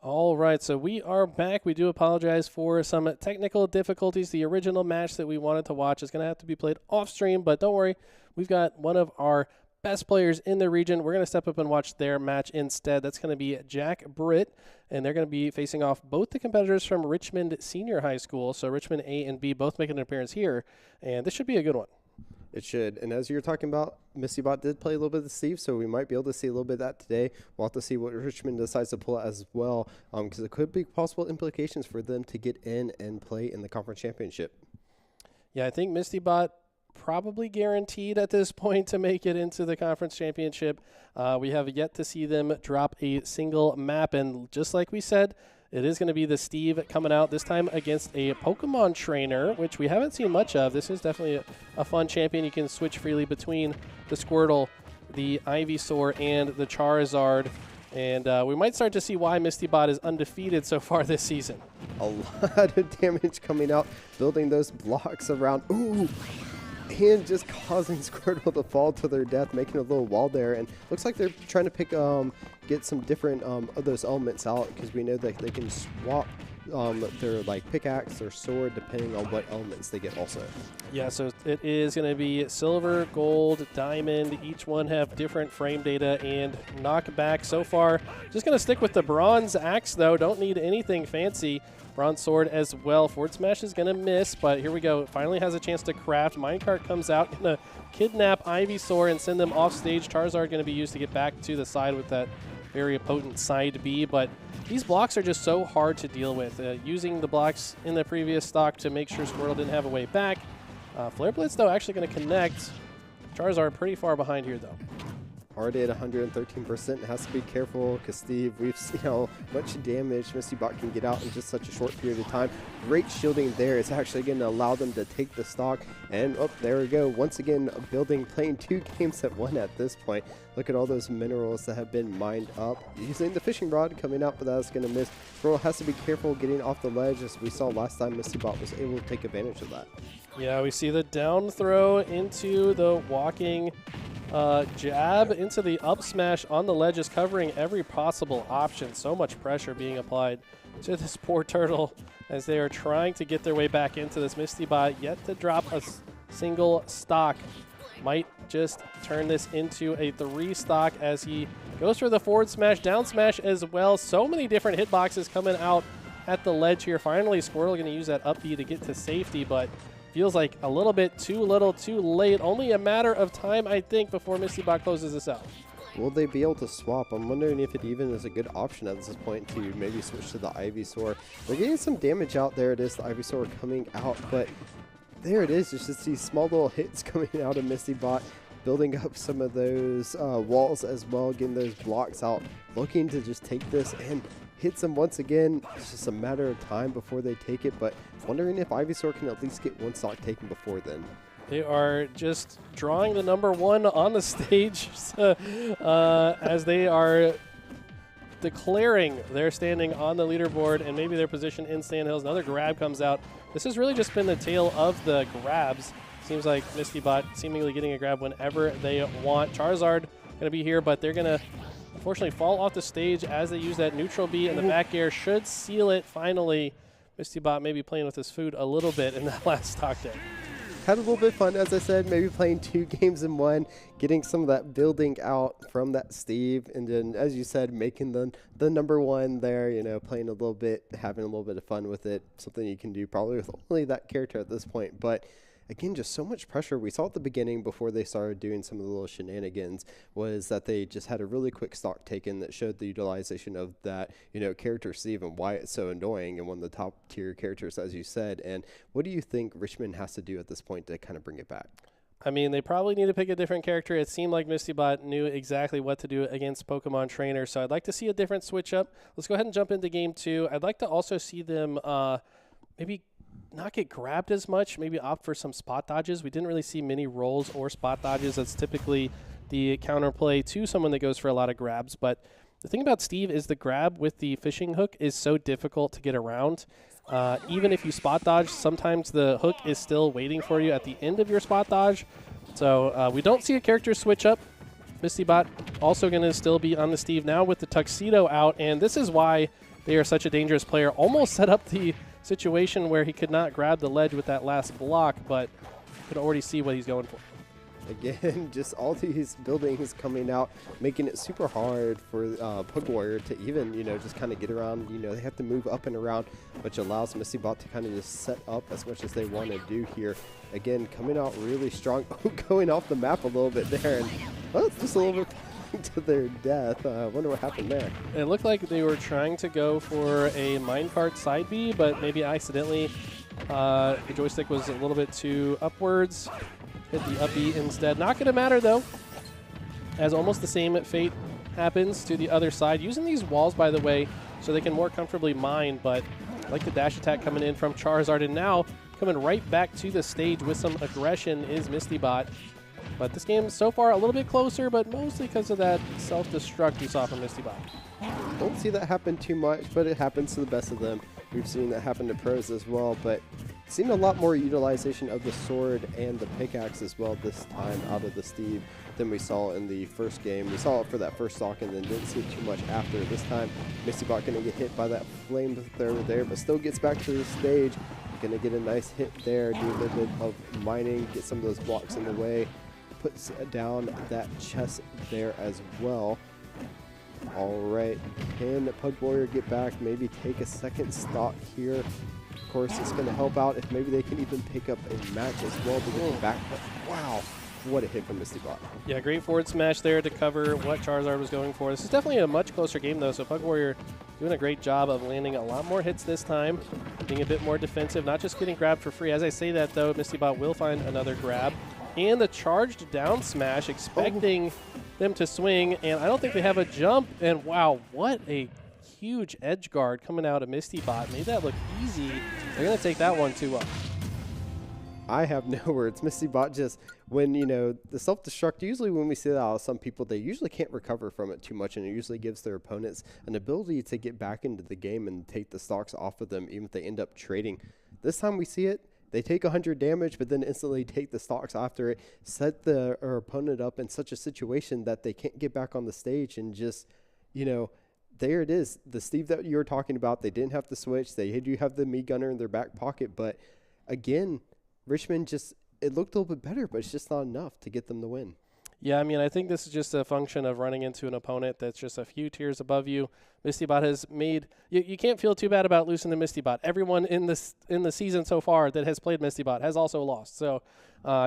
All right, so we are back. We do apologize for some technical difficulties. The original match that we wanted to watch is going to have to be played off stream, but don't worry. We've got one of our best players in the region. We're going to step up and watch their match instead. That's going to be Jack Britt, and they're going to be facing off both the competitors from Richmond Senior High School. So Richmond A and B both making an appearance here, and this should be a good one. It should. And as you were talking about, MistyBot did play a little bit of Steve, so we might be able to see a little bit of that today. We'll have to see what Richmond decides to pull out as well, because it could be possible implications for them to get in and play in the conference championship. Yeah, I think MistyBot probably guaranteed at this point to make it into the conference championship. We have yet to see them drop a single map, and just like we said, it is going to be the Steve coming out this time against a Pokemon trainer, which we haven't seen much of. This is definitely a fun champion. You can switch freely between the Squirtle, the Ivysaur, and the Charizard. And we might start to see why MistyBot is undefeated so far this season. A lot of damage coming out, building those blocks around. Ooh! And just causing Squirtle to fall to their death, making a little wall there. And looks like they're trying to pick, get some different of those elements out, because we know that they can swap their like pickaxe or sword depending on what elements they get also. Yeah, so it is going to be silver, gold, diamond. Each one have different frame data and knockback. So far, just going to stick with the bronze axe, though. Don't need anything fancy. Bronze sword as well. Forward smash is going to miss, but here we go. Finally has a chance to craft. Minecart comes out, going to kidnap Ivysaur and send them off stage. Charizard going to be used to get back to the side with that very potent side B, but these blocks are just so hard to deal with. Using the blocks in the previous stock to make sure Squirtle didn't have a way back. Flare Blitz, though, actually going to connect. Charizard pretty far behind here, though. Already at 113%, has to be careful, because Steve, we've seen how much damage MistyBot can get out in just such a short period of time. Great shielding there. It's actually going to allow them to take the stock. And, oh, there we go. Once again, playing 2 games at 1 at this point. Look at all those minerals that have been mined up. Using the fishing rod coming out, but that's going to miss. Squirrel has to be careful getting off the ledge, as we saw last time MistyBot was able to take advantage of that. Yeah, we see the down throw into the walking jab into the up smash on the ledge, is covering every possible option. So much pressure being applied to this poor turtle as they are trying to get their way back into this. MistyBot yet to drop a single stock. Might just turn this into a 3 stock as he goes for the forward smash, down smash as well. So many different hitboxes coming out at the ledge here. Finally, Squirtle going to use that up B to get to safety, but feels like a little bit too little, too late. Only a matter of time, I think, before MistyBot closes this out. Will they be able to swap? I'm wondering if it even is a good option at this point to maybe switch to the Ivysaur. We're getting some damage out. There it is, the Ivysaur coming out, but there it is. Just these small little hits coming out of MistyBot, building up some of those walls as well, getting those blocks out, looking to just take this and hits them once again. It's just a matter of time before they take it, but wondering if Ivysaur can at least get 1 stock taken before then. They are just drawing the number 1 on the stage as they are declaring their standing on the leaderboard and maybe their position in Sandhills. Another grab comes out. This has really just been the tale of the grabs. Seems like MistyBot seemingly getting a grab whenever they want. Charizard going to be here, but they're going to unfortunately fall off the stage as they use that neutral B, and the back air should seal it finally. MistyBot maybe playing with his food a little bit in that last stock day. Had a little bit of fun, as I said, maybe playing 2 games in 1, getting some of that building out from that Steve, and then, as you said, making the number 1 there, you know, playing a little bit, having a little bit of fun with it, something you can do probably with only that character at this point. But again, just so much pressure. We saw at the beginning, before they started doing some of the little shenanigans, was that they just had a really quick stock taken that showed the utilization of that, you know, character Steve and why it's so annoying and one of the top tier characters, as you said. And what do you think Richmond has to do at this point to kind of bring it back? I mean, they probably need to pick a different character. It seemed like MistyBot knew exactly what to do against Pokemon Trainer, so I'd like to see a different switch up. Let's go ahead and jump into game 2. I'd like to also see them maybe not get grabbed as much, maybe opt for some spot dodges. We didn't really see many rolls or spot dodges. That's typically the counterplay to someone that goes for a lot of grabs. But the thing about Steve is the grab with the fishing hook is so difficult to get around. Even if you spot dodge, sometimes the hook is still waiting for you at the end of your spot dodge. So we don't see a character switch up. MistyBot also going to still be on the Steve now with the tuxedo out, and this is why they are such a dangerous player. Almost set up the situation where he could not grab the ledge with that last block, but could already see what he's going for. Again, just all these buildings coming out, making it super hard for Pug Warrior to even, just kind of get around. They have to move up and around, which allows MistyBot to kind of just set up as much as they want to do here. Again, coming out really strong, going off the map a little bit there, and just a little bit to their death. I wonder what happened there. It looked like they were trying to go for a minecart side B, but maybe accidentally the joystick was a little bit too upwards. Hit the up B instead. Not going to matter, though, as almost the same fate happens to the other side. Using these walls, by the way, so they can more comfortably mine, but I like the dash attack coming in from Charizard, and now coming right back to the stage with some aggression is MistyBot. But this game so far a little bit closer, but mostly because of that self-destruct we saw from MistyBot. Don't see that happen too much, but it happens to the best of them. We've seen that happen to pros as well, but seen a lot more utilization of the sword and the pickaxe as well this time out of the Steve than we saw in the first game. We saw it for that first stock and then didn't see it too much after. This time, MistyBot going to get hit by that flamethrower there, but still gets back to the stage. Going to get a nice hit there, do a little bit of mining, get some of those blocks in the way, puts down that chest there as well. All right, can Pug Warrior get back, maybe take a second stock here? Of course, it's going to help out if maybe they can even pick up a match as well to get them back. But wow, what a hit from MistyBot. Yeah, great forward smash there to cover what Charizard was going for. This is definitely a much closer game, though, so Pug Warrior doing a great job of landing a lot more hits this time, being a bit more defensive, not just getting grabbed for free. As I say that, though, MistyBot will find another grab. And the charged down smash, expecting them to swing, and I don't think they have a jump. And wow, what a huge edge guard coming out of MistyBot. Made that look easy. They're going to take that one too up. I have no words. MistyBot just, when, the self-destruct, usually when we see that out of some people, they usually can't recover from it too much, and it usually gives their opponents an ability to get back into the game and take the stocks off of them, even if they end up trading. This time we see it. They take 100 damage, but then instantly take the stocks after it, set their opponent up in such a situation that they can't get back on the stage, and just, there it is. The Steve that you were talking about, they didn't have to switch. They do have the Mii Gunner in their back pocket, but again, Richmond it looked a little bit better, but it's just not enough to get them the win. Yeah, I mean, I think this is just a function of running into an opponent that's just a few tiers above you. MistyBot has made you can't feel too bad about losing to MistyBot. Everyone in the season so far that has played MistyBot has also lost. So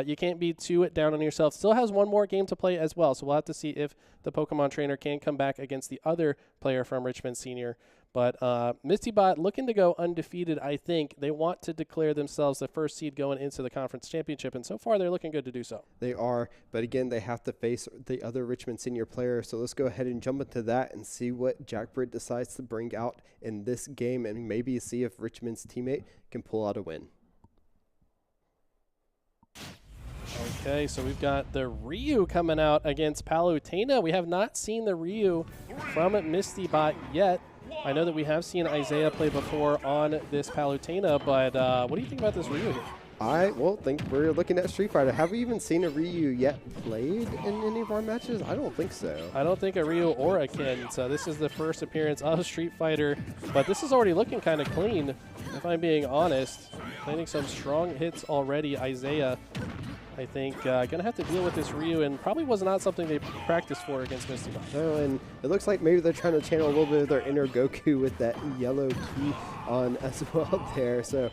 you can't be too down on yourself. Still has one more game to play as well. So we'll have to see if the Pokemon trainer can come back against the other player from Richmond Senior. But MistyBot looking to go undefeated, I think. They want to declare themselves the first seed going into the conference championship, and so far they're looking good to do so. They are, but again, they have to face the other Richmond Senior player. So let's go ahead and jump into that and see what Jack Britt decides to bring out in this game, and maybe see if Richmond's teammate can pull out a win. Okay, so we've got the Ryu coming out against Palutena. We have not seen the Ryu from MistyBot yet. I know that we have seen Isaiah play before on this Palutena, but what do you think about this Ryu here? I think we're looking at Street Fighter. Have we even seen a Ryu yet played in any of our matches? I don't think so. I don't think a Ryu or a Ken. So this is the first appearance of Street Fighter, but this is already looking kind of clean, if I'm being honest. Landing some strong hits already. Isaiah, I think, going to have to deal with this Ryu, and probably was not something they practiced for against MistyBot. No, and it looks like maybe they're trying to channel a little bit of their inner Goku with that yellow key on as well there. So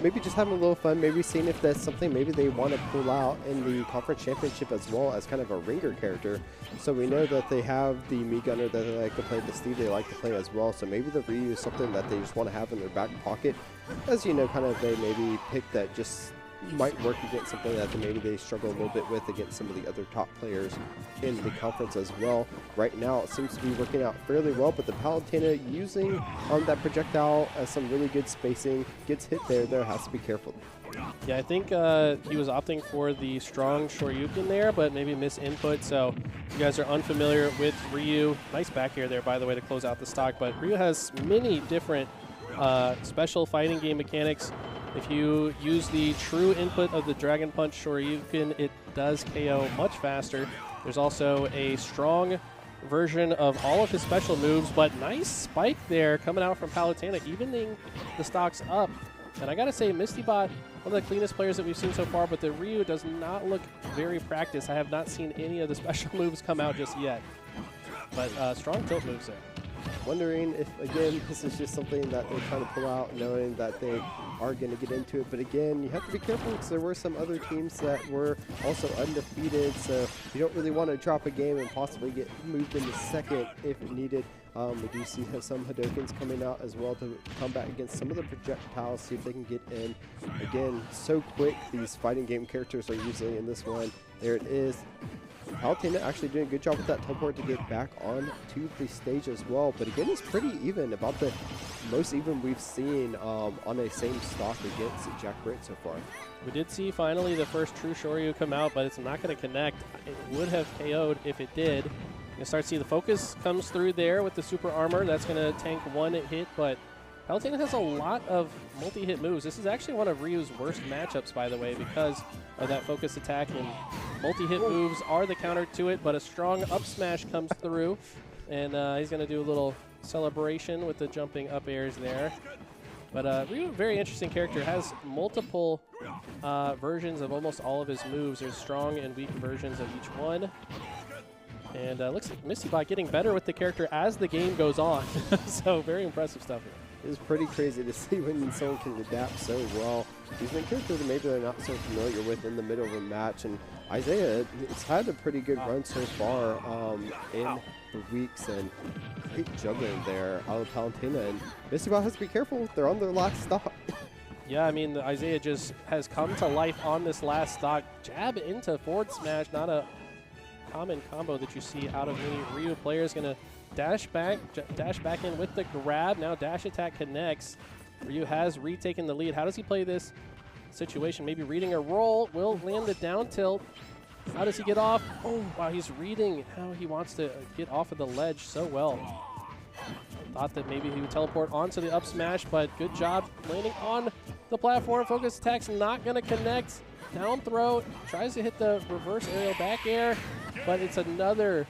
maybe just having a little fun, maybe seeing if that's something maybe they want to pull out in the conference championship as well as kind of a ringer character. So we know that they have the Mii Gunner that they like to play, the Steve they like to play as well. So maybe the Ryu is something that they just want to have in their back pocket. As kind of they maybe pick that just might work against something that maybe they struggle a little bit with against some of the other top players in the conference as well. Right now, it seems to be working out fairly well, but the Palutena using that projectile as some really good spacing, gets hit there, has to be careful. Yeah, I think he was opting for the strong Shoryuken there, but maybe misinput. So if you guys are unfamiliar with Ryu, nice back air there, by the way, to close out the stock. But Ryu has many different special fighting game mechanics. If you use the true input of the Dragon Punch Shoryuken, it does KO much faster. There's also a strong version of all of his special moves, but nice spike there coming out from Palutena, evening the stocks up. And I gotta say, Mistybot, one of the cleanest players that we've seen so far, but the Ryu does not look very practiced. I have not seen any of the special moves come out just yet. But strong tilt moves there. Wondering if, again, this is just something that they're trying to pull out, knowing that they are going to get into it. But again, you have to be careful because there were some other teams that were also undefeated. So you don't really want to drop a game and possibly get moved into second if needed. We do see some Hadokens coming out as well to combat against some of the projectiles, see if they can get in. Again, so quick, these fighting game characters are usually in this one. There it is. Palutena actually doing a good job with that teleport to get back on to the stage as well. But again, it's pretty even, about the most even we've seen on a same stock against Jack Britt so far. We did see finally the first true Shoryu come out, but it's not going to connect. It would have KO'd if it did. You start to see the focus comes through there with the super armor. That's going to tank one hit, but Palutena has a lot of multi-hit moves. This is actually one of Ryu's worst matchups, by the way, because of that focus attack, and multi-hit moves are the counter to it, but a strong up smash comes through, and he's going to do a little celebration with the jumping up airs there. But Ryu, very interesting character, has multiple versions of almost all of his moves. There's strong and weak versions of each one. And looks like Mistybot getting better with the character as the game goes on. So very impressive stuff here. It's pretty crazy to see when someone can adapt so well. These been characters that maybe they're not so familiar with in the middle of a match. And Isaiah, it's had a pretty good run so far in the weeks, and great juggling there out of Palutena. And Mistybot has to be careful. They're on their last stock. Yeah, I mean, Isaiah just has come to life on this last stock. Jab into forward smash, not a common combo that you see out of many Ryu players. Going to dash back in with the grab. Now dash attack connects. Ryu has retaken the lead. How does he play this situation? Maybe reading a roll. Will land the down tilt. How does he get off? Oh, wow, he's reading how he wants to get off of the ledge so well. Thought that maybe he would teleport onto the up smash, but good job landing on the platform. Focus attack's not going to connect. Down throw, tries to hit the reverse aerial back air, but it's another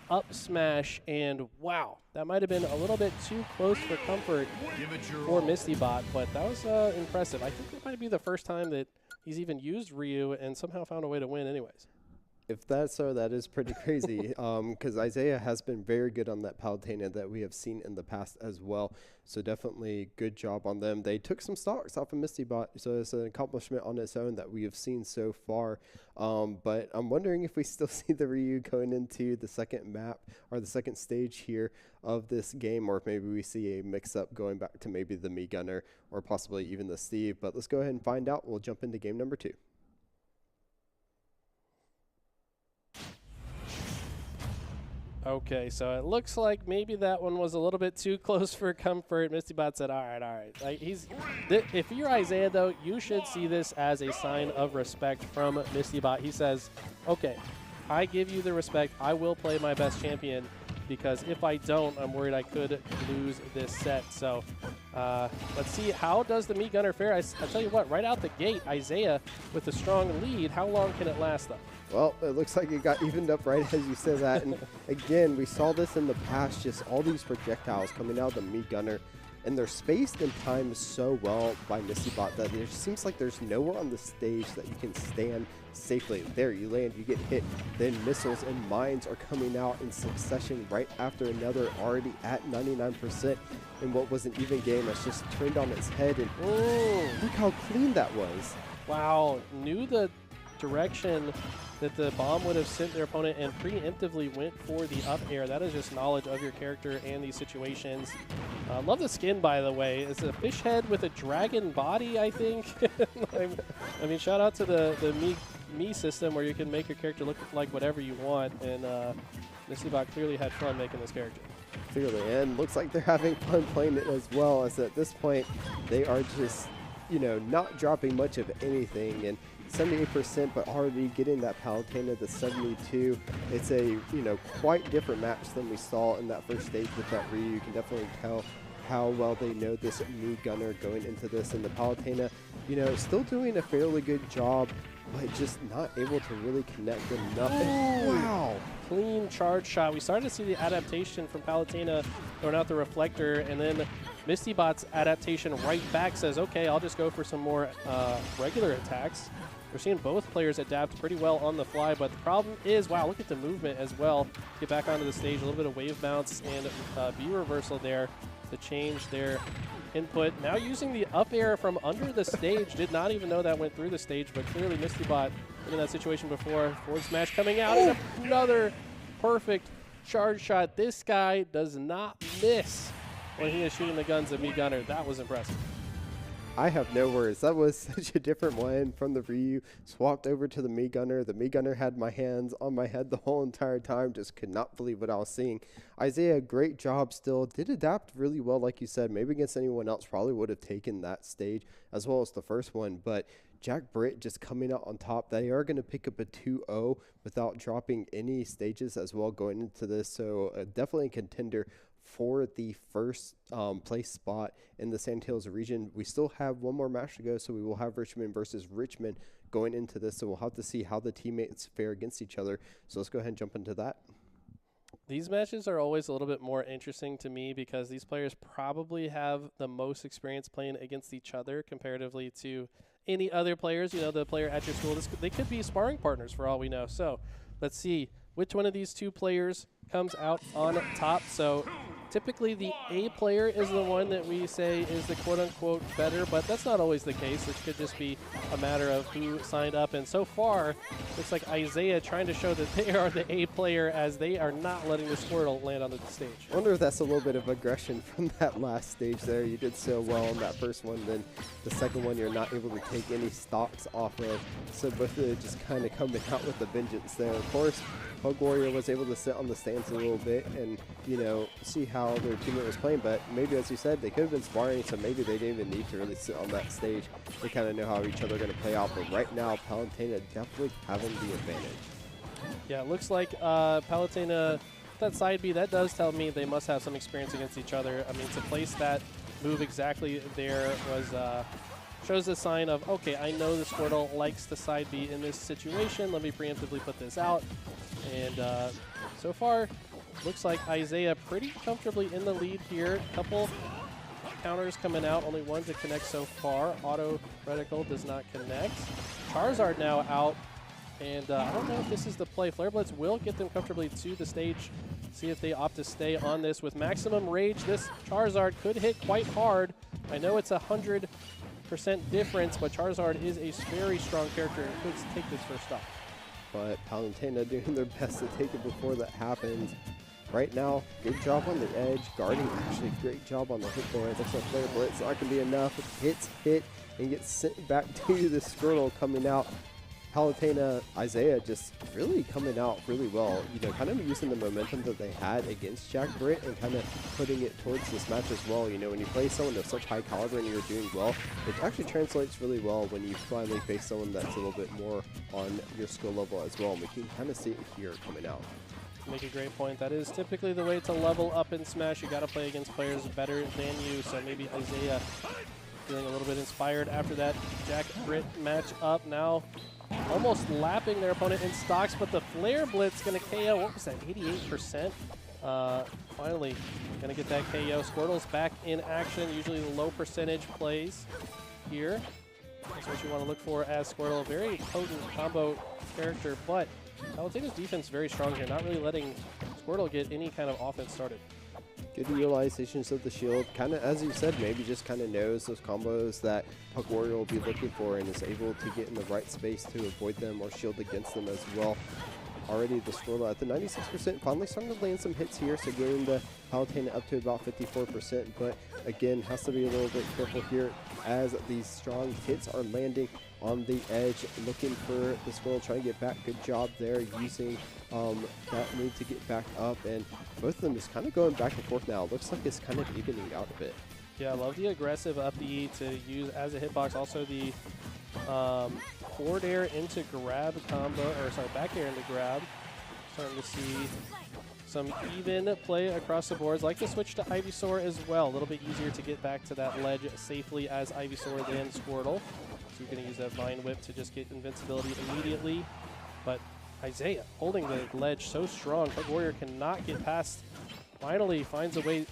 up smash, and wow, that might have been a little bit too close for comfort for Mistybot, but that was impressive. I think it might be the first time that he's even used Ryu and somehow found a way to win anyways. If that's so, that is pretty crazy, because Isaiah has been very good on that Palutena that we have seen in the past as well. So definitely good job on them. They took some stocks off of Mistybot, so it's an accomplishment on its own that we have seen so far. But I'm wondering if we still see the Ryu going into the second map or the second stage here of this game, or if maybe we see a mix-up going back to maybe the Mii Gunner or possibly even the Steve. But let's go ahead and find out. We'll jump into game number 2. Okay, so it looks like maybe that one was a little bit too close for comfort. Mistybot said, all right. Like, if you're Isaiah, though, you should see this as a sign of respect from Mistybot. He says, okay, I give you the respect. I will play my best champion, because if I don't, I'm worried I could lose this set. So let's see, how does the Mii Gunner fare? I tell you what, right out the gate, Isaiah with a strong lead. How long can it last, though? Well, it looks like it got evened up right as you said that. And again, we saw this in the past, just all these projectiles coming out of the Mii Gunner, and they're spaced and timed so well by Mistybot that it seems like there's nowhere on the stage that you can stand safely. There you land, you get hit, then missiles and mines are coming out in succession right after another, already at 99% in what was an even game that's just turned on its head. And look how clean that was. Wow, knew the direction that the bomb would have sent their opponent and preemptively went for the up air. That is just knowledge of your character and these situations. Love the skin, by the way. It's a fish head with a dragon body, I think. I mean, shout out to the Mii system where you can make your character look like whatever you want, and Mistybot clearly had fun making this character. Clearly, and looks like they're having fun playing it as well, as at this point they are just, not dropping much of anything, and 78%, but already getting that Palutena to 72. It's a, quite different match than we saw in that first stage with that Ryu. You can definitely tell how well they know this Mii Gunner going into this, and the Palutena, still doing a fairly good job but just not able to really connect enough. Wow. Clean charge shot. We started to see the adaptation from Palutena throwing out the reflector, and then Mistybot's adaptation right back says, okay, I'll just go for some more regular attacks. We're seeing both players adapt pretty well on the fly, but the problem is, wow, look at the movement as well. Get back onto the stage, a little bit of wave bounce and B reversal there to change their input. Now using the up air from under the stage. Did not even know that went through the stage, but clearly Mistybot in that situation before. Forward smash coming out, and another perfect charge shot. This guy does not miss when he is shooting the guns of Me Gunner. That was impressive. I have no words. That was such a different one from the Ryu. Swapped over to the Me Gunner. The Me Gunner had my hands on my head the whole entire time. Just could not believe what I was seeing. Isaiah, great job still. Did adapt really well, like you said. Maybe against anyone else probably would have taken that stage as well as the first one. But Jack Britt just coming out on top. They are going to pick up a 2-0 without dropping any stages as well going into this. So definitely a contender for the first place spot in the Sandhills region. We still have one more match to go, so we will have Richmond versus Richmond going into this, so we'll have to see how the teammates fare against each other. So let's go ahead and jump into that. These matches are always a little bit more interesting to me because these players probably have the most experience playing against each other comparatively to any other players. You know, the player at your school, they could be sparring partners for all we know. So let's see which one of these two players comes out on top. So typically the A player is the one that we say is the quote-unquote better, but that's not always the case. It could just be a matter of who signed up. And so far, looks like Isaiah trying to show that they are the A player as they are not letting the Squirtle land on the stage. I wonder if that's a little bit of aggression from that last stage there. You did so well on that first one, then the second one you're not able to take any stocks off of. So both of them just kind of coming out with a vengeance there. Of course, Pug Warrior was able to sit on the stance a little bit and, you know, see how their teammate was playing, but maybe, as you said, they could have been sparring, so maybe they didn't even need to really sit on that stage. They kind of know how each other are going to play out, but right now, Palutena definitely having the advantage. Yeah, it looks like Palutena, that side B, that does tell me they must have some experience against each other. I mean, to place that move exactly there was shows a sign of, okay, I know the Squirtle likes the side B in this situation. Let me preemptively put this out. And so far, looks like Isaiah pretty comfortably in the lead here. Couple counters coming out, only one to connect so far. Auto Reticle does not connect. Charizard now out, and I don't know if this is the play. Flare Blitz will get them comfortably to the stage. See if they opt to stay on this. With Maximum Rage, this Charizard could hit quite hard. I know it's 100% difference, but Charizard is a very strong character and could take this first stop. But Palutena doing their best to take it before that happens. Right now, good job on the edge. Guarding, actually, great job on the hit there. Looks like Flare Blitz not going to be enough. Hit, and gets sent back to the Squirtle coming out. Palutena, Isaiah just really coming out really well. You know, kind of using the momentum that they had against Jack Britt and kind of putting it towards this match as well. You know, when you play someone of such high caliber and you're doing well, it actually translates really well when you finally face someone that's a little bit more on your skill level as well. And we can kind of see it here coming out. Make a great point. That is typically the way to level up in Smash. You got to play against players better than you. So maybe Isaiah feeling a little bit inspired after that Jack Britt match up. Now almost lapping their opponent in stocks, but the Flare Blitz going to KO. What was that, 88%? Finally going to get that KO. Squirtle's back in action. Usually the low percentage plays here. That's what you want to look for as Squirtle. Very potent combo character, but Palutena's defense is very strong here, not really letting Squirtle get any kind of offense started. Good utilizations of the shield. Kind of, as you said, maybe just kind of knows those combos that Puck Warrior will be looking for and is able to get in the right space to avoid them or shield against them as well. Already the Squirtle at the 96%, finally starting to land some hits here, so getting the Palutena up to about 54%, but again, has to be a little bit careful here as these strong hits are landing on the edge, looking for the Squirtle, trying to get back. Good job there, using that move to get back up, and both of them just kind of going back and forth now. Looks like it's kind of evening out a bit. Yeah, I love the aggressive up B to use as a hitbox. Also the forward air into grab combo, or sorry, back air into grab. Starting to see some even play across the boards. Like to switch to Ivysaur as well. A little bit easier to get back to that ledge safely as Ivysaur than Squirtle. You're going to use that Vine Whip to just get invincibility immediately. But Isaiah holding the ledge so strong. Pug Warrior cannot get past. Finally finds a way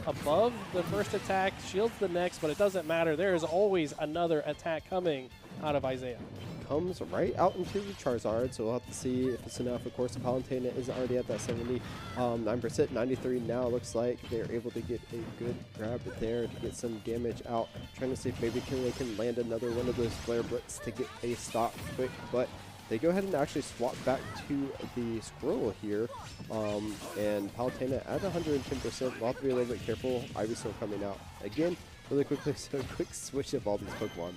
above the first attack, shields the next, but it doesn't matter. There is always another attack coming out of Isaiah. Comes right out into the Charizard, so we'll have to see if it's enough. Of course, the Palutena is already at that 79%, 93 now. Looks like they're able to get a good grab there to get some damage out. Trying to see if maybe they can land another one of those Flare Blitz to get a stock quick, but they go ahead and actually swap back to the Squirrel here. And Palutena at 110%. We'll have to be a little bit careful. Ivysaur coming out again really quickly, so a quick switch of all these Pokemon.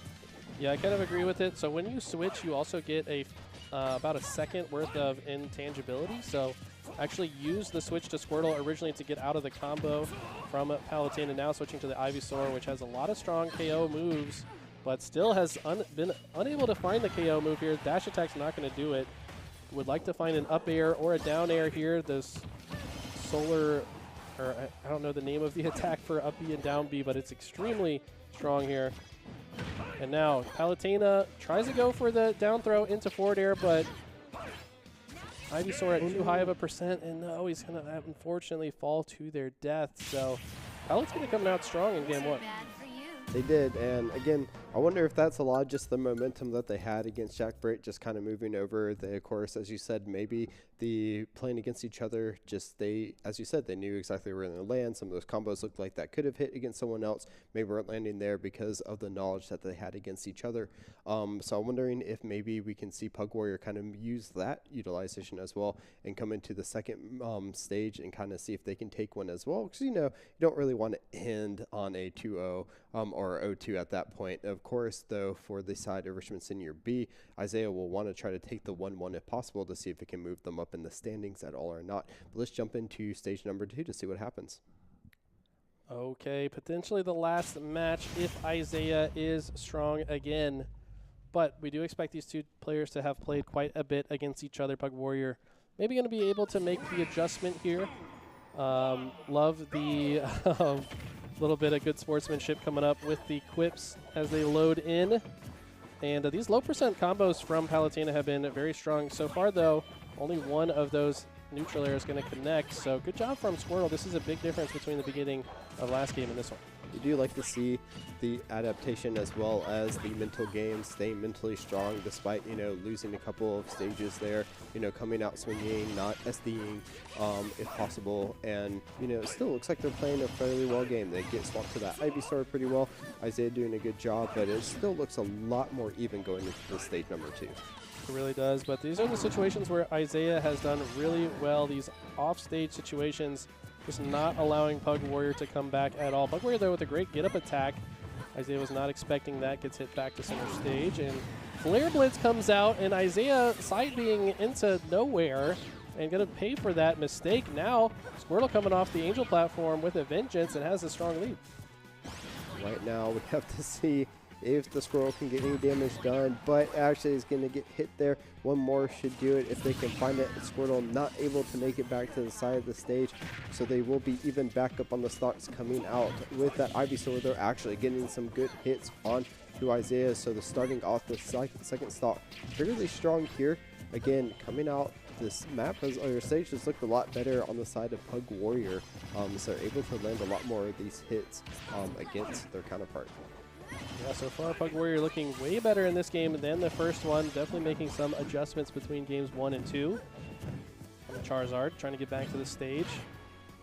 Yeah, I kind of agree with it. So when you switch, you also get a about a second worth of intangibility. So actually use the switch to Squirtle originally to get out of the combo from Palutena. Now switching to the Ivysaur, which has a lot of strong KO moves, but still has been unable to find the KO move here. Dash attack's not going to do it. Would like to find an up air or a down air here. This solar, or I don't know the name of the attack for up B and down B, but it's extremely strong here. And now Palutena tries to go for the down throw into forward air, but Ivysaur at too high of a percent, and no, he's going to unfortunately fall to their death. So Palutena coming out strong in game one. They did, and again, I wonder if that's a lot of just the momentum that they had against Jack Britt, just kind of moving over. They, of course, as you said, maybe the playing against each other, just they, as you said, they knew exactly where they were going to land. Some of those combos looked like that could have hit against someone else, maybe weren't landing there because of the knowledge that they had against each other. So I'm wondering if maybe we can see Pug Warrior kind of use that utilization as well and come into the second stage and kind of see if they can take one as well. Because, you know, you don't really want to end on a 2-0 or 0-2 at that point. Of course, though, for the side of Richmond Senior B, Isaiah will want to try to take the 1-1 if possible to see if it can move them up in the standings at all or not. But let's jump into stage number 2 to see what happens. Okay, potentially the last match if Isaiah is strong again. But we do expect these two players to have played quite a bit against each other. Pug Warrior maybe going to be able to make the adjustment here. Love the little bit of good sportsmanship coming up with the quips as they load in. And these low percent combos from Palutena have been very strong so far, though. Only one of those neutral air is going to connect. So good job from Squirtle. This is a big difference between the beginning of last game and this one. You do like to see the adaptation as well as the mental game, staying mentally strong despite, you know, losing a couple of stages there, you know, coming out swinging, not SDing if possible. And, you know, it still looks like they're playing a fairly well game. They get swapped to that Ivysaur pretty well. Isaiah doing a good job, but it still looks a lot more even going into the stage number 2. It really does, but these are the situations where Isaiah has done really well. These off-stage situations, just not allowing Pug Warrior to come back at all. Pug Warrior, though, with a great get-up attack. Isaiah was not expecting that, gets hit back to center stage, and Flare Blitz comes out, and Isaiah side-being into nowhere and going to pay for that mistake. Now, Squirtle coming off the Angel platform with a vengeance and has a strong lead. Right now, we have to see if the Squirrel can get any damage done, but actually is going to get hit there. One more should do it if they can find it. Squirtle not able to make it back to the side of the stage, so they will be even back up on the stocks coming out. With that Ivysaur, they're actually getting some good hits on to Isaiah, so the starting off the second stock fairly strong here. Again, coming out, this map or stage has looked a lot better on the side of Pug Warrior, so they're able to land a lot more of these hits against their counterpart. Yeah, so far Pug Warrior looking way better in this game than the first one. Definitely making some adjustments between games 1 and 2. Charizard trying to get back to the stage.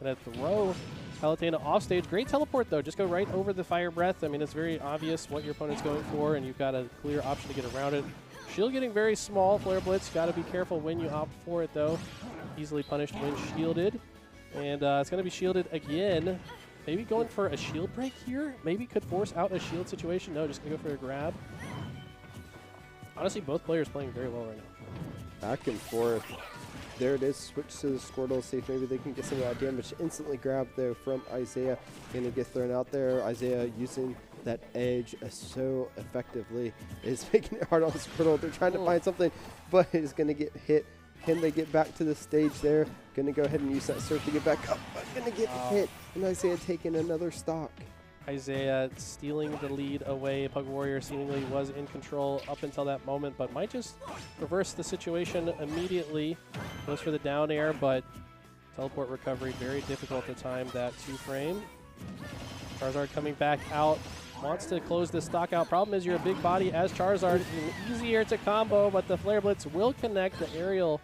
And at throw, Palutena off stage. Great teleport though, just go right over the Fire Breath. I mean, it's very obvious what your opponent's going for, and you've got a clear option to get around it. Shield getting very small. Flare Blitz, got to be careful when you opt for it though. Easily punished when shielded. And it's going to be shielded again. Maybe going for a shield break here. Maybe could force out a shield situation. No, just going to go for a grab. Honestly, both players playing very well right now. Back and forth. There it is. Switch to the Squirtle. See if maybe they can get some of that damage. Instantly grabbed though from Isaiah. Going to get thrown out there. Isaiah using that edge so effectively is making it hard on the Squirtle. They're trying to find something, but it is going to get hit. Can they get back to the stage there? Going to go ahead and use that surf to get back up, but going to get hit. And Isaiah taking another stock. Isaiah stealing the lead away. Pug Warrior seemingly was in control up until that moment, but might just reverse the situation immediately. Goes for the down air, but teleport recovery, very difficult to time that 2-frame. Charizard coming back out, wants to close the stock out. Problem is you're a big body as Charizard, easier to combo, but the Flare Blitz will connect. The aerial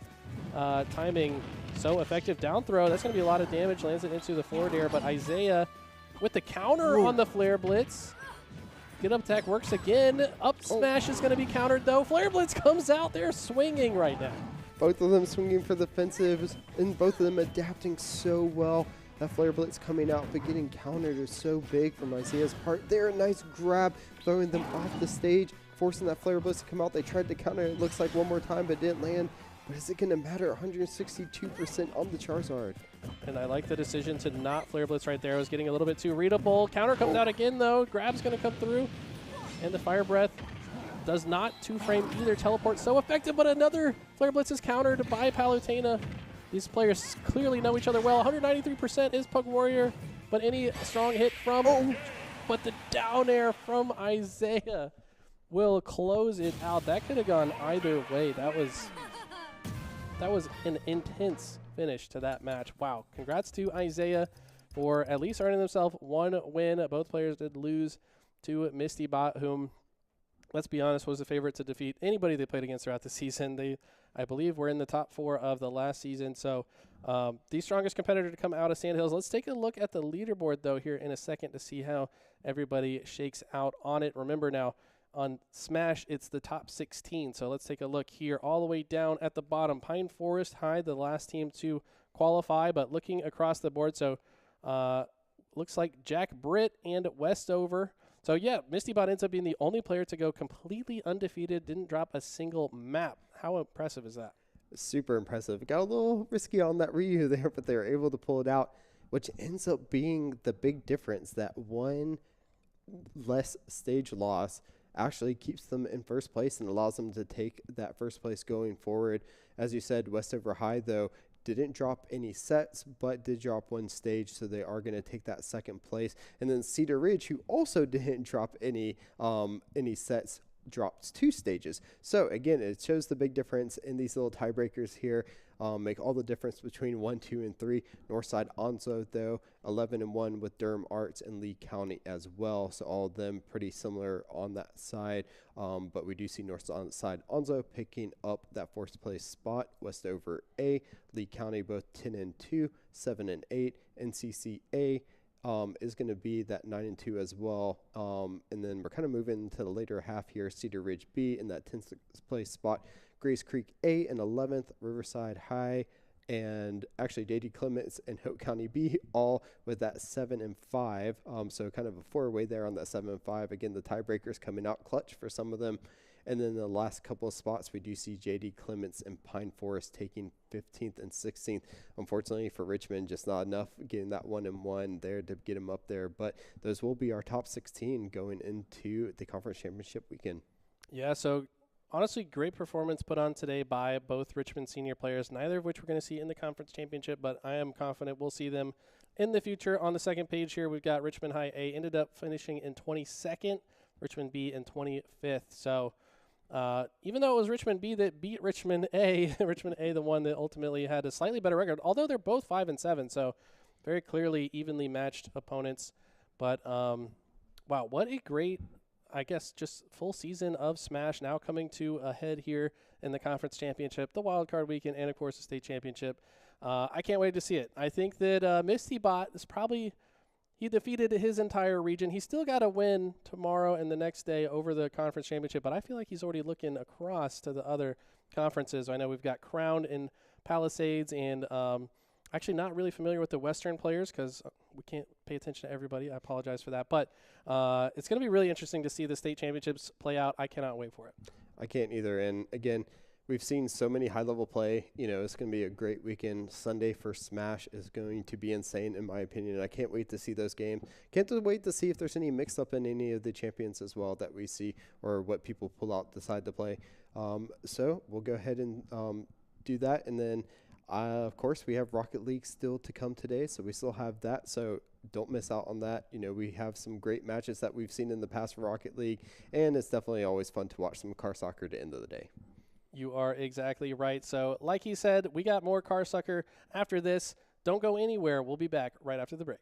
timing so effective. Down throw, that's going to be a lot of damage, lands it into the forward air, but Isaiah with the counter on the Flare Blitz. Get up attack works again. Up smash is going to be countered though. Flare Blitz comes out. They're swinging right now. Both of them swinging for the fences, and both of them adapting so well. That Flare Blitz coming out, but getting countered is so big from Isaiah's part. There, a nice grab, throwing them off the stage, forcing that Flare Blitz to come out. They tried to counter it, looks like one more time, but didn't land. But is it going to matter? 162% on the Charizard. And I like the decision to not Flare Blitz right there. It was getting a little bit too readable. Counter comes out again, though. Grab's going to come through. And the Fire Breath does not 2-frame either. Teleport so effective, but another Flare Blitz is countered by Palutena. These players clearly know each other well. 193% is Pug Warrior, but any strong hit from... But the down air from Isaiah will close it out. That could have gone either way. That was an intense finish to that match. Wow. Congrats to Isaiah for at least earning themselves one win. Both players did lose to Misty Bot, whom, let's be honest, was the favorite to defeat anybody they played against throughout the season. They, I believe, were in the top 4 of the last season. So the strongest competitor to come out of Sandhills. Let's take a look at the leaderboard, though, here in a second to see how everybody shakes out on it. Remember now, on Smash, it's the top 16. So let's take a look here all the way down at the bottom. Pine Forest High, the last team to qualify, but looking across the board, so looks like Jack Britt and Westover. So yeah, Mistybot ends up being the only player to go completely undefeated, didn't drop a single map. How impressive is that? Super impressive. Got a little risky on that Ryu there, but they were able to pull it out, which ends up being the big difference. That one less stage loss actually keeps them in first place and allows them to take that first place going forward. As you said, Westover High, though, didn't drop any sets, but did drop one stage, so they are going to take that second place. And then Cedar Ridge, who also didn't drop any sets, drops 2 stages. So again, it shows the big difference in these little tiebreakers here. Make all the difference between 1, 2, and 3. Northside Onzo, though, 11-1 with Durham Arts and Lee County as well. So all of them pretty similar on that side. But we do see Northside Onzo picking up that 4th place spot. Westover A, Lee County both 10-2, 7-8. NCCA is going to be that 9-2 as well. And then we're kind of moving to the later half here. Cedar Ridge B in that 10th place spot. Grace Creek A in 11th, Riverside High, and actually J.D. Clements and Hope County B all with that 7-5. So kind of a 4-way there on that 7-5. Again, the tiebreakers coming out clutch for some of them. And then the last couple of spots, we do see J.D. Clements and Pine Forest taking 15th and 16th. Unfortunately for Richmond, just not enough getting that 1-1 there to get them up there. But those will be our top 16 going into the conference championship weekend. Yeah, so honestly, great performance put on today by both Richmond senior players, neither of which we're going to see in the conference championship, but I am confident we'll see them in the future. On the second page here, we've got Richmond High A ended up finishing in 22nd, Richmond B in 25th. So even though it was Richmond B that beat Richmond A, Richmond A the one that ultimately had a slightly better record, although they're both 5-7, so very clearly evenly matched opponents. But wow, what a great, I guess, just full season of Smash now coming to a head here in the conference championship, the wild card weekend, and of course the state championship. I can't wait to see it. I think that Misty Bot is probably, he defeated his entire region. He's still got to win tomorrow and the next day over the conference championship, but I feel like he's already looking across to the other conferences. I know we've got Crown in Palisades, and actually not really familiar with the Western players because we can't pay attention to everybody. I apologize for that. But it's going to be really interesting to see the state championships play out. I cannot wait for it. I can't either. And again, we've seen so many high-level play. You know, it's going to be a great weekend. Sunday for Smash is going to be insane, in my opinion. I can't wait to see those games. Can't wait to see if there's any mix-up in any of the champions as well that we see, or what people pull out, decide to play. So we'll go ahead and do that. And then, of course, we have Rocket League still to come today, so we still have that. So don't miss out on that. You know, we have some great matches that we've seen in the past for Rocket League, and it's definitely always fun to watch some car soccer at the end of the day. You are exactly right. So like he said, we got more car soccer after this. Don't go anywhere. We'll be back right after the break.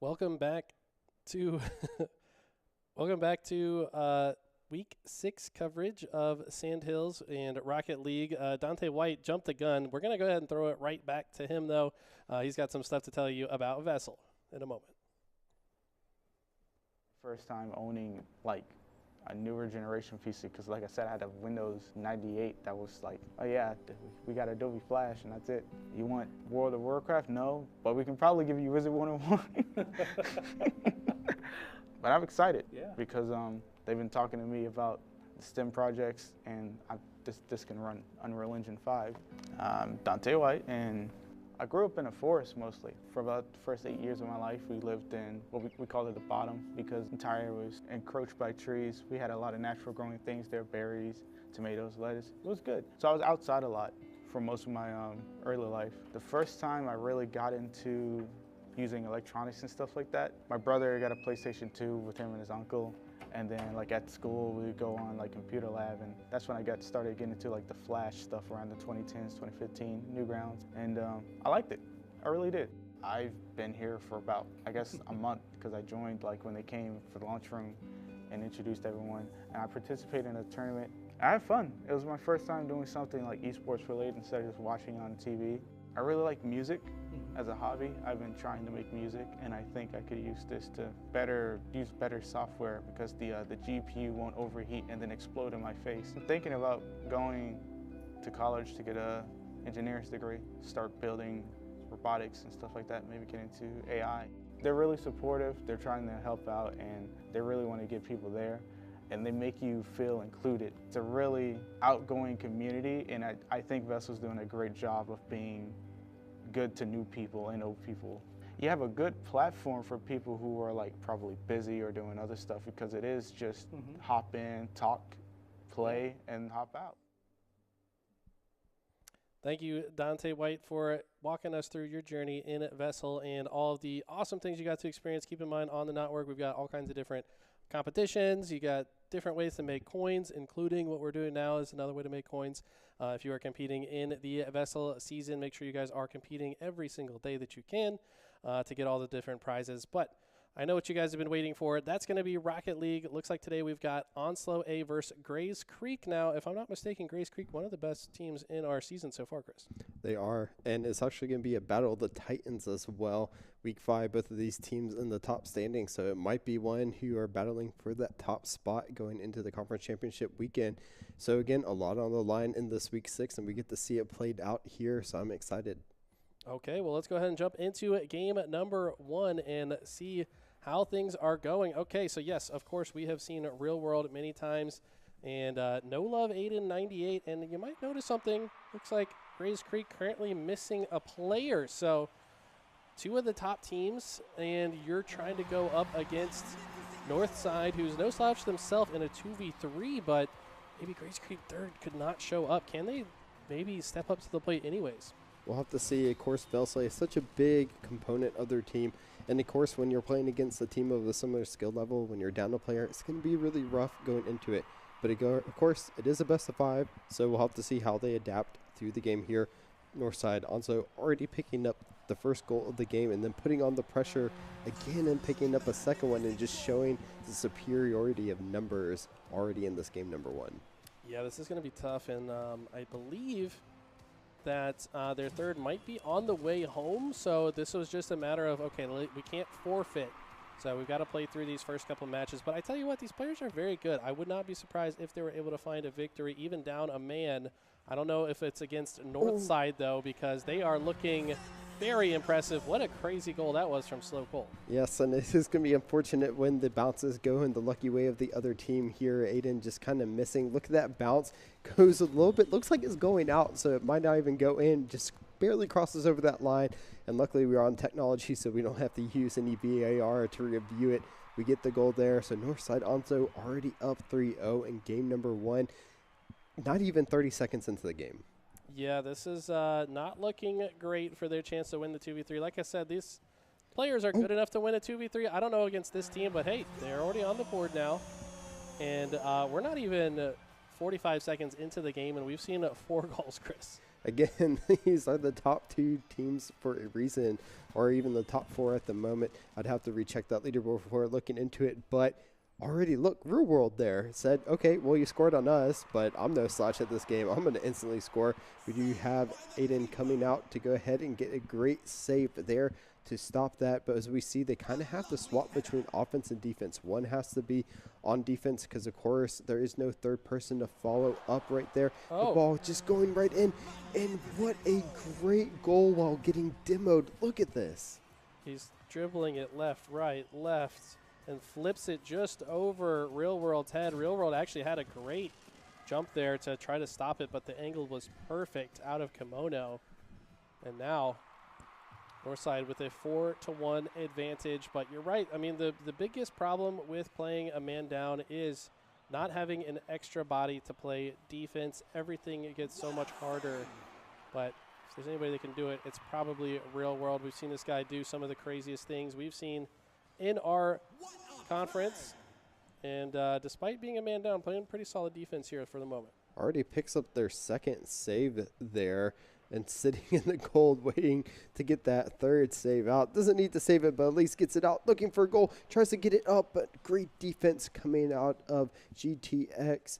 Welcome back to Week 6 coverage of Sandhills and Rocket League. Dante White jumped the gun. We're going to go ahead and throw it right back to him, though. He's got some stuff to tell you about VESL in a moment. First time owning, like, a newer generation PC, because like I said, I had a Windows 98 that was like, oh yeah, we got Adobe Flash and that's it. You want World of Warcraft? No, but we can probably give you Wizard 101. But I'm excited because they've been talking to me about the STEM projects, and this can run Unreal Engine 5. Dante White, and I grew up in a forest mostly. For about the first 8 years of my life, we lived in what we called it the bottom, because the entire was encroached by trees. We had a lot of natural growing things there, berries, tomatoes, lettuce. It was good. So I was outside a lot for most of my early life. The first time I really got into using electronics and stuff like that, my brother got a PlayStation 2 with him and his uncle. And then like at school, we would go on like computer lab, and that's when I started getting into like the Flash stuff around the 2010s, 2015, Newgrounds, and I liked it. I really did. I've been here for about, I guess, a month, because I joined like when they came for the lunchroom and introduced everyone, and I participated in a tournament. I had fun. It was my first time doing something like esports related instead of just watching on TV. I really like music as a hobby. I've been trying to make music, and I think I could use this to use better software, because the GPU won't overheat and then explode in my face. I'm thinking about going to college to get a engineer's degree, start building robotics and stuff like that, maybe get into AI. They're really supportive, they're trying to help out, and they really want to get people there, and they make you feel included. It's a really outgoing community, and I think VESL's doing a great job of being good to new people and old people. You have a good platform for people who are like probably busy or doing other stuff, because it is just hop in, talk, play, and hop out. Thank you, Dante White, for walking us through your journey in VESL and all of the awesome things you got to experience. Keep in mind, on the network, we've got all kinds of different competitions. You got different ways to make coins, including what we're doing now is another way to make coins. If you are competing in the VESL season, make sure you guys are competing every single day that you can to get all the different prizes. But I know what you guys have been waiting for. That's going to be Rocket League. It looks like today we've got Onslow A versus Grays Creek. Now, if I'm not mistaken, Grays Creek, one of the best teams in our season so far, Chris. They are, and it's actually going to be a battle of the Titans as well. Week 5, both of these teams in the top standing, so it might be one who are battling for that top spot going into the conference championship weekend. So again, a lot on the line in this week 6, and we get to see it played out here, so I'm excited. Okay, well, let's go ahead and jump into game number 1 and see how things are going. Okay, so yes, of course, we have seen Real World many times, and No Love Aiden 98, and you might notice something. Looks like Grays Creek currently missing a player, so 2 of the top teams, and you're trying to go up against Northside, who's no slouch themselves in a 2v3, but maybe Grays Creek 3rd could not show up. Can they maybe step up to the plate anyways? We'll have to see. Of course, VESL is such a big component of their team. And, of course, when you're playing against a team of a similar skill level, when you're down a player, it's going to be really rough going into it. But, of course, it is a best of 5, so we'll have to see how they adapt through the game here. Northside also already picking up the first goal of the game and then putting on the pressure again and picking up a second one and just showing the superiority of numbers already in this game number 1. Yeah, this is going to be tough, and I believe that their 3rd might be on the way home, so this was just a matter of, okay, we can't forfeit, so we've got to play through these first couple matches. But I tell you what, these players are very good. I would not be surprised if they were able to find a victory, even down a man. I don't know if it's against Northside, though, because they are looking very impressive. What a crazy goal that was from Slow Cole. Yes, and this is going to be unfortunate when the bounces go in the lucky way of the other team here. Aiden just kind of missing. Look at that bounce. Goes a little bit. Looks like it's going out, so it might not even go in. Just barely crosses over that line. And luckily we're on technology, so we don't have to use any VAR to review it. We get the goal there. So Northside Onso already up 3-0 in game number 1. Not even 30 seconds into the game. Yeah, this is not looking great for their chance to win the 2v3. Like I said, these players are good enough to win a 2v3. I don't know against this team, but hey, they're already on the board now. And we're not even 45 seconds into the game, and we've seen 4 goals, Chris. Again, these are the top 2 teams for a reason, or even the top 4 at the moment. I'd have to recheck that leaderboard before looking into it, but already look, Real World there said, okay, well, you scored on us, but I'm no slouch at this game. I'm going to instantly score. We do have Aiden coming out to go ahead and get a great save there to stop that. But as we see, they kind of have to swap between offense and defense. One has to be on defense because, of course, there is no third person to follow up right there. The ball just going right in. And what a great goal while getting demoed. Look at this. He's dribbling it left, right, left, and flips it just over Real World's head. Real World actually had a great jump there to try to stop it, but the angle was perfect out of Kimono. And now Northside with a 4-1 advantage. But you're right. I mean, the biggest problem with playing a man down is not having an extra body to play defense. Everything gets so much harder. But if there's anybody that can do it, it's probably Real World. We've seen this guy do some of the craziest things we've seen in our conference. And despite being a man down, playing pretty solid defense here for the moment. Already picks up their second save there and sitting in the cold waiting to get that third save out. Doesn't need to save it, but at least gets it out. Looking for a goal. Tries to get it up, but great defense coming out of GXT,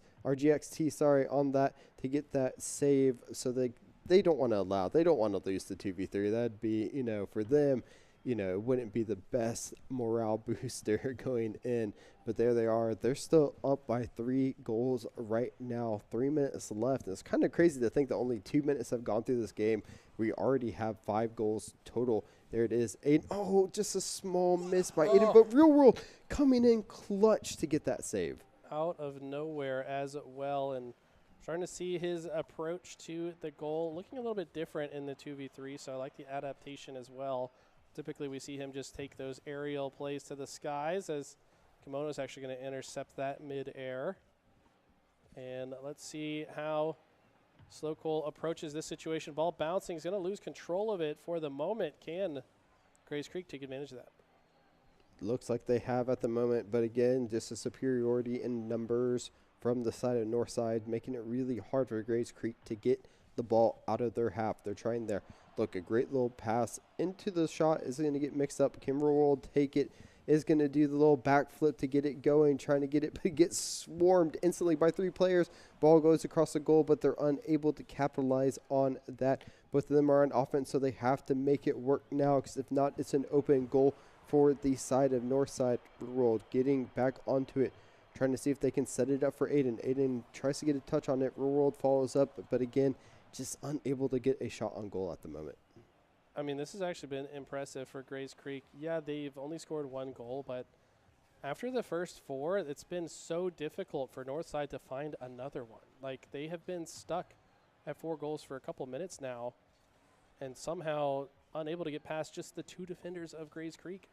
on that to get that save. So they don't want to allow. They don't want to lose the 2v3. That'd be, for them, it wouldn't be the best morale booster going in. But there they are. They're still up by 3 goals right now. 3 minutes left. And it's kind of crazy to think that only 2 minutes have gone through this game. We already have 5 goals total. There it is. Aiden. Oh, just a small miss by Aiden. But Real World coming in clutch to get that save. Out of nowhere as well. And starting to see his approach to the goal looking a little bit different in the 2v3. So I like the adaptation as well. Typically, we see him just take those aerial plays to the skies as Kimono's actually going to intercept that mid-air. And let's see how Slow Cole approaches this situation. Ball bouncing. He's going to lose control of it for the moment. Can Grays Creek take advantage of that? Looks like they have at the moment. But again, just a superiority in numbers from the side of Northside, making it really hard for Grays Creek to get the ball out of their half. They're trying there. Look, a great little pass into the shot is going to get mixed up. Kimber will take it, is going to do the little backflip to get it going, trying to get it, but gets swarmed instantly by 3 players. Ball goes across the goal, but they're unable to capitalize on that. Both of them are on offense, so they have to make it work now, because if not, it's an open goal for the side of Northside. World getting back onto it, trying to see if they can set it up for Aiden. Aiden tries to get a touch on it. World follows up, but again, just unable to get a shot on goal at the moment. I mean, this has actually been impressive for Grays Creek. Yeah, they've only scored 1 goal, but after the first 4, it's been so difficult for Northside to find another one. Like, they have been stuck at 4 goals for a couple minutes now and somehow unable to get past just the 2 defenders of Grays Creek.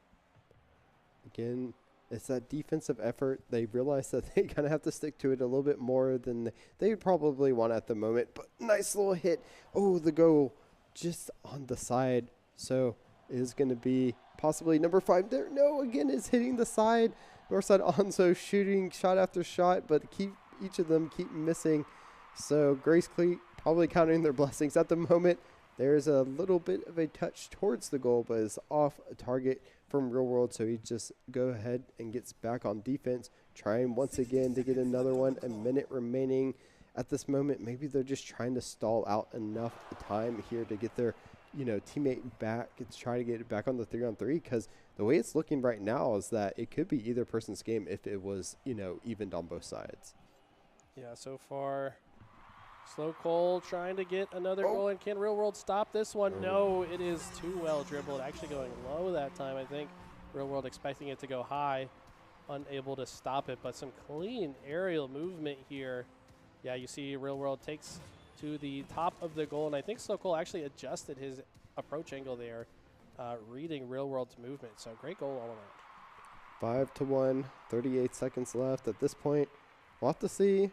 Again, it's that defensive effort. They realize that they kind of have to stick to it a little bit more than they probably want at the moment. But nice little hit. Oh, the goal just on the side. So it is going to be possibly number 5 there. No, again, is hitting the side. Northside Onzo shooting shot after shot, but each of them keep missing. So Grace Creek probably counting their blessings at the moment. There's a little bit of a touch towards the goal, but it's off target from Real World, so he just go ahead and gets back on defense, trying once again to get another one. A minute remaining at this moment. Maybe they're just trying to stall out enough time here to get their teammate back, to try to get it back on the 3-on-3, because the way it's looking right now is that it could be either person's game if it was evened on both sides. Yeah, so far Slow Cole trying to get another goal, and can Real World stop this one? No, it is too well dribbled. Actually going low that time, I think. Real World expecting it to go high, unable to stop it, but some clean aerial movement here. Yeah, you see Real World takes to the top of the goal, and I think Slow Cole actually adjusted his approach angle there, reading Real World's movement. So great goal all around. 5-1, 38 seconds left. At this point, we'll have to see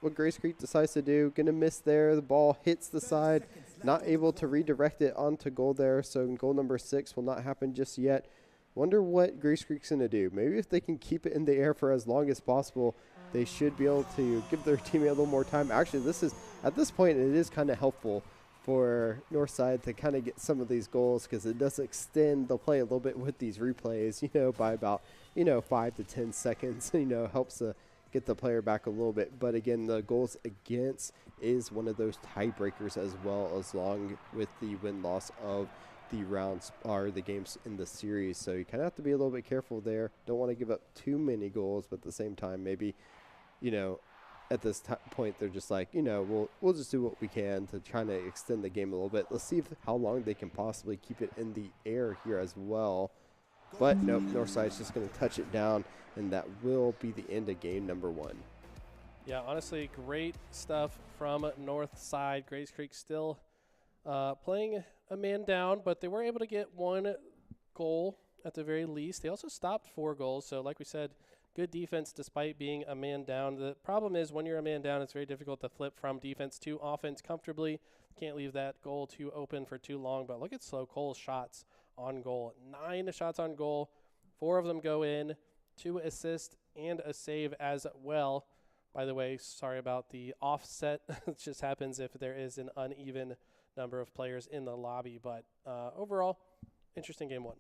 what Grace Creek decides to do. Gonna miss there. The ball hits the side, not able to redirect it onto goal there. So goal number 6 will not happen just yet. Wonder what Grace Creek's gonna do. Maybe if they can keep it in the air for as long as possible, they should be able to give their teammate a little more time. Actually, at this point, it is kind of helpful for Northside to kind of get some of these goals, because it does extend the play a little bit with these replays, by about, 5 to 10 seconds, helps get the player back a little bit. But again, the goals against is one of those tiebreakers as well, as long with the win-loss of the rounds or the games in the series. So you kind of have to be a little bit careful there. Don't want to give up too many goals, but at the same time, maybe, at this point, they're just like, we'll just do what we can to try to extend the game a little bit. Let's see how long they can possibly keep it in the air here as well. But nope, Northside's just going to touch it down, and that will be the end of game number 1. Yeah, honestly, great stuff from Northside. Grays Creek still playing a man down, but they were able to get 1 goal at the very least. They also stopped 4 goals, so like we said, good defense despite being a man down. The problem is when you're a man down, it's very difficult to flip from defense to offense comfortably. Can't leave that goal too open for too long. But look at Slow Cole's shots on goal. 9 shots on goal. 4 of them go in. 2 assists and a save as well. By the way, sorry about the offset. It just happens if there is an uneven number of players in the lobby. But overall, interesting game 1.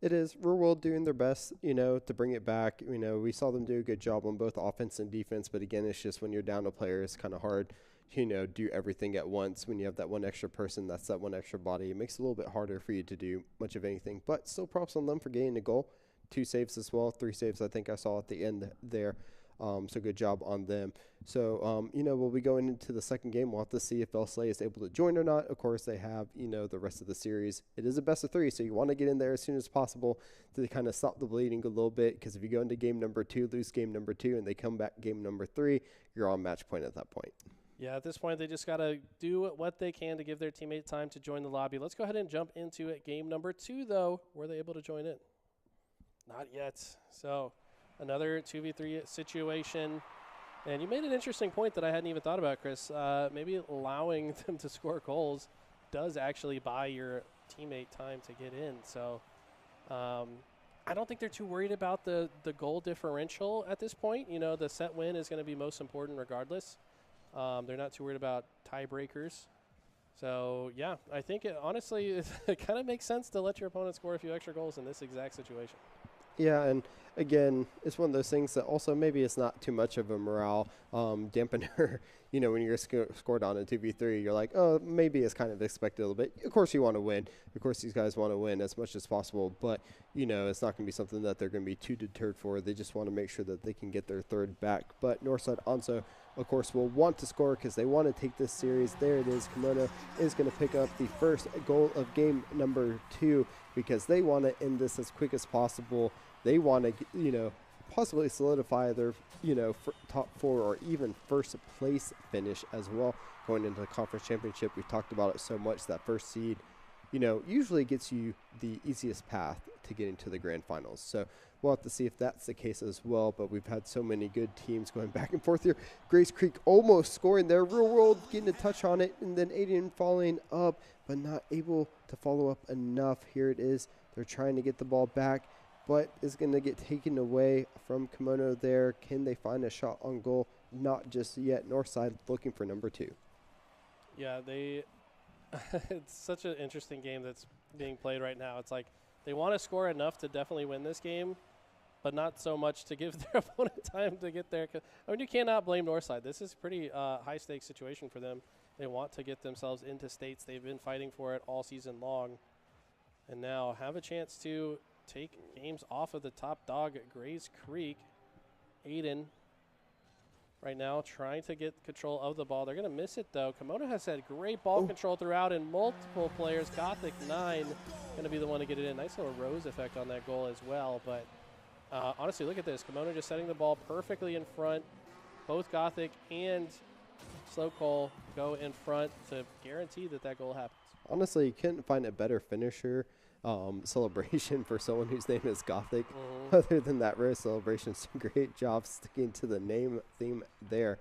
It is. Rural World doing their best, to bring it back. We saw them do a good job on both offense and defense, but again, it's just when you're down a player, it's kind of hard, do everything at once. When you have that one extra person, that's that one extra body, it makes it a little bit harder for you to do much of anything. But still props on them for getting a goal. 2 saves as well, 3 saves I think I saw at the end there. So good job on them. So, we'll be going into the second game. We'll have to see if VESL is able to join or not. Of course, they have, the rest of the series. It is a best of 3, so you want to get in there as soon as possible to kind of stop the bleeding a little bit, because if you go into game number 2, lose game number 2, and they come back game number 3, you're on match point at that point. Yeah, at this point, they just got to do what they can to give their teammate time to join the lobby. Let's go ahead and jump into it. Game number 2, though. Were they able to join in? Not yet. So another 2v3 situation. And you made an interesting point that I hadn't even thought about, Chris. Maybe allowing them to score goals does actually buy your teammate time to get in. So I don't think they're too worried about the goal differential at this point. The set win is going to be most important regardless. They're not too worried about tiebreakers. So, yeah, I think honestly it kind of makes sense to let your opponent score a few extra goals in this exact situation. Yeah, and again, it's one of those things that also maybe it's not too much of a morale dampener. When you're scored on a 2v3, you're like, oh, maybe it's kind of expected a little bit. Of course you want to win. Of course these guys want to win as much as possible, but, it's not going to be something that they're going to be too deterred for. They just want to make sure that they can get their 3rd back. But Northside also, of course, will want to score because they want to take this series. There it is. Kimono is going to pick up the first goal of game number 2 because they want to end this as quick as possible. They want to, possibly solidify their, top 4 or even first place finish as well going into the conference championship. We've talked about it so much. That first seed, usually gets you the easiest path to getting to the grand finals. So we'll have to see if that's the case as well. But we've had so many good teams going back and forth here. Grays Creek almost scoring there. Real World getting a touch on it, and then Aiden following up, but not able to follow up enough. Here it is. They're trying to get the ball back, but is going to get taken away from Kimono there. Can they find a shot on goal? Not just yet. Northside looking for number 2. Yeah, it's such an interesting game that's being played right now. It's like they want to score enough to definitely win this game, but not so much to give their opponent time to get there. You cannot blame Northside. This is a pretty high-stakes situation for them. They want to get themselves into states. They've been fighting for it all season long, and now have a chance to take games off of the top dog at Grays Creek. Aiden right now trying to get control of the ball. They're going to miss it, though. Kimono has had great ball control throughout, and multiple players. Gothic 9 going to be the one to get it in. Nice little Rose effect on that goal as well. But honestly, look at this. Kimono just setting the ball perfectly in front. Both Gothic and Slow Cole go in front to guarantee that goal happens. Honestly, you couldn't find a better finisher celebration for someone whose name is Gothic. Other than that rare celebration, some great job sticking to the name theme there.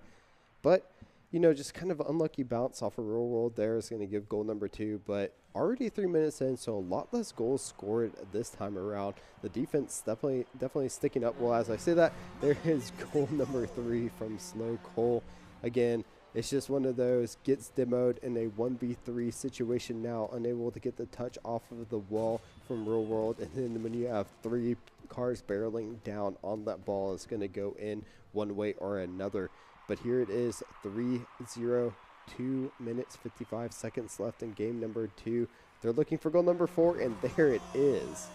But, just kind of unlucky bounce off a Real World there is going to give goal number 2. But already 3 minutes in, so a lot less goals scored this time around. The defense definitely sticking up. Well, as I say that, there is goal number 3 from Slow Cole. Again, It's just one of those, gets demoed in a 1v3 situation now, unable to get the touch off of the wall from real world. And then when you have 3 cars barreling down on that ball, it's going to go in one way or another. But here it is, 3-0, 2 minutes, 55 seconds left in game number 2. They're looking for goal number 4, and there it is.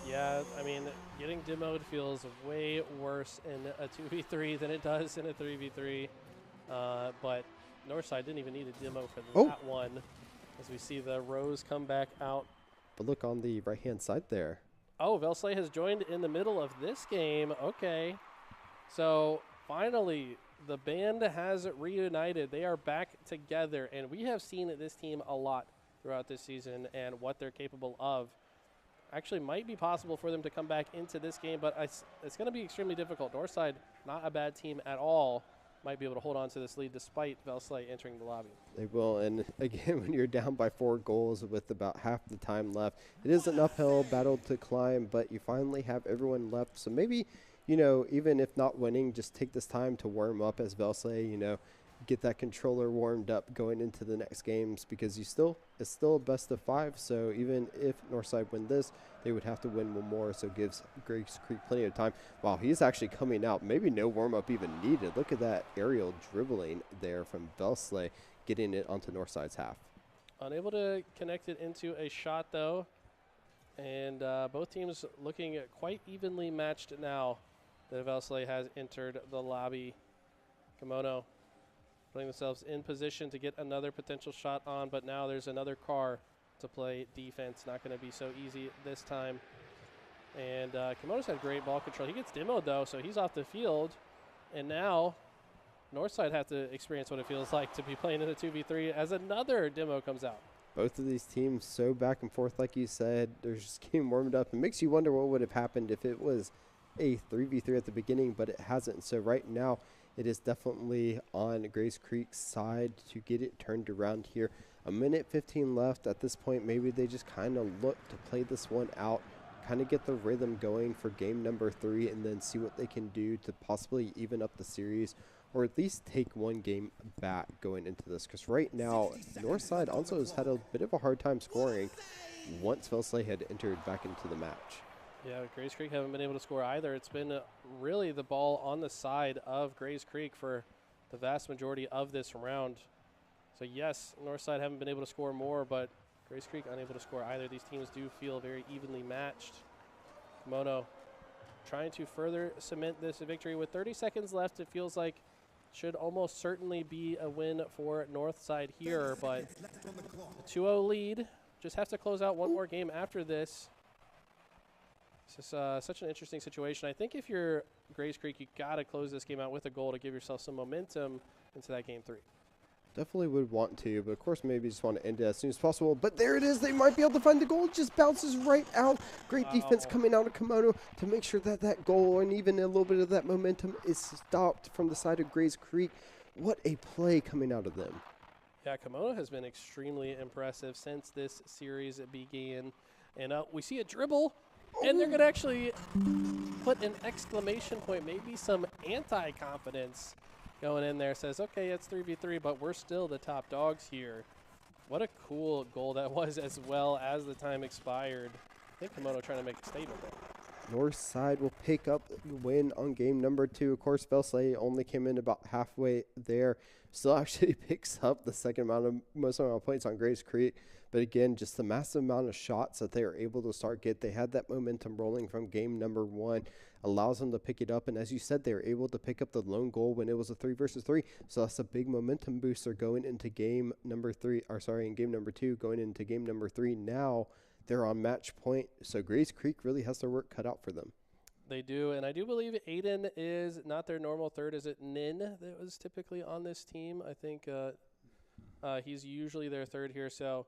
Yeah, I mean, getting demoed feels way worse in a 2v3 than it does in a 3v3. But Northside didn't even need a demo for that one, as we see the Rose come back out. But look on the right-hand side there. Oh, VESL has joined in the middle of this game. Okay. So finally, the band has reunited. They are back together, and we have seen this team a lot throughout this season and what they're capable of. Actually might be possible for them to come back into this game, but it's going to be extremely difficult. Northside, not a bad team at all, might be able to hold on to this lead despite VESL entering the lobby. They will, and again, when you're down by 4 goals with about half the time left, it is an uphill battle to climb, but you finally have everyone left. So maybe, you know, even if not winning, just take this time to warm up as VESL, you know, get that controller warmed up going into the next games, because it's still a best of 5. So even if Northside win this, they would have to win one more. So it gives Grace Creek plenty of time. Wow, he's actually coming out. Maybe no warm up even needed. Look at that aerial dribbling there from VESL, getting it onto Northside's half. Unable to connect it into a shot though, and both teams looking quite evenly matched now that VESL has entered the lobby. Kimono putting themselves in position to get another potential shot on, but now there's another car to play defense. Not going to be so easy this time. And Kimono's had great ball control. He gets demoed though, so he's off the field. And now Northside have to experience what it feels like to be playing in a 2v3 as another demo comes out. Both of these teams so back and forth, like you said. They're just getting warmed up. It makes you wonder what would have happened if it was a 3v3 at the beginning, but it hasn't. So right now, it is definitely on Grace Creek's side to get it turned around here. 1:15 left. At this point, maybe they just kind of look to play this one out, kind of get the rhythm going for game number 3, and then see what they can do to possibly even up the series, or at least take one game back going into this. Because right now, Northside also has had a bit of a hard time scoring once VESL had entered back into the match. Yeah, Grace Creek haven't been able to score either. It's been really the ball on the side of Grace Creek for the vast majority of this round. So yes, Northside haven't been able to score more, but Grace Creek unable to score either. These teams do feel very evenly matched. Kimono trying to further cement this victory with 30 seconds left. It feels like should almost certainly be a win for Northside here, but a 2-0 lead. Just have to close out one more game after this. This is such an interesting situation. I think if you're Grace Creek, you got to close this game out with a goal to give yourself some momentum into that game 3. Definitely would want to, but of course maybe just want to end it as soon as possible. But there it is. They might be able to find the goal. It just bounces right out. Great defense coming out of Kimono to make sure that that goal and even a little bit of that momentum is stopped from the side of Grace Creek. What a play coming out of them. Yeah, Kimono has been extremely impressive since this series began. And we see a dribble. And they're going to actually put an exclamation point, maybe some anti-confidence going in there. Says, okay, it's 3v3, but we're still the top dogs here. What a cool goal that was as well as the time expired. I think Kimono trying to make a statement there. Northside will pick up the win on game number 2. Of course, VESL only came in about halfway there. Still actually picks up the most amount of points on Grace Creek. But again, just the massive amount of shots that they are able to get. They had that momentum rolling from game number 1, allows them to pick it up. And as you said, they were able to pick up the lone goal when it was a 3-versus-3. So that's a big momentum booster going into game number 2, going into game number 3. Now they're on match point. So Grace Creek really has their work cut out for them. They do, and I do believe Aiden is not their normal third. Is it Nin that was typically on this team? I think he's usually their third here. So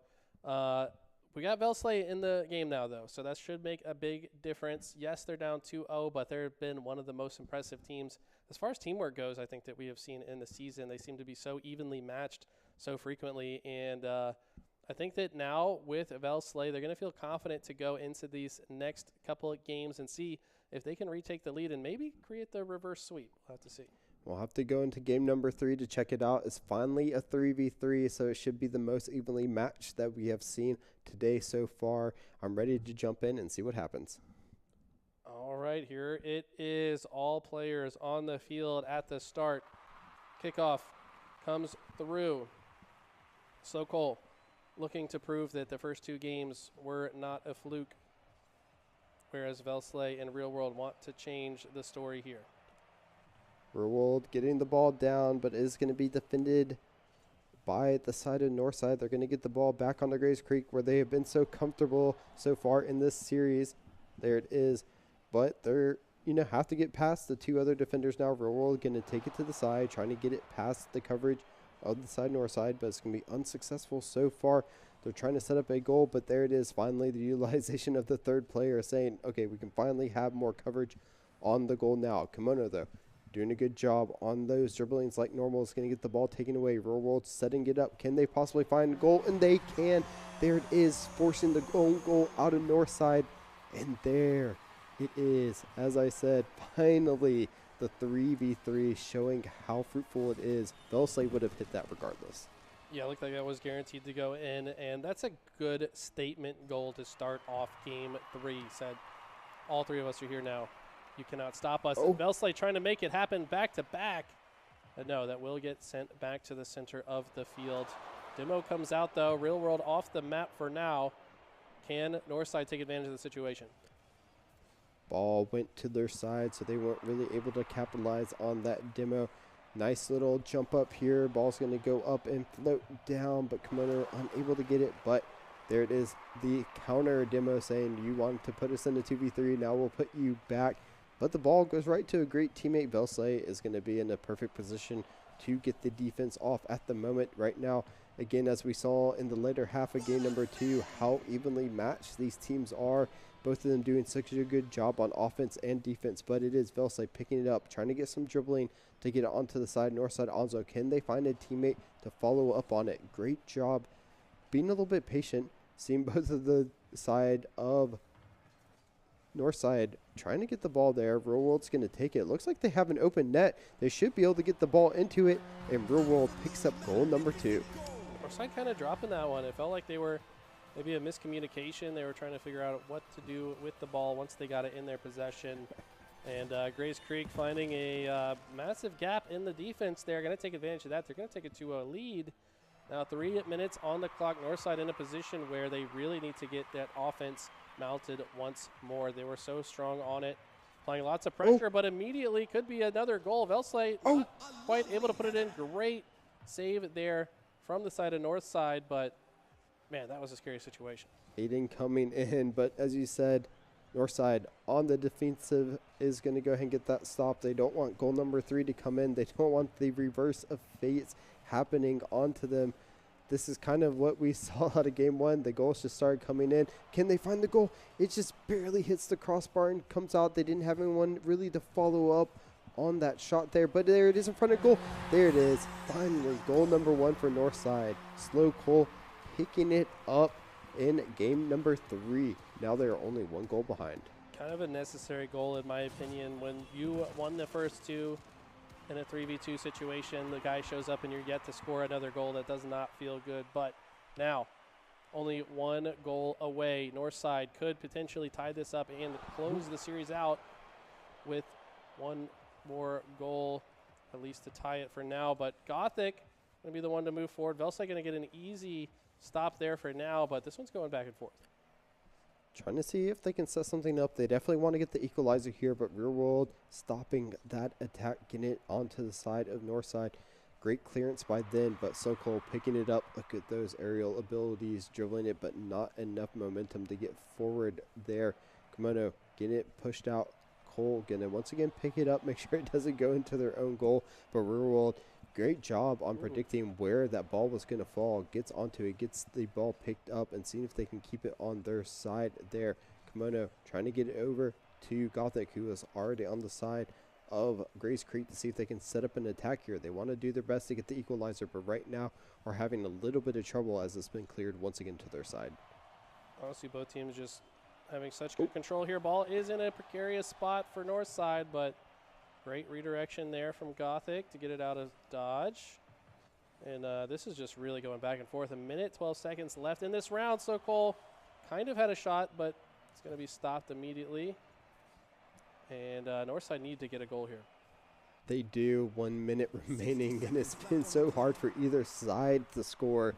we got VESL in the game now, though, so that should make a big difference. Yes, they're down 2-0, but they've been one of the most impressive teams. As far as teamwork goes, I think that we have seen in the season, they seem to be so evenly matched so frequently, and I think that now with VESL, they're going to feel confident to go into these next couple of games and see if they can retake the lead and maybe create the reverse sweep. We'll have to see. We'll have to go into game number 3 to check it out. It's finally a 3v3, so it should be the most evenly matched that we have seen today so far. I'm ready to jump in and see what happens. All right, here it is. All players on the field at the start. Kickoff comes through. Sokol looking to prove that the first 2 games were not a fluke, whereas VESL and Real World want to change the story here. Real World getting the ball down, but is going to be defended by the side of Northside. They're going to get the ball back on the Grays Creek where they have been so comfortable so far in this series. There it is. But they're, have to get past the 2 other defenders now. Real World going to take it to the side, trying to get it past the coverage of the side Northside, but it's going to be unsuccessful so far. They're trying to set up a goal, but there it is. Finally, the utilization of the 3rd player saying, okay, we can finally have more coverage on the goal now. Kimono, though, doing a good job on those dribblings like normal. Is going to get the ball taken away. Real World setting it up. Can they possibly find a goal? And they can. There it is, forcing the own goal out of Northside. And there it is. As I said, finally the 3v3 showing how fruitful it is. VESL would have hit that regardless. Yeah, it looked like that was guaranteed to go in, and that's a good statement goal to start off game 3. Said, all 3 of us are here now. You cannot stop us. VESL trying to make it happen back-to-back. But no, that will get sent back to the center of the field. Demo comes out, though. Real World off the map for now. Can Northside take advantage of the situation? Ball went to their side, so they weren't really able to capitalize on that demo. Nice little jump up here. Ball's going to go up and float down, but Kimono unable to get it. But there it is, the counter demo saying, you wanted to put us in the 2v3, now we'll put you back. But the ball goes right to a great teammate. VESL is going to be in a perfect position to get the defense off at the moment right now. Again, as we saw in the later half of game number 2, how evenly matched these teams are. Both of them doing such a good job on offense and defense, but it is VESL picking it up, trying to get some dribbling to get it onto the side. Northside Onzo, can they find a teammate to follow up on it? Great job being a little bit patient, seeing both of the side of Northside trying to get the ball there. Real World's going to take it. Looks like they have an open net. They should be able to get the ball into it, and Real World picks up goal number 2. Northside kind of dropping that one. It felt like they were maybe a miscommunication. They were trying to figure out what to do with the ball once they got it in their possession. And Grays Creek finding a massive gap in the defense there. Going to take advantage of that. They're going to take it to a lead. Now 3 minutes on the clock. Northside in a position where they really need to get that offense mounted once more. They were so strong on it, applying lots of pressure, but immediately could be another goal. VESL not quite able to put it in. Great save there from the side of Northside, but man, that was a scary situation. Aiden coming in, but as you said, Northside on the defensive is going to go ahead and get that stop. They don't want goal number 3 to come in. They don't want the reverse of fates happening onto them. This is kind of what we saw out of game 1. The goals just started coming in. Can they find the goal? It just barely hits the crossbar and comes out. They didn't have anyone really to follow up on that shot there, but there it is in front of goal. There it is. Finally, goal number 1 for Northside. Slow Cole picking it up in game number 3. Now they are only 1 goal behind. Kind of a necessary goal, in my opinion. When you won the first 2 in a 3v2 situation, the guy shows up and you're yet to score another goal. That does not feel good. But now, only 1 goal away. Northside could potentially tie this up and close the series out with 1 more goal, at least to tie it for now. But Gothic going to be the one to move forward. VESL going to get an easy stop there for now, but this one's going back and forth. Trying to see if they can set something up. They definitely want to get the equalizer here, but Real World stopping that attack, getting it onto the side of Northside. Great clearance by them, but Sokol picking it up. Look at those aerial abilities, dribbling it, but not enough momentum to get forward there. Kimono getting it pushed out. Cole going to once again pick it up, make sure it doesn't go into their own goal. But Real World, great job on predicting where that ball was going to fall. Gets onto it, gets the ball picked up, and seeing if they can keep it on their side there. Kimono trying to get it over to Gothic, who is already on the side of Grays Creek, to see if they can set up an attack here. They want to do their best to get the equalizer, but right now are having a little bit of trouble as it's been cleared once again to their side. Honestly, both teams just having such good control here. Ball is in a precarious spot for Northside, but Great redirection there from Gothic to get it out of dodge. And this is just really going back and forth. A minute, 12 seconds left in this round. So Cole kind of had a shot, but it's going to be stopped immediately. And Northside need to get a goal here. They do. 1 minute remaining, and it's been so hard for either side to score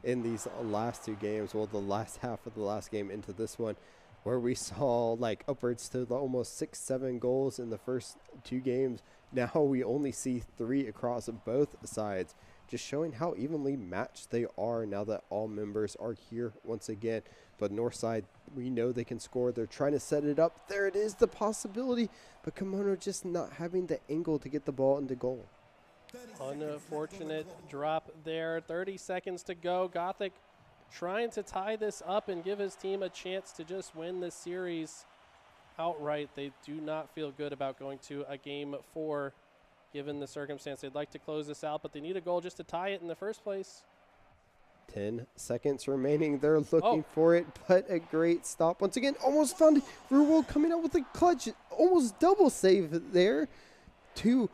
in these last two games. Well, the last half of the last game into this one, where we saw like upwards to almost 6-7 goals in the first two games. Now we only see 3 across both sides, just showing how evenly matched they are now that all members are here once again. But Northside, we know they can score. They're trying to set it up. There it is, the possibility. But Kimono just not having the angle to get the ball into goal. Unfortunate drop there. 30 seconds to go. Gothic trying to tie this up and give his team a chance to just win this series outright. They do not feel good about going to a game 4 given the circumstance. They'd like to close this out, but they need a goal just to tie it in the first place. 10 seconds remaining. They're looking for it, but a great stop. Once again, almost found it. Rural coming out with a clutch. Almost double save there. 2-1.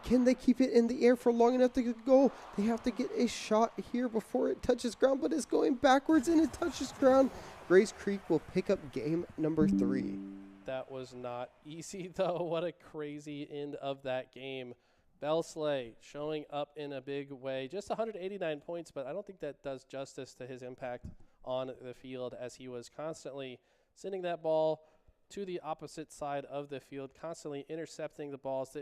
Can they keep it in the air for long enough to get a goal? They have to get a shot here before it touches ground, but it's going backwards and it touches ground. Grace Creek will pick up game number 3. That was not easy, though. What a crazy end of that game. Belsley showing up in a big way. Just 189 points, but I don't think that does justice to his impact on the field, as he was constantly sending that ball to the opposite side of the field, constantly intercepting the balls.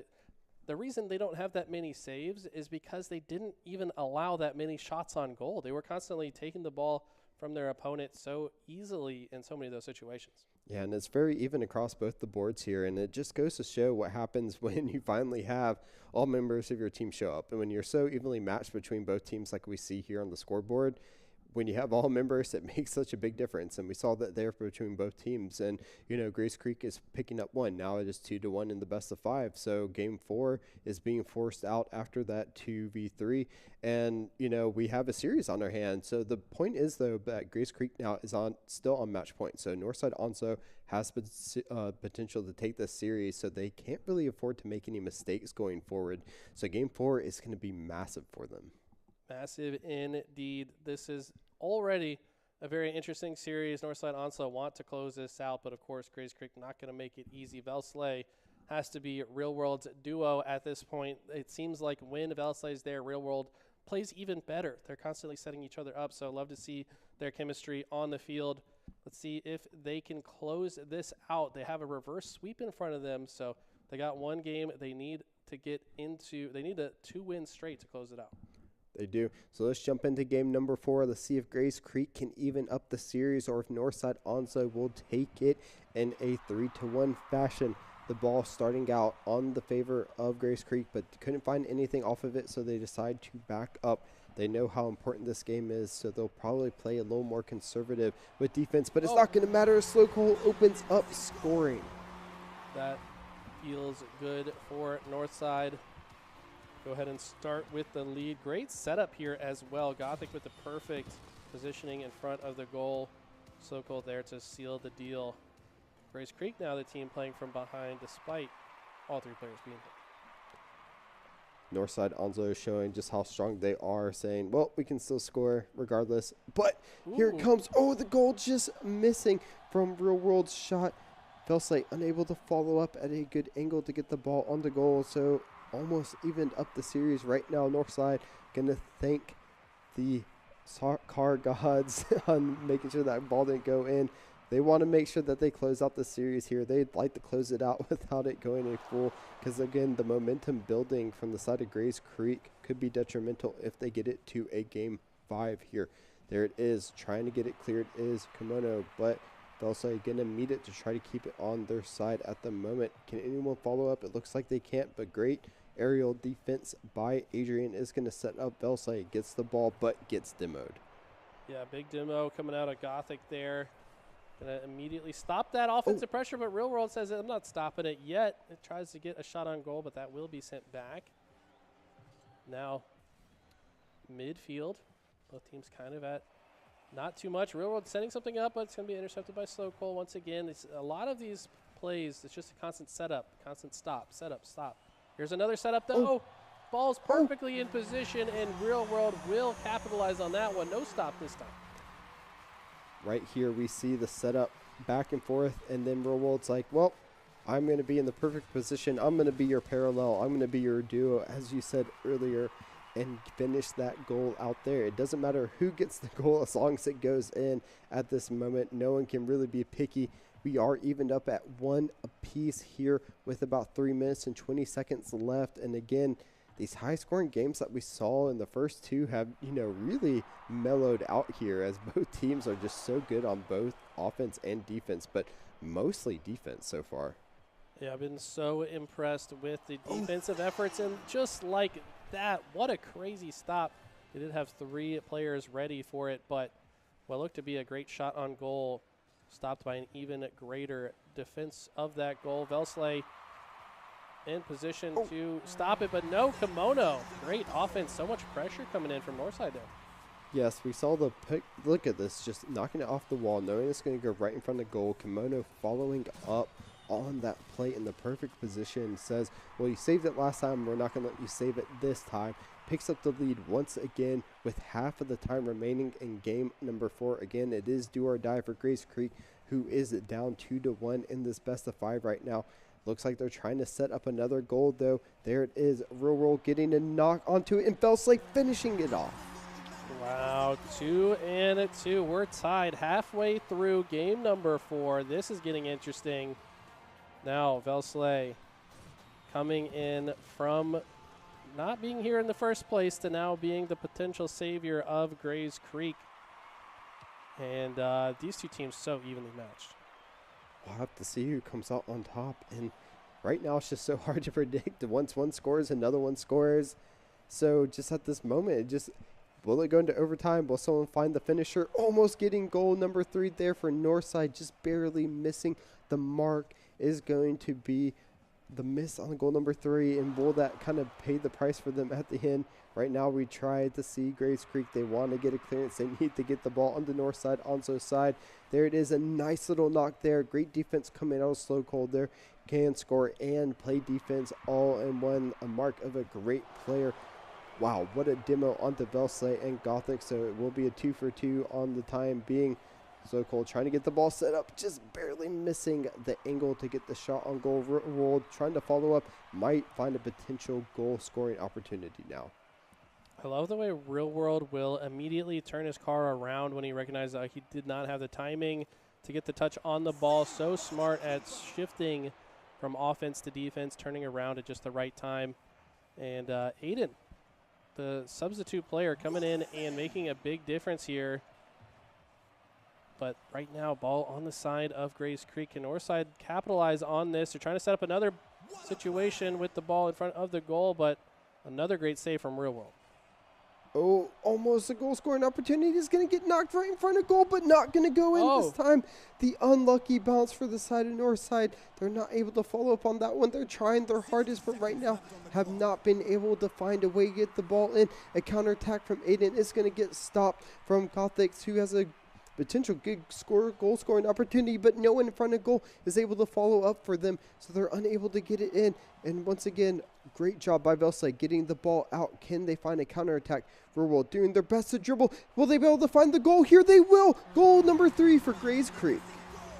The reason they don't have that many saves is because they didn't even allow that many shots on goal. They were constantly taking the ball from their opponent so easily in so many of those situations. Yeah, and it's very even across both the boards here, and it just goes to show what happens when you finally have all members of your team show up. And when you're so evenly matched between both teams like we see here on the scoreboard, when you have all members, it makes such a big difference. And we saw that there between both teams. And, you know, Grace Creek is picking up 1. Now it is 2-1 in the best of 5. So game 4 is being forced out after that 2v3. And, you know, we have a series on our hands. So the point is, though, that Grace Creek now is still on match point. So Northside also has potential to take this series. So they can't really afford to make any mistakes going forward. So game 4 is going to be massive for them. Massive indeed. This is already a very interesting series. Northside Onslow want to close this out, but of course Grace Creek not going to make it easy. Velsley has to be Real World's duo at this point. It seems like when Velsley's there, Real World plays even better. They're constantly setting each other up, so love to see their chemistry on the field. Let's see if they can close this out. They have a reverse sweep in front of them, so they got one game they need to get into. They need 2 wins straight to close it out. They do. So let's jump into game number 4. Let's see if Grace Creek can even up the series or if Northside Onslow will take it in a 3-1 fashion. The ball starting out on the favor of Grace Creek, but couldn't find anything off of it, so they decide to back up. They know how important this game is, so they'll probably play a little more conservative with defense, but it's not going to matter. Slow Cole opens up scoring. That feels good for Northside. Go ahead and start with the lead. Great setup here as well. Gothic with the perfect positioning in front of the goal. Sokol there to seal the deal. Grace Creek now the team playing from behind despite all 3 players being there. Northside Onslow showing just how strong they are, saying, well, we can still score regardless. But here it comes. Oh, the goal just missing from Real World's shot. Velsley unable to follow up at a good angle to get the ball on the goal. So almost evened up the series right now. Northside going to thank the car gods on making sure that ball didn't go in. They want to make sure that they close out the series here. They'd like to close it out without it going a full, because again, the momentum building from the side of Grace Creek could be detrimental if they get it to a game 5 here. There it is, trying to get it cleared is Kimono, but Velsley going to meet it to try to keep it on their side at the moment. Can anyone follow up? It looks like they can't, but great aerial defense by Adrian is going to set up Velsley. Gets the ball, but gets demoed. Yeah, big demo coming out of Gothic there. Going to immediately stop that offensive pressure, but Real World says, I'm not stopping it yet. It tries to get a shot on goal, but that will be sent back. Now, midfield. Both teams kind of at not too much. Real World setting something up, but it's going to be intercepted by Slow Cole once again. A lot of these plays, it's just a constant setup, constant stop, setup, stop. Here's another setup, though. Ball's perfectly in position, and Real World will capitalize on that one. No stop this time. Right here, we see the setup back and forth, and then Real World's like, well, I'm going to be in the perfect position. I'm going to be your parallel. I'm going to be your duo, as you said earlier, and finish that goal out there. It doesn't matter who gets the goal as long as it goes in at this moment. No one can really be picky. We are evened up at 1 apiece here with about 3 minutes and 20 seconds left. And again, these high-scoring games that we saw in the first two have, really mellowed out here, as both teams are just so good on both offense and defense, but mostly defense so far. Yeah, I've been so impressed with the defensive efforts, and just like that, what a crazy stop. They did have 3 players ready for it, but what looked to be a great shot on goal, stopped by an even greater defense of that goal. VESL in position to stop it, but no, Kimono. Great offense, so much pressure coming in from Northside there. Yes, we saw the pick. Look at this, just knocking it off the wall, knowing it's going to go right in front of goal. Kimono following up on that play in the perfect position, says, well, you saved it last time, we're not going to let you save it this time. Picks up the lead once again with half of the time remaining in game number 4. Again, it is do or die for Grace Creek, who is down 2-1 in this best of 5 right now. Looks like they're trying to set up another goal, though. There it is. Real World getting a knock onto it, and VESL finishing it off. Wow, 2-2. We're tied halfway through game number 4. This is getting interesting. Now, VESL coming in from not being here in the first place to now being the potential savior of Grays Creek. And these two teams so evenly matched. We'll have to see who comes out on top. And right now it's just so hard to predict. Once one scores, another one scores. So just at this moment, will it go into overtime? Will someone find the finisher? Almost getting goal number 3 there for Northside, just barely missing the mark. Is going to be the miss on goal number 3, and will that kind of pay the price for them at the end? Right now we try to see Grace Creek. They want to get a clearance. They need to get the ball on the north side, Onzo's side. There it is, a nice little knock there. Great defense coming out of slow cold there. Can score and play defense all in one. A mark of a great player. Wow, what a demo onto VESL and Gothic. So it will be a 2 for 2 on the time being. So Cole trying to get the ball set up, just barely missing the angle to get the shot on goal. World trying to follow up, might find a potential goal scoring opportunity now. I love the way Real World will immediately turn his car around when he recognized that he did not have the timing to get the touch on the ball. So smart at shifting from offense to defense, turning around at just the right time. And Aiden, the substitute player, coming in and making a big difference here. But right now, ball on the side of Grace Creek. Can Northside capitalize on this? They're trying to set up another situation with the ball in front of the goal, but another great save from Real World. Oh, almost a goal scoring opportunity. Is going to get knocked right in front of goal, but not going to go in this time. The unlucky bounce for the side of Northside. They're not able to follow up on that one. They're trying their hardest, but right now have not been able to find a way to get the ball in. A counterattack from Aiden is going to get stopped from Gothics, who has a potential good goal scoring opportunity, but no one in front of goal is able to follow up for them, so they're unable to get it in. And once again, great job by VESL getting the ball out. Can they find a counterattack? Real World doing their best to dribble. Will they be able to find the goal? Here they will. Goal number 3 for Grays Creek.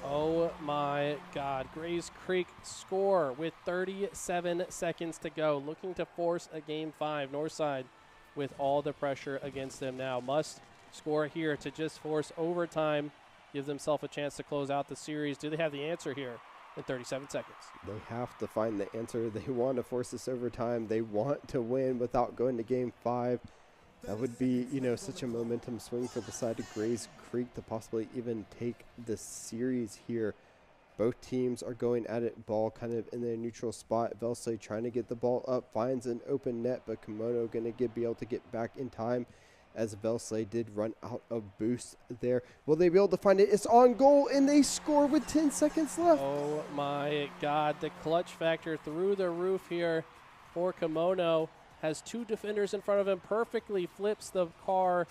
Oh my God. Grays Creek score with 37 seconds to go, looking to force a game 5. Northside with all the pressure against them now. Must score here to just force overtime, give themselves a chance to close out the series. Do they have the answer here in 37 seconds? They have to find the answer. They want to force this overtime. They want to win without going to game 5. That would be, such a momentum swing for the side of Grays Creek to possibly even take the series here. Both teams are going at it, ball kind of in their neutral spot. VESL trying to get the ball up, finds an open net, but Kimono going to be able to get back in time, as VESL did run out of boost there. Will they be able to find it? It's on goal, and they score with 10 seconds left. Oh my God, the clutch factor through the roof here for Kimono. Has 2 defenders in front of him, perfectly flips the car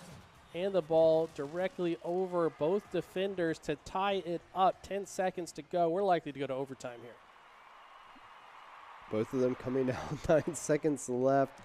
and the ball directly over both defenders to tie it up. 10 seconds to go. We're likely to go to overtime here. Both of them coming out, 9 seconds left.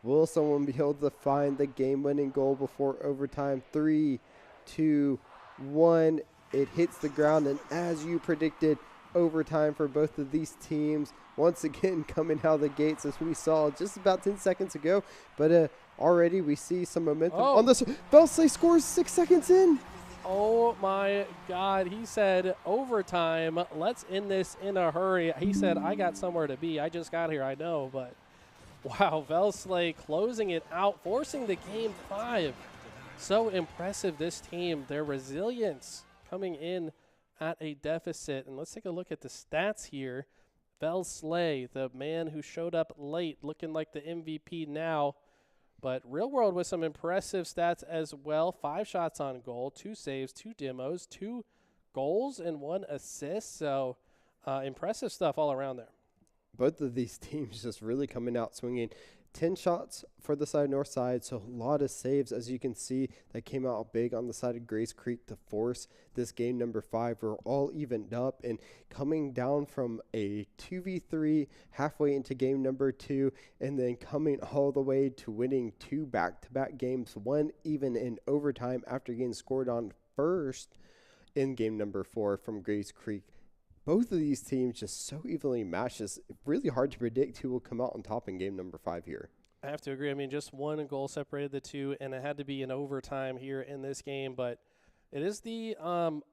Will someone be able to find the game-winning goal before overtime? 3, 2, 1. It hits the ground, and as you predicted, overtime for both of these teams. Once again, coming out of the gates as we saw just about 10 seconds ago. But already we see some momentum on this. VESL scores 6 seconds in. Oh, my God. He said overtime. Let's end this in a hurry. He said, I got somewhere to be. I just got here, I know, but wow, VESL closing it out, forcing the game 5. So impressive, this team. Their resilience coming in at a deficit. And let's take a look at the stats here. VESL, the man who showed up late, looking like the MVP now. But Real World with some impressive stats as well. 5 shots on goal, 2 saves, 2 demos, 2 goals, and 1 assist. So impressive stuff all around there. Both of these teams just really coming out swinging. 10 shots for the side north side, so a lot of saves, as you can see, that came out big on the side of Grace Creek to force this game number 5. We're all evened up and coming down from a 2v3 halfway into game number 2, and then coming all the way to winning 2 back-to-back games, 1 even in overtime after getting scored on first in game number 4 from Grace Creek. Both of these teams just so evenly matched. It's really hard to predict who will come out on top in game number 5 here. I have to agree. I mean, just 1 goal separated the 2, and it had to be an overtime here in this game. But it is the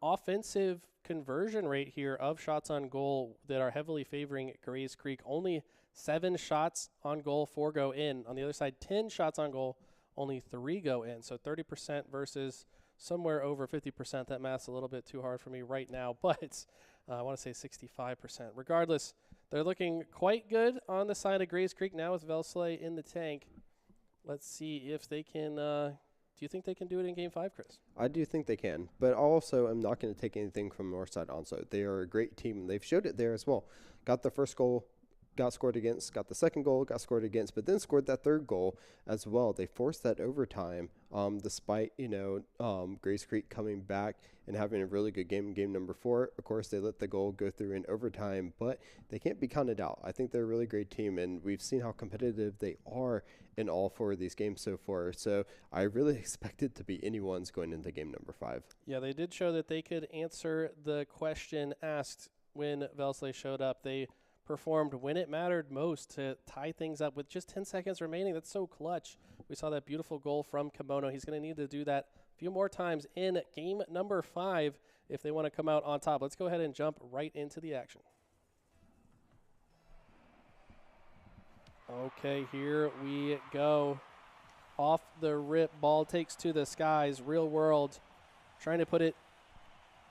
offensive conversion rate here of shots on goal that are heavily favoring Grace Creek. Only 7 shots on goal, 4 go in. On the other side, 10 shots on goal, only 3 go in. So 30% versus somewhere over 50%. That math's a little bit too hard for me right now, but I want to say 65%. Regardless, they're looking quite good on the side of Grace Creek now with VESL in the tank. Let's see if they can do you think they can do it in game 5, Chris? I do think they can, but also I'm not going to take anything from Northside Onso. They are a great team, and they've showed it there as well. Got the first goal, got scored against, got the second goal, got scored against, but then scored that third goal as well. They forced that overtime despite, Grace Creek coming back and having a really good game in game number 4. Of course, they let the goal go through in overtime, but they can't be counted out. I think they're a really great team, and we've seen how competitive they are in all 4 of these games so far. So I really expect it to be anyone's going into game number 5. Yeah, they did show that they could answer the question asked when VESL showed up. They performed when it mattered most to tie things up with just 10 seconds remaining. That's so clutch. We saw that beautiful goal from Kimono. He's going to need to do that a few more times in game number 5 if they want to come out on top. Let's go ahead and jump right into the action. Okay, here we go. Off the rip, ball takes to the skies. Real World trying to put it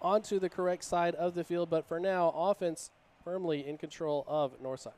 onto the correct side of the field, but for now, offense firmly in control of Northside.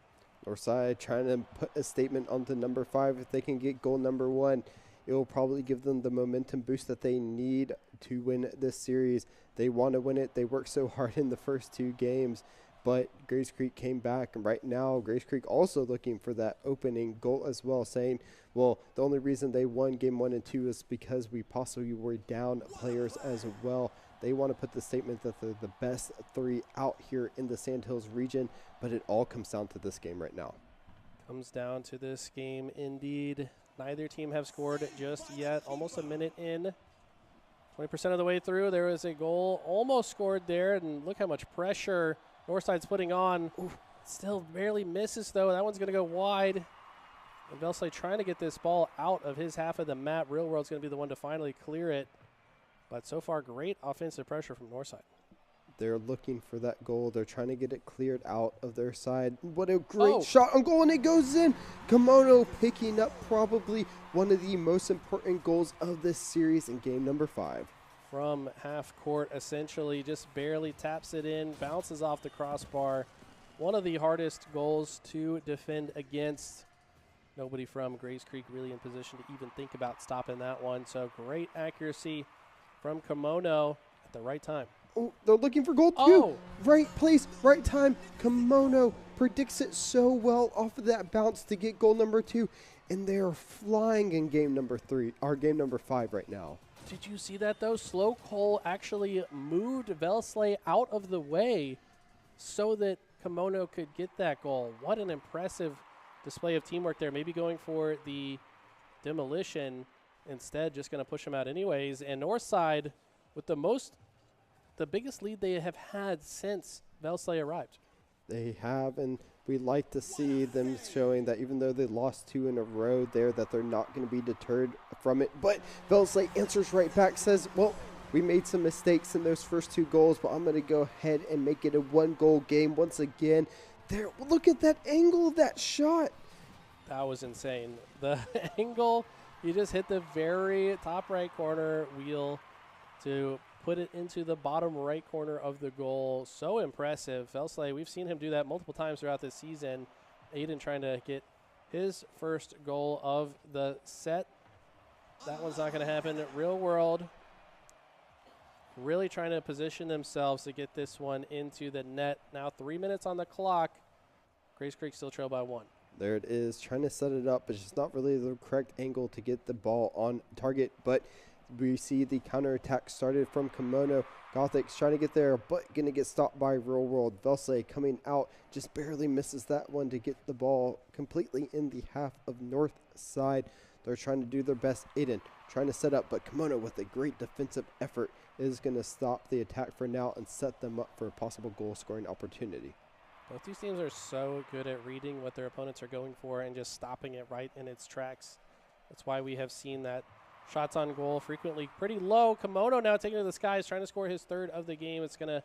Northside trying to put a statement onto number 5. If they can get goal number 1, it will probably give them the momentum boost that they need to win this series. They want to win it. They worked so hard in the first 2 games, but Grace Creek came back. And right now, Grace Creek also looking for that opening goal as well, saying, well, the only reason they won game 1 and 2 is because we possibly were down players as well. They want to put the statement that they're the best 3 out here in the Sandhills region, but it all comes down to this game right now. Comes down to this game indeed. Neither team have scored just yet. Almost a minute in. 20% of the way through. There is a goal almost scored there, and look how much pressure Northside's putting on. Ooh, still barely misses, though. That one's going to go wide. And VESL trying to get this ball out of his half of the map. Real World's going to be the one to finally clear it. But so far, great offensive pressure from Northside. They're looking for that goal. They're trying to get it cleared out of their side. What a great shot on goal, and it goes in. Kimono picking up probably one of the most important goals of this series in game number 5. From half court, essentially, just barely taps it in, bounces off the crossbar. One of the hardest goals to defend against. Nobody from Grace Creek really in position to even think about stopping that one. So great accuracy from Kimono at the right time. Oh, they're looking for goal too. Right place, right time. Kimono predicts it so well off of that bounce to get goal number 2. And they're flying in game number 3, or game number 5 right now. Did you see that, though? Slow Cole actually moved VESL out of the way so that Kimono could get that goal. What an impressive display of teamwork there. Maybe going for the demolition instead, just going to push them out anyways. And Northside with the biggest lead they have had since VESL arrived. They have, and we like to see them showing that even though they lost 2 in a row there, that they're not going to be deterred from it. But VESL answers right back, says, well, we made some mistakes in those first 2 goals, but I'm going to go ahead and make it a 1-goal game once again. There, look at that angle of that shot. That was insane. The angle, you just hit the very top right corner wheel to put it into the bottom right corner of the goal. So impressive. VESL, we've seen him do that multiple times throughout this season. Aiden trying to get his first goal of the set. That one's not going to happen. Real World really trying to position themselves to get this one into the net. Now 3 minutes on the clock. Grace Creek still trail by 1. There it is, trying to set it up, but it's not really the correct angle to get the ball on target. But we see the counterattack started from Kimono. Gothic's trying to get there, but going to get stopped by Real World. VESL coming out, just barely misses that one to get the ball completely in the half of North Side. They're trying to do their best. Aiden trying to set up, but Kimono with a great defensive effort is going to stop the attack for now and set them up for a possible goal scoring opportunity. Both these teams are so good at reading what their opponents are going for and just stopping it right in its tracks. That's why we have seen that shots on goal frequently pretty low. Kimono now taking to the skies, trying to score his 3rd of the game. It's going to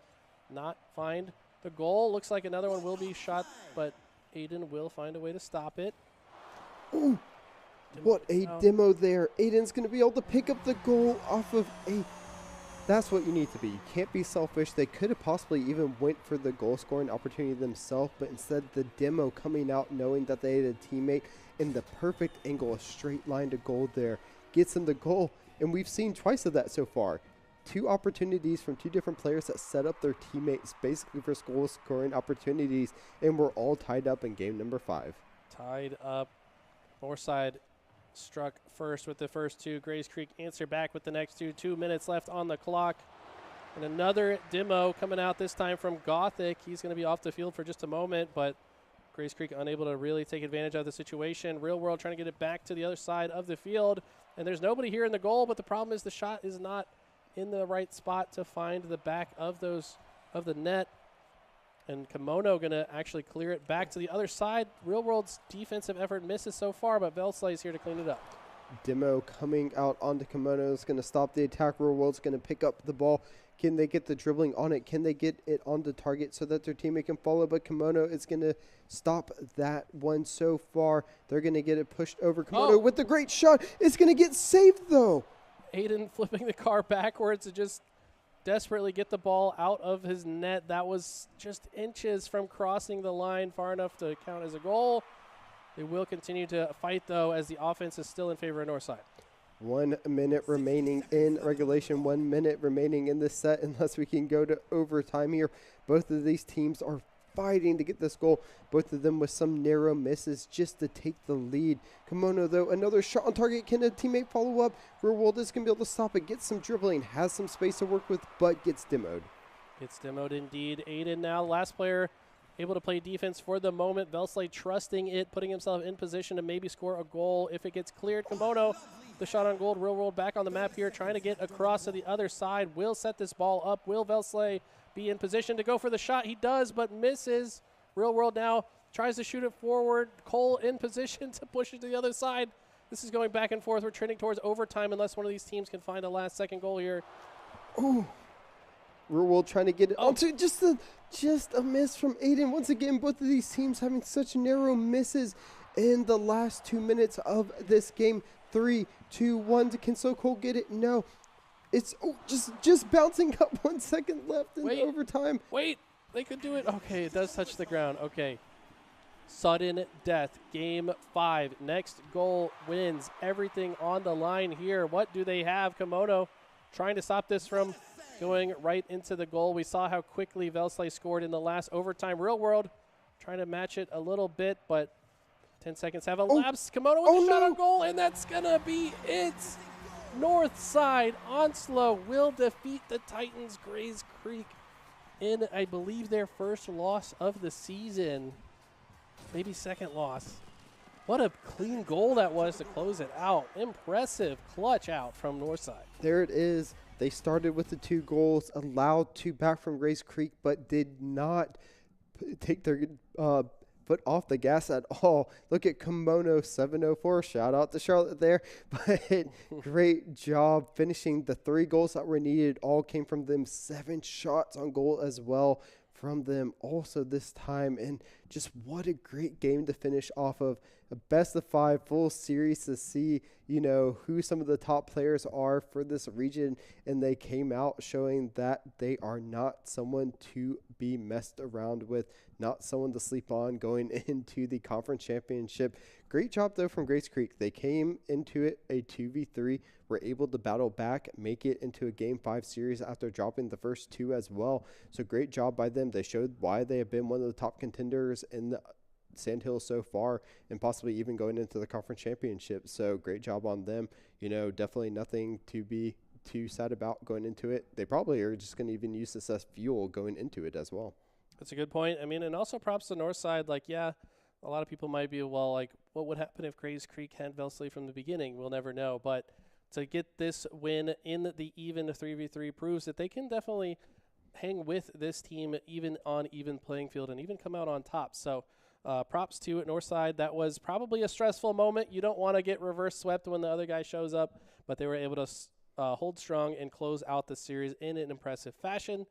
not find the goal. Looks like another one will be shot, but Aiden will find a way to stop it. Ooh, what a demo there. Aiden's going to be able to pick up the goal off of a... That's what you need to be. You can't be selfish. They could have possibly even went for the goal scoring opportunity themselves, but instead the demo coming out knowing that they had a teammate in the perfect angle, a straight line to goal there, gets them the goal. And we've seen twice of that so far. 2 opportunities from 2 different players that set up their teammates basically for goal scoring opportunities, and we're all tied up in game number 5. Tied up. Northside struck first with the first 2. Grace Creek answer back with the next 2. 2 minutes left on the clock. And another demo coming out this time from Gothic. He's going to be off the field for just a moment, but Grace Creek unable to really take advantage of the situation. Real World trying to get it back to the other side of the field. And there's nobody here in the goal, but the problem is the shot is not in the right spot to find the back of the net. And Kimono going to actually clear it back to the other side. Real World's defensive effort misses so far, but VESL is here to clean it up. Demo coming out onto Kimono is going to stop the attack. Real World's going to pick up the ball. Can they get the dribbling on it? Can they get it onto target so that their teammate can follow? But Kimono is going to stop that one so far. They're going to get it pushed over. Kimono with the great shot. It's going to get saved, though. Aiden flipping the car backwards to just desperately get the ball out of his net. That was just inches from crossing the line far enough to count as a goal. They will continue to fight, though, as the offense is still in favor of Northside. 1 minute remaining in regulation, 1 minute remaining in this set unless we can go to overtime here. Both of these teams are fighting to get this goal, both of them with some narrow misses just to take the lead. Kimono, though, another shot on target. Can a teammate follow up? Real World is going to be able to stop it, get some dribbling, has some space to work with, but gets demoed. Gets demoed indeed. Aiden now, last player able to play defense for the moment. VESL trusting it, putting himself in position to maybe score a goal if it gets cleared. Kimono, the shot on goal. Real World back on the map here, trying to get across to the other side. Will set this ball up. Will VESL be in position to go for the shot? He does, but misses. Real World now tries to shoot it forward. Cole in position to push it to the other side. This is going back and forth. We're trending towards overtime unless one of these teams can find a last-second goal here. Ooh. Real World trying to get it onto just a miss from Aiden. Once again, both of these teams having such narrow misses in the last 2 minutes of this game. 3, 2, 1. Can So Cole get it? No. It's just bouncing up. 1 second left in overtime. Wait, they could do it. Okay, it does touch the ground. Okay. Sudden death. Game 5. Next goal wins. Everything on the line here. What do they have? Kimono trying to stop this from going right into the goal. We saw how quickly VESL scored in the last overtime. Real World trying to match it a little bit, but 10 seconds have elapsed. Kimono with a shot on goal, and that's going to be it. Northside, Onslow will defeat the Titans. Grace Creek in, I believe, their first loss of the season, maybe second loss. What a clean goal that was to close it out. Impressive clutch out from Northside. There it is. They started with the 2 goals, allowed 2 back from Grace Creek, but did not take their foot off the gas at all. Look at Kimono 704. Shout out to Charlotte there. But great job finishing. The 3 goals that were needed all came from them. 7 shots on goal as well from them also this time. And just what a great game to finish off of. A best of 5 full series to see, you know, who some of the top players are for this region. And they came out showing that they are not someone to be messed around with, not someone to sleep on going into the conference championship. Great job, though, from Grace Creek. They came into it a 2v3, were able to battle back, make it into a Game 5 series after dropping the first 2 as well. So great job by them. They showed why they have been one of the top contenders in the Sandhills so far, and possibly even going into the conference championship. So great job on them. You know, definitely nothing to be too sad about going into it. They probably are just going to even use this as fuel going into it as well. That's a good point. I mean, and also props to Northside. Like, yeah, a lot of people might be, well, like, what would happen if Grace Creek had VESL from the beginning? We'll never know. But to get this win in the even 3v3 proves that they can definitely hang with this team even on even playing field and even come out on top. So props to Northside. That was probably a stressful moment. You don't want to get reverse swept when the other guy shows up, but they were able to hold strong and close out the series in an impressive fashion.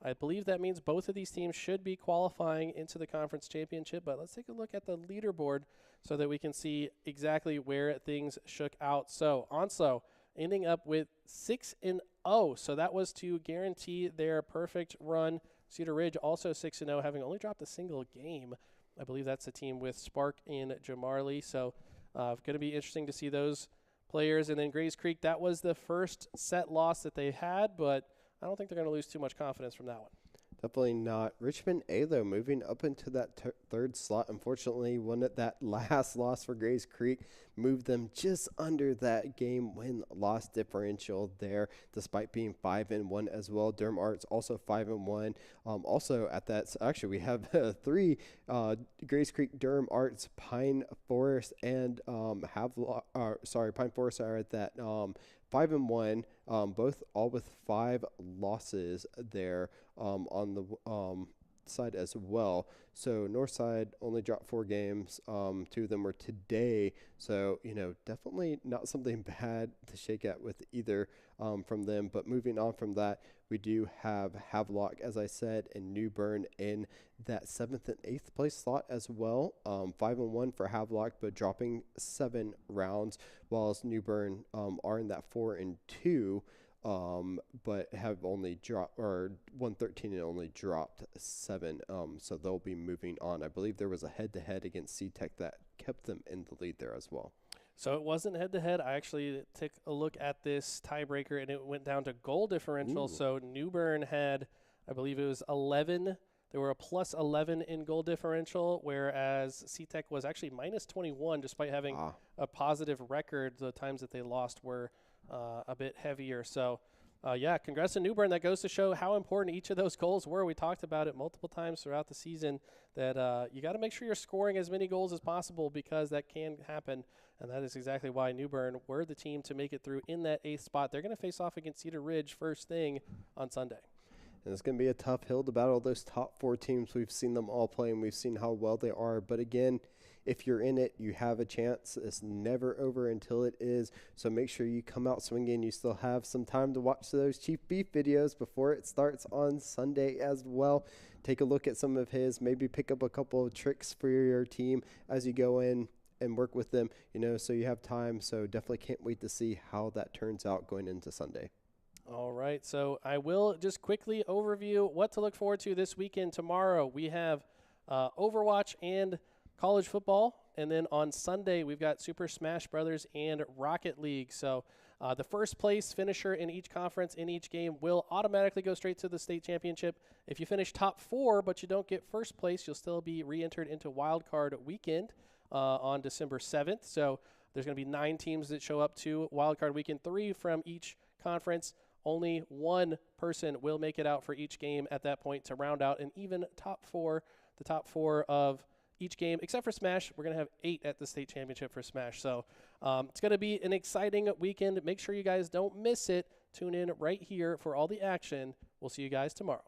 I believe that means both of these teams should be qualifying into the conference championship, but let's take a look at the leaderboard so that we can see exactly where things shook out. So Onslow ending up with 6-0, so that was to guarantee their perfect run. Cedar Ridge also 6-0, having only dropped a single game. I believe that's the team with Spark and Jamarley, so going to be interesting to see those players. And then Grace Creek, that was the first set loss that they had, but I don't think they're going to lose too much confidence from that one. Definitely not. Richmond A, though, moving up into that third slot. Unfortunately, one at that last loss for Grace Creek moved them just under that game win-loss differential there, despite being 5-1 as well. Durham Arts also 5-1. Also at that, so actually we have 3 Grace Creek, Durham Arts, Pine Forest, and Pine Forest are at that 5-1, both all with 5 losses there on the side as well. So Northside only dropped 4 games. 2 of them were today. So, you know, definitely not something bad to shake at with either from them. But moving on from that, we do have Havelock, as I said, and New Bern in that 7th and 8th place slot as well. 5-1 for Havelock, but dropping 7 rounds, whilst New Bern are in that 4-2. But have only dropped, or 113 and only dropped 7. So they'll be moving on. I believe there was a head-to-head against C-Tech that kept them in the lead there as well. So it wasn't head-to-head. I actually took a look at this tiebreaker, and it went down to goal differential. Ooh. So New Bern had, I believe it was 11. There were a plus 11 in goal differential, whereas C-Tech was actually minus 21, despite having a positive record. The times that they lost were a bit heavier. So, yeah, congrats to New Bern. That goes to show how important each of those goals were. We talked about it multiple times throughout the season that you got to make sure you're scoring as many goals as possible, because that can happen, and that is exactly why New Bern were the team to make it through in that 8th spot. They're going to face off against Cedar Ridge first thing on Sunday. And it's going to be a tough hill to battle those top 4 teams. We've seen them all play, and we've seen how well they are. But again, if you're in it, you have a chance. It's never over until it is. So make sure you come out swinging. You still have some time to watch those Chief Beef videos before it starts on Sunday as well. Take a look at some of his. Maybe pick up a couple of tricks for your team as you go in and work with them, you know, so you have time. So definitely can't wait to see how that turns out going into Sunday. All right, so I will just quickly overview what to look forward to this weekend. Tomorrow we have Overwatch and college football, and then on Sunday we've got Super Smash Brothers and Rocket League. So the first place finisher in each conference in each game will automatically go straight to the state championship. If you finish top 4 but you don't get first place, you'll still be re-entered into Wild Card Weekend on December 7th. So there's going to be 9 teams that show up to Wild Card Weekend, 3 from each conference. Only one person will make it out for each game at that point to round out an even top four, the top four of each game, except for Smash. We're going to have 8 at the state championship for Smash. So it's going to be an exciting weekend. Make sure you guys don't miss it. Tune in right here for all the action. We'll see you guys tomorrow.